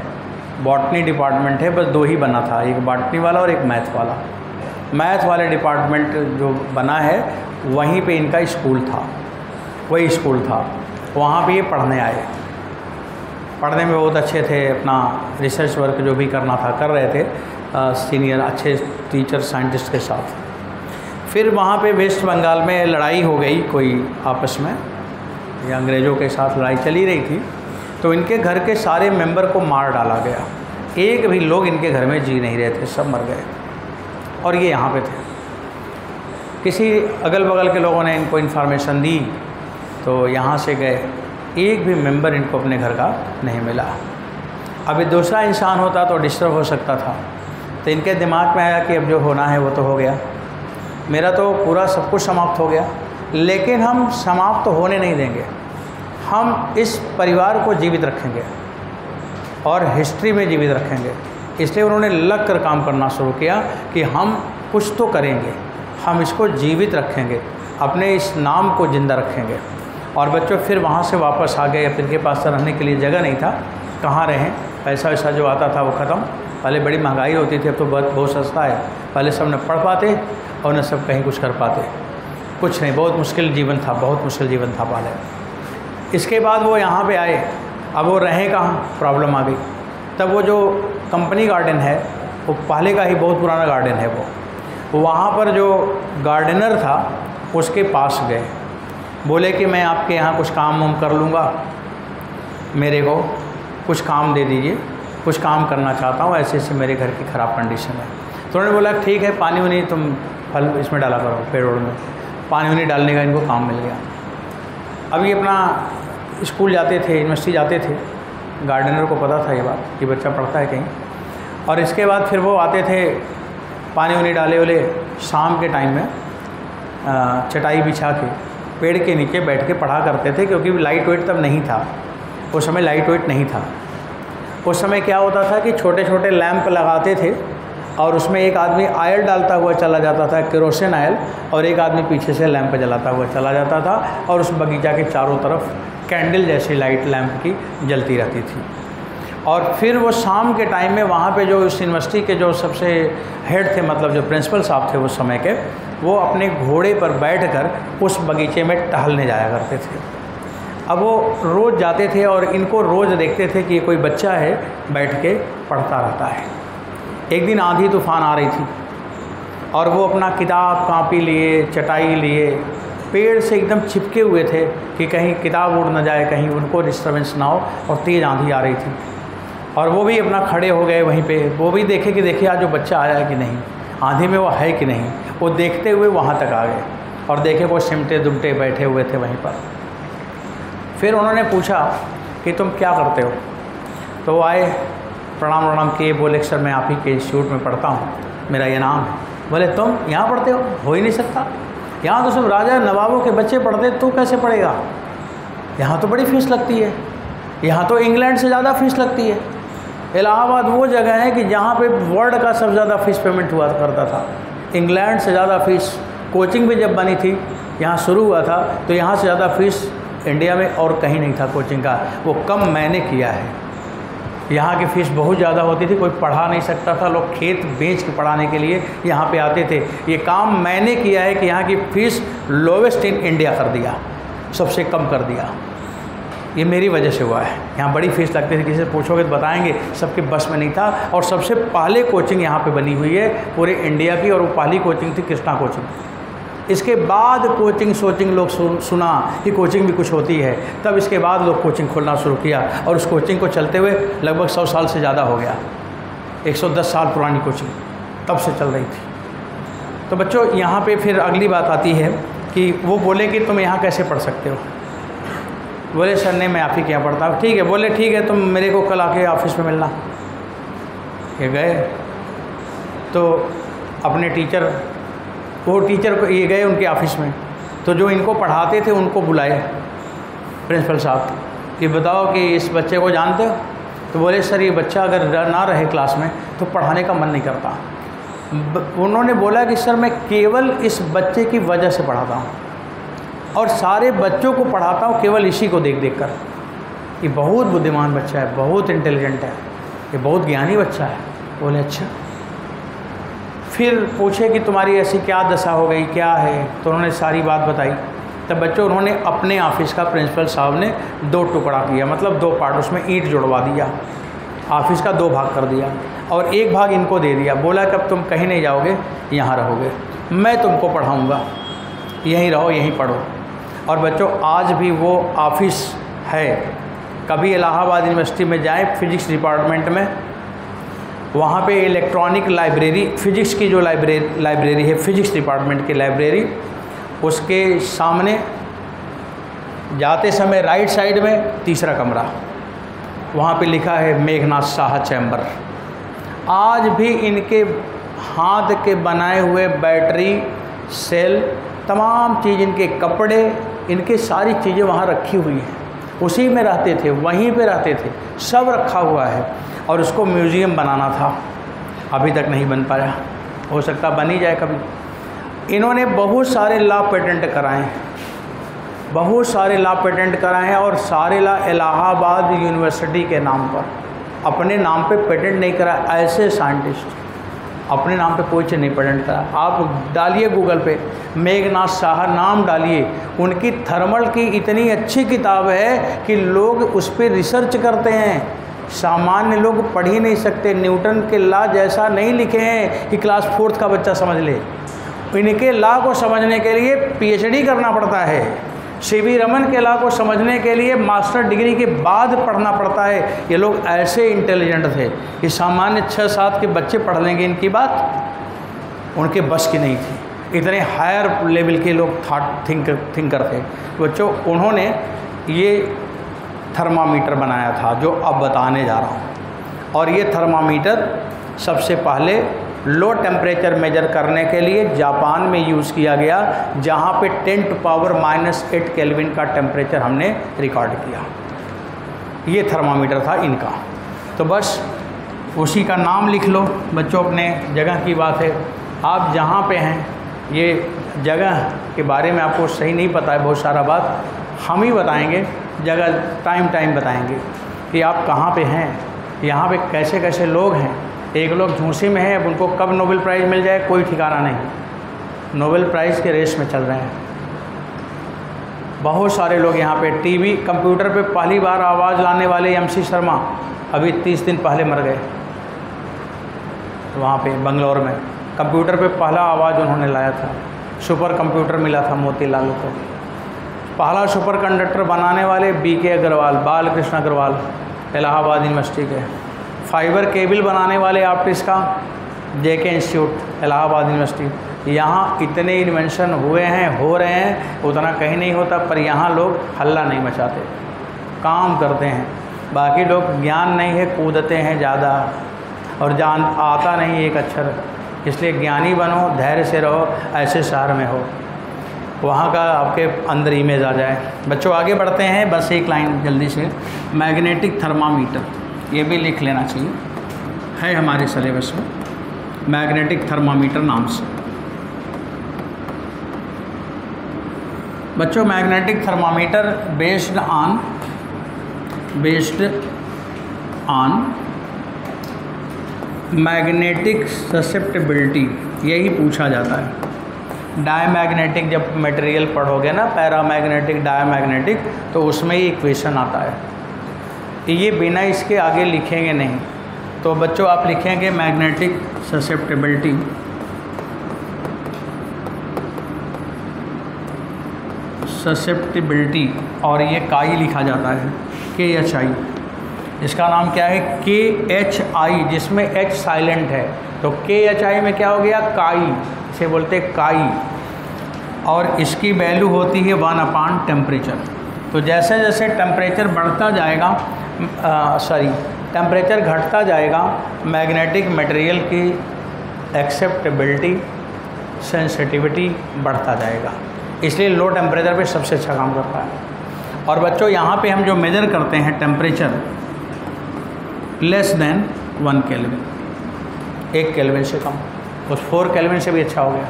बॉटनी डिपार्टमेंट है, बस दो ही बना था, एक बॉटनी वाला और एक मैथ वाला। मैथ वाले डिपार्टमेंट जो बना है वहीं पे इनका स्कूल था, वही स्कूल था, वहाँ पे ये पढ़ने आए। पढ़ने में बहुत अच्छे थे, अपना रिसर्च वर्क जो भी करना था कर रहे थे, सीनियर अच्छे टीचर साइंटिस्ट के साथ। फिर वहाँ पे वेस्ट बंगाल में लड़ाई हो गई कोई आपस में, या अंग्रेज़ों के साथ लड़ाई चली रही थी, तो इनके घर के सारे मेंबर को मार डाला गया। एक भी लोग इनके घर में जी नहीं रहे थे, सब मर गए और ये यहाँ पे थे। किसी अगल बगल के लोगों ने इनको इन्फॉर्मेशन दी तो यहाँ से गए, एक भी मेंबर इनको अपने घर का नहीं मिला। अभी दूसरा इंसान होता तो डिस्टर्ब हो सकता था, तो इनके दिमाग में आया कि अब जो होना है वो तो हो गया, मेरा तो पूरा सब कुछ समाप्त हो गया, लेकिन हम समाप्त तो होने नहीं देंगे, हम इस परिवार को जीवित रखेंगे और हिस्ट्री में जीवित रखेंगे। इसलिए उन्होंने लग कर काम करना शुरू किया कि हम कुछ तो करेंगे, हम इसको जीवित रखेंगे, अपने इस नाम को ज़िंदा रखेंगे। और बच्चों फिर वहाँ से वापस आ गए। अब इनके पास रहने के लिए जगह नहीं था, कहाँ रहें, पैसा वैसा जो आता था वो ख़त्म। पहले बड़ी महंगाई होती थी, अब तो बहुत सस्ता है। पहले सब न पढ़ पाते और न सब कहीं कुछ कर पाते, कुछ नहीं, बहुत मुश्किल जीवन था, बहुत मुश्किल जीवन था पहले। इसके बाद वो यहाँ पे आए, अब वो रहें कहाँ, प्रॉब्लम आ गई। तब वो जो कंपनी गार्डन है वो पहले का ही बहुत पुराना गार्डन है, वो वहाँ पर जो गार्डनर था उसके पास गए, बोले कि मैं आपके यहाँ कुछ काम वाम कर लूँगा, मेरे को कुछ काम दे दीजिए, कुछ काम करना चाहता हूँ, ऐसे ऐसे मेरे घर की ख़राब कंडीशन है। तो उन्होंने बोला ठीक है, पानी वानी तुम फल इसमें डाला करो, पेड़ में पानी वानी डालने का इनको काम मिल गया। अब ये अपना स्कूल जाते थे, यूनिवर्सिटी जाते थे, गार्डनर को पता था ये बात कि बच्चा पढ़ता है कहीं, और इसके बाद फिर वो आते थे, पानी वानी डाले वाले, शाम के टाइम में चटाई बिछा के पेड़ के नीचे बैठ के पढ़ा करते थे, क्योंकि लाइट वेट तब नहीं था, उस समय लाइट वेट नहीं था। उस समय क्या होता था कि छोटे छोटे लैंप लगाते थे और उसमें एक आदमी ऑयल डालता हुआ चला जाता था, केरोसिन ऑयल, और एक आदमी पीछे से लैंप जलाता हुआ चला जाता था, और उस बगीचा के चारों तरफ कैंडल जैसी लाइट लैंप की जलती रहती थी। और फिर वो शाम के टाइम में वहाँ पे जो इस यूनिवर्सिटी के जो सबसे हेड थे, मतलब जो प्रिंसिपल साहब थे उस समय के, वो अपने घोड़े पर बैठकर उस बगीचे में टहलने जाया करते थे। अब वो रोज़ जाते थे और इनको रोज़ देखते थे कि कोई बच्चा है बैठ के पढ़ता रहता है। एक दिन आंधी तूफान आ रही थी और वो अपना किताब कापी लिए, चटाई लिए, पेड़ से एकदम चिपके हुए थे कि कहीं किताब उड़ न जाए, कहीं उनको डिस्टर्बेंस ना हो, और तेज़ आंधी आ रही थी। और वो भी अपना खड़े हो गए वहीं पे, वो भी देखे कि देखिए आज जो बच्चा आया है कि नहीं, आंधी में वो है कि नहीं। वो देखते हुए वहाँ तक आ गए और देखे वो सिमटे दुमटे बैठे हुए थे वहीं पर। फिर उन्होंने पूछा कि तुम क्या करते हो, तो वो आए, प्रणाम प्रणाम किए, बोले सर मैं आप ही के इंस्टीट्यूट में पढ़ता हूँ, मेरा ये नाम है। बोले तुम यहाँ पढ़ते हो ही नहीं सकता, यहाँ तो सब राजा नवाबों के बच्चे पढ़ते, तू कैसे पढ़ेगा, यहाँ तो बड़ी फ़ीस लगती है, यहाँ तो इंग्लैंड से ज़्यादा फ़ीस लगती है। इलाहाबाद वो जगह है कि जहाँ पे वर्ल्ड का सबसे ज़्यादा फ़ीस पेमेंट हुआ करता था, इंग्लैंड से ज़्यादा फ़ीस। कोचिंग भी जब बनी थी, यहाँ शुरू हुआ था, तो यहाँ से ज़्यादा फ़ीस इंडिया में और कहीं नहीं था कोचिंग का। वो कम मैंने किया है, यहाँ की फ़ीस बहुत ज़्यादा होती थी, कोई पढ़ा नहीं सकता था, लोग खेत बेच के पढ़ाने के लिए यहाँ पे आते थे। ये काम मैंने किया है कि यहाँ की फ़ीस लोवेस्ट इन इंडिया कर दिया, सबसे कम कर दिया, ये मेरी वजह से हुआ है। यहाँ बड़ी फ़ीस लगती थी, किसी से पूछोगे तो बताएंगे, सबके बस में नहीं था। और सबसे पहले कोचिंग यहाँ पे बनी हुई है पूरे इंडिया की, और वो पहली कोचिंग थी कृष्णा कोचिंग। इसके बाद कोचिंग सोचिंग लोग सुना कि कोचिंग भी कुछ होती है, तब इसके बाद लोग कोचिंग खोलना शुरू किया, और उस कोचिंग को चलते हुए लगभग 100 साल से ज़्यादा हो गया, 110 साल पुरानी कोचिंग तब से चल रही थी। तो बच्चों यहाँ पे फिर अगली बात आती है कि वो बोले कि तुम यहाँ कैसे पढ़ सकते हो। बोले सर नहीं, मैं आप ही के यहाँ पढ़ता हूँ। ठीक है, बोले ठीक है, तुम मेरे को कल आके ऑफिस में मिलना। ये गए तो अपने टीचर, वो टीचर को ये गए उनके ऑफिस में, तो जो इनको पढ़ाते थे उनको बुलाए प्रिंसिपल साहब कि बताओ कि इस बच्चे को जानते हो। तो बोले सर ये बच्चा अगर ना रहे क्लास में तो पढ़ाने का मन नहीं करता। उन्होंने बोला कि सर मैं केवल इस बच्चे की वजह से पढ़ाता हूँ और सारे बच्चों को पढ़ाता हूँ केवल इसी को देख देख कर। ये बहुत बुद्धिमान बच्चा है, बहुत इंटेलिजेंट है, ये बहुत ज्ञानी बच्चा है। बोले अच्छा। फिर पूछे कि तुम्हारी ऐसी क्या दशा हो गई, क्या है? तो उन्होंने सारी बात बताई। तब बच्चों उन्होंने अपने ऑफिस का प्रिंसिपल साहब ने 2 टुकड़ा किया, मतलब 2 पार्ट, उसमें ईंट जुड़वा दिया, ऑफिस का 2 भाग कर दिया और 1 भाग इनको दे दिया। बोला कि अब तुम कहीं नहीं जाओगे, यहाँ रहोगे, मैं तुमको पढ़ाऊँगा, यहीं रहो, यहीं पढ़ो। और बच्चों आज भी वो ऑफिस है, कभी इलाहाबाद यूनिवर्सिटी में जाएं फिजिक्स डिपार्टमेंट में, वहाँ पे इलेक्ट्रॉनिक लाइब्रेरी, फिजिक्स की जो लाइब्रेरी है, फिजिक्स डिपार्टमेंट की लाइब्रेरी, उसके सामने जाते समय राइट साइड में 3रा कमरा, वहाँ पे लिखा है मेघनाथ साहा चैम्बर। आज भी इनके हाथ के बनाए हुए बैटरी, सेल, तमाम चीज़, इनके कपड़े, इनके सारी चीज़ें वहाँ रखी हुई हैं। उसी में रहते थे, वहीं पे रहते थे, सब रखा हुआ है। और उसको म्यूज़ियम बनाना था, अभी तक नहीं बन पाया, हो सकता बन ही जाए कभी। इन्होंने बहुत सारे लॉ पेटेंट कराए हैं, बहुत सारे लॉ पेटेंट कराए हैं और सारे लॉ इलाहाबाद यूनिवर्सिटी के नाम पर, अपने नाम पे पेटेंट नहीं करा। ऐसे साइंटिस्ट अपने नाम पे कोई चीज़ नहीं पेटेंट करा। आप डालिए गूगल पे मेघनाथ साहा नाम डालिए, उनकी थर्मल की इतनी अच्छी किताब है कि लोग उस पर रिसर्च करते हैं। सामान्य लोग पढ़ ही नहीं सकते, न्यूटन के लॉ जैसा नहीं लिखे हैं कि क्लास 4th का बच्चा समझ ले। इनके लॉ को समझने के लिए PhD करना पड़ता है। सीवी रमन के लॉ को समझने के लिए मास्टर डिग्री के बाद पढ़ना पड़ता है। ये लोग ऐसे इंटेलिजेंट थे कि सामान्य 6-7 के बच्चे पढ़ लेंगे इनकी बात, उनके बस की नहीं थी। इतने हायर लेवल के लोग थिंकर थे बच्चों। उन्होंने ये थर्मामीटर बनाया था जो अब बताने जा रहा हूँ। और ये थर्मामीटर सबसे पहले लो टेम्परेचर मेजर करने के लिए जापान में यूज़ किया गया, जहाँ पे 10⁻⁻8 केल्विन का टेम्परेचर हमने रिकॉर्ड किया। ये थर्मामीटर था इनका। तो बस उसी का नाम लिख लो बच्चों, अपने जगह की बात है। आप जहाँ पे हैं, ये जगह के बारे में आपको सही नहीं पता है, बहुत सारा बात हम ही बताएंगे, जगह टाइम बताएंगे कि आप कहाँ पे हैं, यहाँ पे कैसे कैसे लोग हैं। एक लोग झूंसी में हैं, अब उनको कब नोबेल प्राइज़ मिल जाए कोई ठिकाना नहीं, नोबेल प्राइज़ के रेस में चल रहे हैं। बहुत सारे लोग यहाँ पे टीवी कंप्यूटर पे पहली बार आवाज़ लाने वाले MC शर्मा अभी 30 दिन पहले मर गए। वहाँ पे बंगलौर में कंप्यूटर पे पहला आवाज़ उन्होंने लाया था। सुपर कंप्यूटर मिला था मोतीलाल को। पहला सुपर कंडक्टर बनाने वाले BK अग्रवाल, बालकृष्ण अग्रवाल, इलाहाबाद यूनिवर्सिटी के। फाइबर केबल बनाने वाले ऑप्टिक्स का JK इंस्टीट्यूट, इलाहाबाद यूनिवर्सिटी। यहाँ इतने इन्वेंशन हुए हैं, हो रहे हैं, उतना कहीं नहीं होता, पर यहाँ लोग हल्ला नहीं मचाते, काम करते हैं। बाकी लोग ज्ञान नहीं है, कूदते हैं ज़्यादा, और जान आता नहीं एक अक्षर। इसलिए ज्ञानी बनो, धैर्य से रहो, ऐसे शहर में हो, वहाँ का आपके अंदर इमेज आ जाए। बच्चों आगे बढ़ते हैं, बस एक लाइन जल्दी से। मैग्नेटिक थर्मामीटर, ये भी लिख लेना चाहिए, है हमारे सिलेबस में, मैग्नेटिक थर्मामीटर नाम से। बच्चों magnetic thermometer based on magnetic susceptibility, यही पूछा जाता है। डायमैग्नेटिक जब मटेरियल पढ़ोगे ना, पैरामैग्नेटिक, डायमैग्नेटिक, तो उसमें ही इक्वेशन आता है। ये बिना इसके आगे लिखेंगे नहीं। तो बच्चों आप लिखेंगे मैग्नेटिक ससेप्टिबिलिटी, और ये काई लिखा जाता है, KHI। इसका नाम क्या है KHI, जिसमें H साइलेंट है, तो KHI में क्या हो गया, काई, इसे बोलते हैं काई। और इसकी वैल्यू होती है 1/, टेम्परेचर। तो जैसे जैसे टेम्परेचर बढ़ता जाएगा, टेम्परेचर घटता जाएगा, मैग्नेटिक मटेरियल की एक्सेप्टेबिलिटी, सेंसिटिविटी बढ़ता जाएगा। इसलिए लो टेम्परेचर पे सबसे अच्छा काम करता है। और बच्चों यहाँ पे हम जो मेज़र करते हैं temperature less than 1 kelvin, 1 kelvin से कम, उस 4 केल्विन से भी अच्छा हो गया।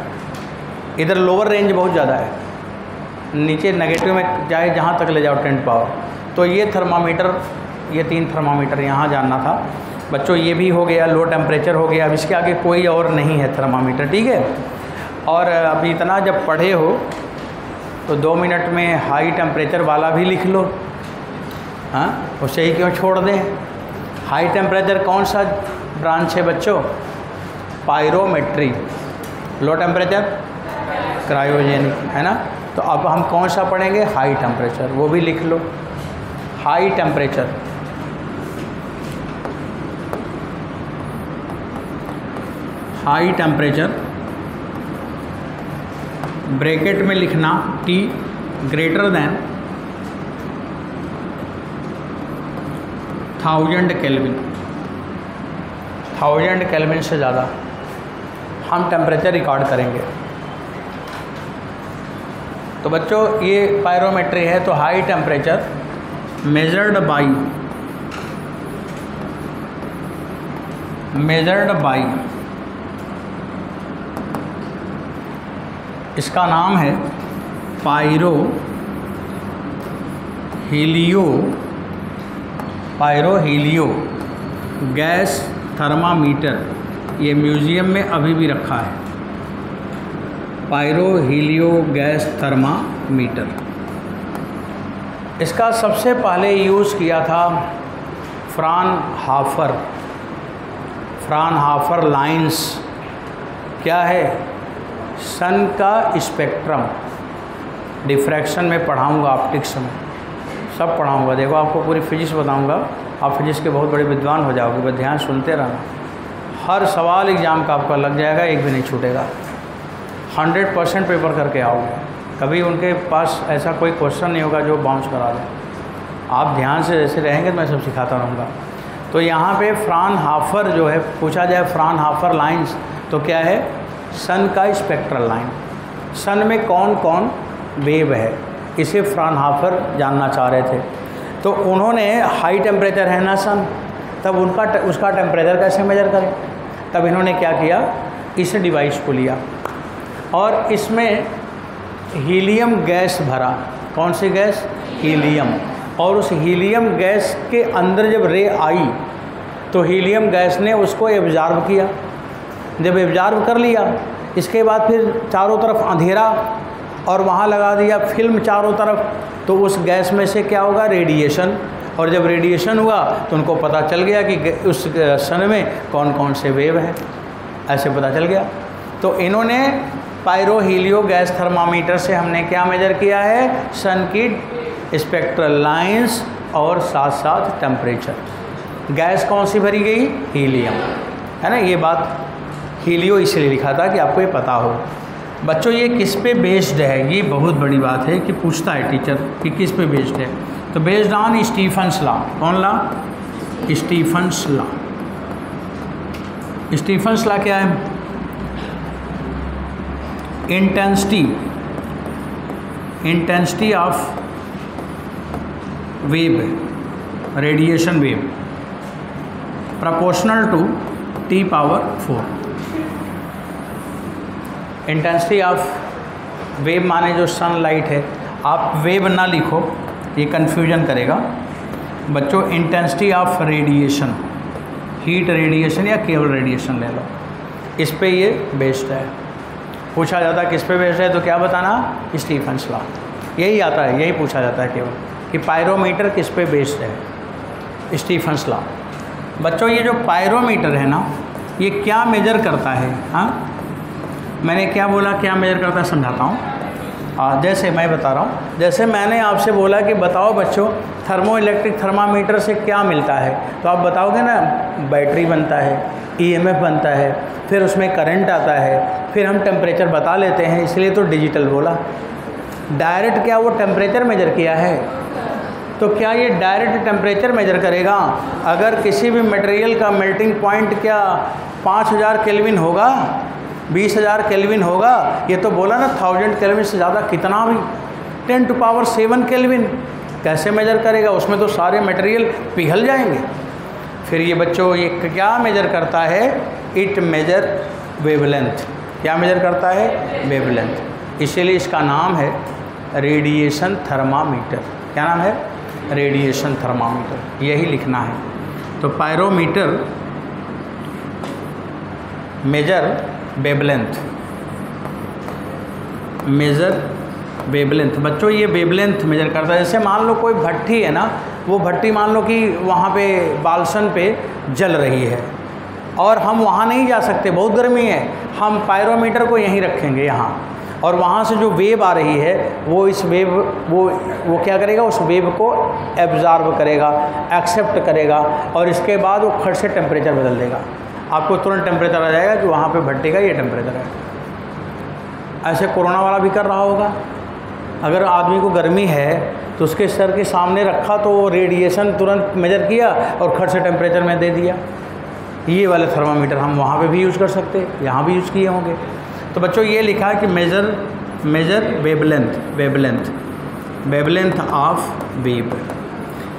इधर लोअर रेंज बहुत ज़्यादा है, नीचे नेगेटिव में जाए जहाँ तक ले जाओ 10 पावर। तो ये थर्मामीटर, ये 3 थर्मामीटर यहाँ जानना था बच्चों। ये भी हो गया, लो टेम्परेचर हो गया। अब इसके आगे कोई और नहीं है थर्मामीटर, ठीक है। और अभी इतना जब पढ़े हो तो 2 मिनट में हाई टेम्परेचर वाला भी लिख लो, हाँ, उसे ही क्यों छोड़ दें। हाई टेम्परेचर कौन सा ब्रांच है बच्चों, पायरोमेट्री। लो टेम्परेचर क्रायोजेनिक, है ना। तो अब हम कौन सा पढ़ेंगे, हाई टेम्परेचर, वो भी लिख लो। High temperature, high temperature bracket में लिखना T greater than 1000 kelvin, 1000 kelvin से ज़्यादा हम टेम्परेचर रिकॉर्ड करेंगे। तो बच्चों ये पायरोमेट्री है, तो हाई टेम्परेचर मेजर्ड बाई, इसका नाम है पायरो हीलियो गैस थर्मामीटर। ये म्यूज़ियम में अभी भी रखा है, पायरो हीलियो गैस थर्मामीटर। इसका सबसे पहले यूज़ किया था फ्रानहाफर लाइंस। क्या है, सन का स्पेक्ट्रम, डिफ्रैक्शन में पढ़ाऊँगा, ऑप्टिक्स में सब पढ़ाऊँगा। देखो आपको पूरी फिजिक्स बताऊँगा, आप फिजिक्स के बहुत बड़े विद्वान हो जाओगे, बस ध्यान सुनते रहना। हर सवाल एग्ज़ाम का आपका लग जाएगा, एक भी नहीं छूटेगा। 100% पेपर करके आओगे, कभी उनके पास ऐसा कोई क्वेश्चन नहीं होगा जो बाउंस करा दे। आप ध्यान से जैसे रहेंगे तो मैं सब सिखाता रहूँगा। तो यहाँ पे फ्रानहाफर जो है, पूछा जाए फ्रानहाफर लाइंस तो क्या है, सन का स्पेक्ट्रल लाइन, सन में कौन कौन वेव है, इसे फ्रानहाफर जानना चाह रहे थे। तो उन्होंने हाई टेम्परेचर है ना सन, तब उसका टेम्परेचर कैसे मेजर करें। तब इन्होंने क्या किया, इस डिवाइस को लिया और इसमें हीलियम गैस भरा। कौन सी गैस, हीलियम। और उस हीलियम गैस के अंदर जब रे आई तो हीलियम गैस ने उसको एब्जॉर्ब किया। जब एब्जॉर्ब कर लिया, इसके बाद फिर चारों तरफ अंधेरा और वहाँ लगा दिया फिल्म चारों तरफ, तो उस गैस में से क्या होगा, रेडिएशन। और जब रेडिएशन हुआ तो उनको पता चल गया कि उस सन में कौन कौन से वेव हैं, ऐसे पता चल गया। तो इन्होंने पायरो हीलियो गैस थर्मामीटर से हमने क्या मेजर किया है, सन की स्पेक्ट्रल लाइंस और साथ साथ टेम्परेचर। गैस कौन सी भरी गई, हीलियम, है ना। ये बात हीलियो इसलिए लिखा था कि आपको ये पता हो। बच्चों ये किस पे बेस्ड है, ये बहुत बड़ी बात है कि पूछता है टीचर कि किस पे बेस्ड है। तो बेस्ड ऑन स्टीफन्स लॉ। कौन law, Stefan's law. Stefan's law क्या है, intensity of wave, radiation wave proportional to T⁴। Intensity of wave माने जो सनलाइट है, आप वेव ना लिखो, ये कन्फ्यूजन करेगा बच्चों। Intensity of radiation, heat radiation या केवल रेडिएशन ले लो, इस पे ये बेस्ड है। पूछा जाता है किस पे बेस्ड है तो क्या बताना, स्टीफन्स लॉ। यही आता है, यही पूछा जाता है केवल कि पायरोमीटर किस पे बेस्ड है, स्टीफन्स लॉ। बच्चों ये जो पायरोमीटर है ना, ये क्या मेजर करता है, हाँ मैंने क्या बोला, क्या मेजर करता है समझाता हूँ। जैसे मैं बता रहा हूँ, जैसे मैंने आपसे बोला कि बताओ बच्चों थर्मो इलेक्ट्रिक थर्मामीटर से क्या मिलता है, तो आप बताओगे ना, बैटरी बनता है, ईएमएफ बनता है, फिर उसमें करंट आता है, फिर हम टेम्परेचर बता लेते हैं, इसलिए तो डिजिटल बोला। डायरेक्ट क्या वो टेम्परेचर मेजर किया है? तो क्या ये डायरेक्ट टेम्परेचर मेजर करेगा? अगर किसी भी मटेरियल का मेल्टिंग पॉइंट क्या 5000 केल्विन होगा, 20000 केल्विन होगा? ये तो बोला ना 1000 केल्विन से ज़्यादा कितना भी, 10⁷ केल्विन कैसे मेजर करेगा? उसमें तो सारे मटेरियल पिघल जाएंगे। फिर ये बच्चों ये क्या मेजर करता है? It measure wavelength. क्या मेजर करता है? वेवलेंथ। इसीलिए इसका नाम है रेडिएशन थर्मामीटर। क्या नाम है? Radiation thermometer. यही लिखना है। तो pyrometer measure wavelength, measure wavelength. बच्चों ये वेवलेंथ मेजर करता है। जैसे मान लो कोई भट्टी है ना, वो भट्टी मान लो कि वहाँ पे बालसन पे जल रही है और हम वहाँ नहीं जा सकते, बहुत गर्मी है, हम पायरोमीटर को यहीं रखेंगे यहाँ, और वहाँ से जो वेव आ रही है वो इस वेव वो क्या करेगा? उस वेव को एब्जॉर्ब करेगा, एक्सेप्ट करेगा, और इसके बाद वो खट से टेम्परेचर बदल देगा। आपको तुरंत टेम्परेचर आ जाएगा कि वहाँ पे भट्टी का ये टेम्परेचर है। ऐसे कोरोना वाला भी कर रहा होगा। अगर आदमी को गर्मी है तो उसके सर के सामने रखा तो वो रेडिएशन तुरंत मेजर किया और खट से टेम्परेचर में दे दिया। ये वाले थर्मामीटर हम वहाँ पे भी यूज़ कर सकते हैं, यहाँ भी यूज़ किए होंगे। तो बच्चों ये लिखा है कि मेजर वेवलेंथ ऑफ वेव,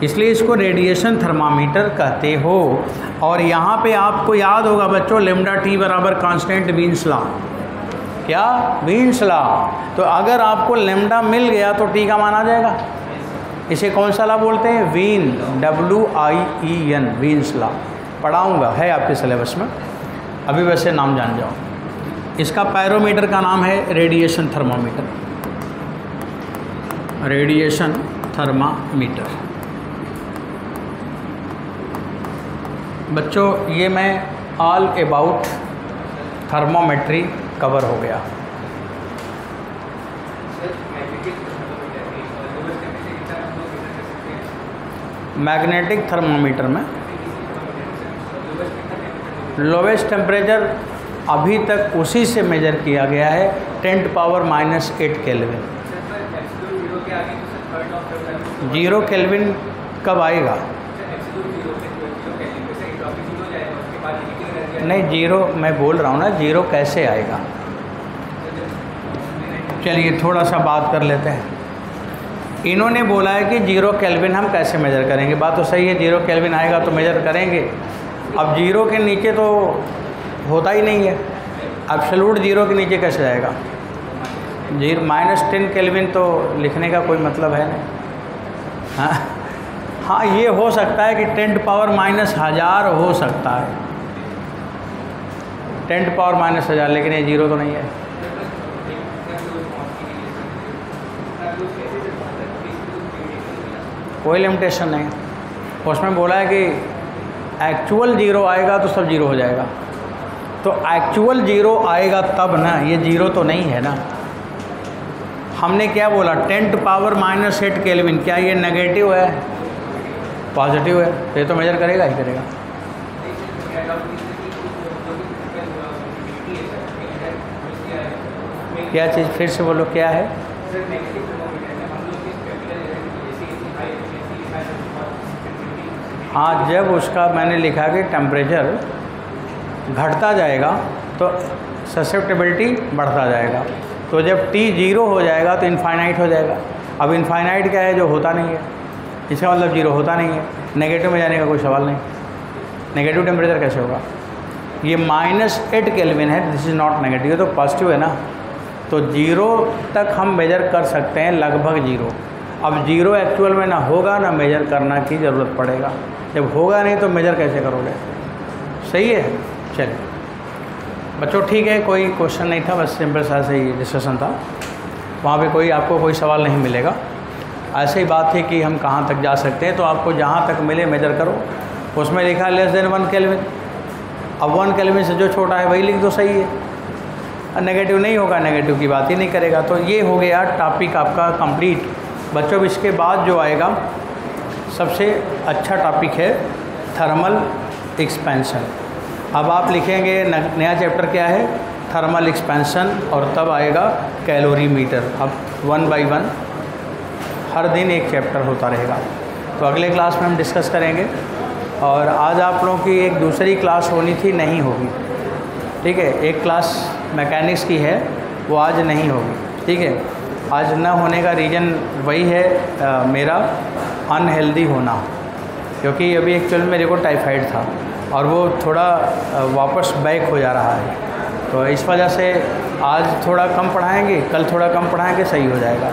इसलिए इसको रेडिएशन थर्मामीटर कहते हो। और यहाँ पे आपको याद होगा बच्चों, लेमडा टी बराबर कांस्टेंट वीन्स लॉ। क्या? Wien's law. तो अगर आपको लेमडा मिल गया तो टी का मान आ जाएगा। इसे कौन सा लॉ बोलते हैं? Wien, WIEN, Wien's law. पढ़ाऊँगा, है आपके सिलेबस में, अभी वैसे नाम जान जाओ। इसका पायरोमीटर का नाम है रेडिएशन थर्मामीटर, रेडिएशन थर्मामीटर। बच्चों ये मैं ऑल अबाउट थर्मोमेट्री कवर हो गया। मैग्नेटिक थर्मामीटर में लोवेस्ट टेम्परेचर अभी तक उसी से मेजर किया गया है, 10⁻⁻8 केल्विन। 0 केल्विन कब आएगा? नहीं, 0 मैं बोल रहा हूँ ना, 0 कैसे आएगा? चलिए थोड़ा सा बात कर लेते हैं। इन्होंने बोला है कि 0 केल्विन हम कैसे मेजर करेंगे। बात तो सही है, 0 केल्विन आएगा तो मेजर करेंगे। अब 0 के नीचे तो होता ही नहीं है, एब्सोल्यूट 0 के नीचे कैसे जाएगा? -10 केल्विन तो लिखने का कोई मतलब है नहीं। हाँ ये हो सकता है कि 10⁻−1000 हो सकता है, 10⁻−1000, लेकिन ये 0 तो नहीं है। कोई लिमिटेशन नहीं, उसमें बोला है कि एक्चुअल 0 आएगा तो सब 0 हो जाएगा। तो एक्चुअल 0 आएगा तब ना, ये 0 तो नहीं है ना। हमने क्या बोला? 10⁻−8 केल्विन। क्या ये नेगेटिव है? पॉजिटिव है, ये तो मेजर करेगा ही करेगा। क्या चीज़? फिर से बोलो, क्या है? हाँ, जब उसका मैंने लिखा कि टेम्परेचर घटता जाएगा तो ससेप्टेबिलिटी बढ़ता जाएगा। तो जब T 0 हो जाएगा तो इनफाइनाइट हो जाएगा। अब इनफाइनाइट क्या है? जो होता नहीं है, इसका मतलब 0 होता नहीं है। नेगेटिव में जाने का कोई सवाल नहीं। नेगेटिव टेम्परेचर कैसे होगा? ये -8 केल्विन है, दिस इज़ नॉट नेगेटिव, ये तो पॉजिटिव है ना। तो 0 तक हम मेजर कर सकते हैं, लगभग 0। अब 0 एक्चुअल में ना होगा ना मेजर करना की ज़रूरत पड़ेगा। जब होगा नहीं तो मेजर कैसे करोगे? सही है। चलिए बच्चों ठीक है, कोई क्वेश्चन नहीं था, बस सिंपल सा से ही डिस्कशन था। वहाँ पे कोई आपको कोई सवाल नहीं मिलेगा। ऐसे ही बात है कि हम कहाँ तक जा सकते हैं, तो आपको जहाँ तक मिले मेजर करो। उसमें लिखा है <1 केल्विन। अब 1 केल्विन से जो छोटा है वही लिख दो, सही है। नेगेटिव नहीं होगा, नेगेटिव की बात ही नहीं करेगा। तो ये हो गया टॉपिक आपका कंप्लीट। बच्चों इसके बाद जो आएगा सबसे अच्छा टॉपिक है थर्मल एक्सपेंशन। अब आप लिखेंगे नया चैप्टर क्या है, थर्मल एक्सपेंशन, और तब आएगा कैलोरीमीटर। अब 1 बाय 1 हर दिन एक चैप्टर होता रहेगा। तो अगले क्लास में हम डिस्कस करेंगे। और आज आप लोगों की एक दूसरी क्लास होनी थी, नहीं होगी, ठीक है। एक क्लास मैकेनिक्स की है, वो आज नहीं होगी, ठीक है। आज न होने का रीज़न वही है मेरा अनहेल्दी होना, क्योंकि अभी एक्चुअल में मेरे को टाइफाइड था और वो थोड़ा वापस बैक हो जा रहा है। तो इस वजह से आज थोड़ा कम पढ़ाएंगे, कल थोड़ा कम पढ़ाएंगे, सही हो जाएगा।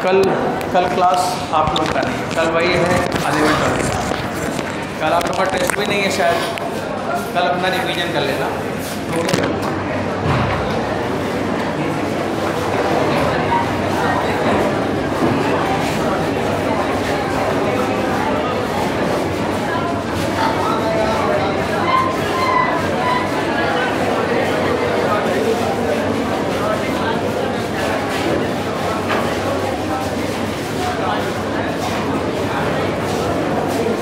कल क्लास आप लोग का नहीं है, कल वही है 11 वाली। कल आप लोग का टेस्ट भी नहीं है शायद, कल अपना रिवीजन कर लेना। तो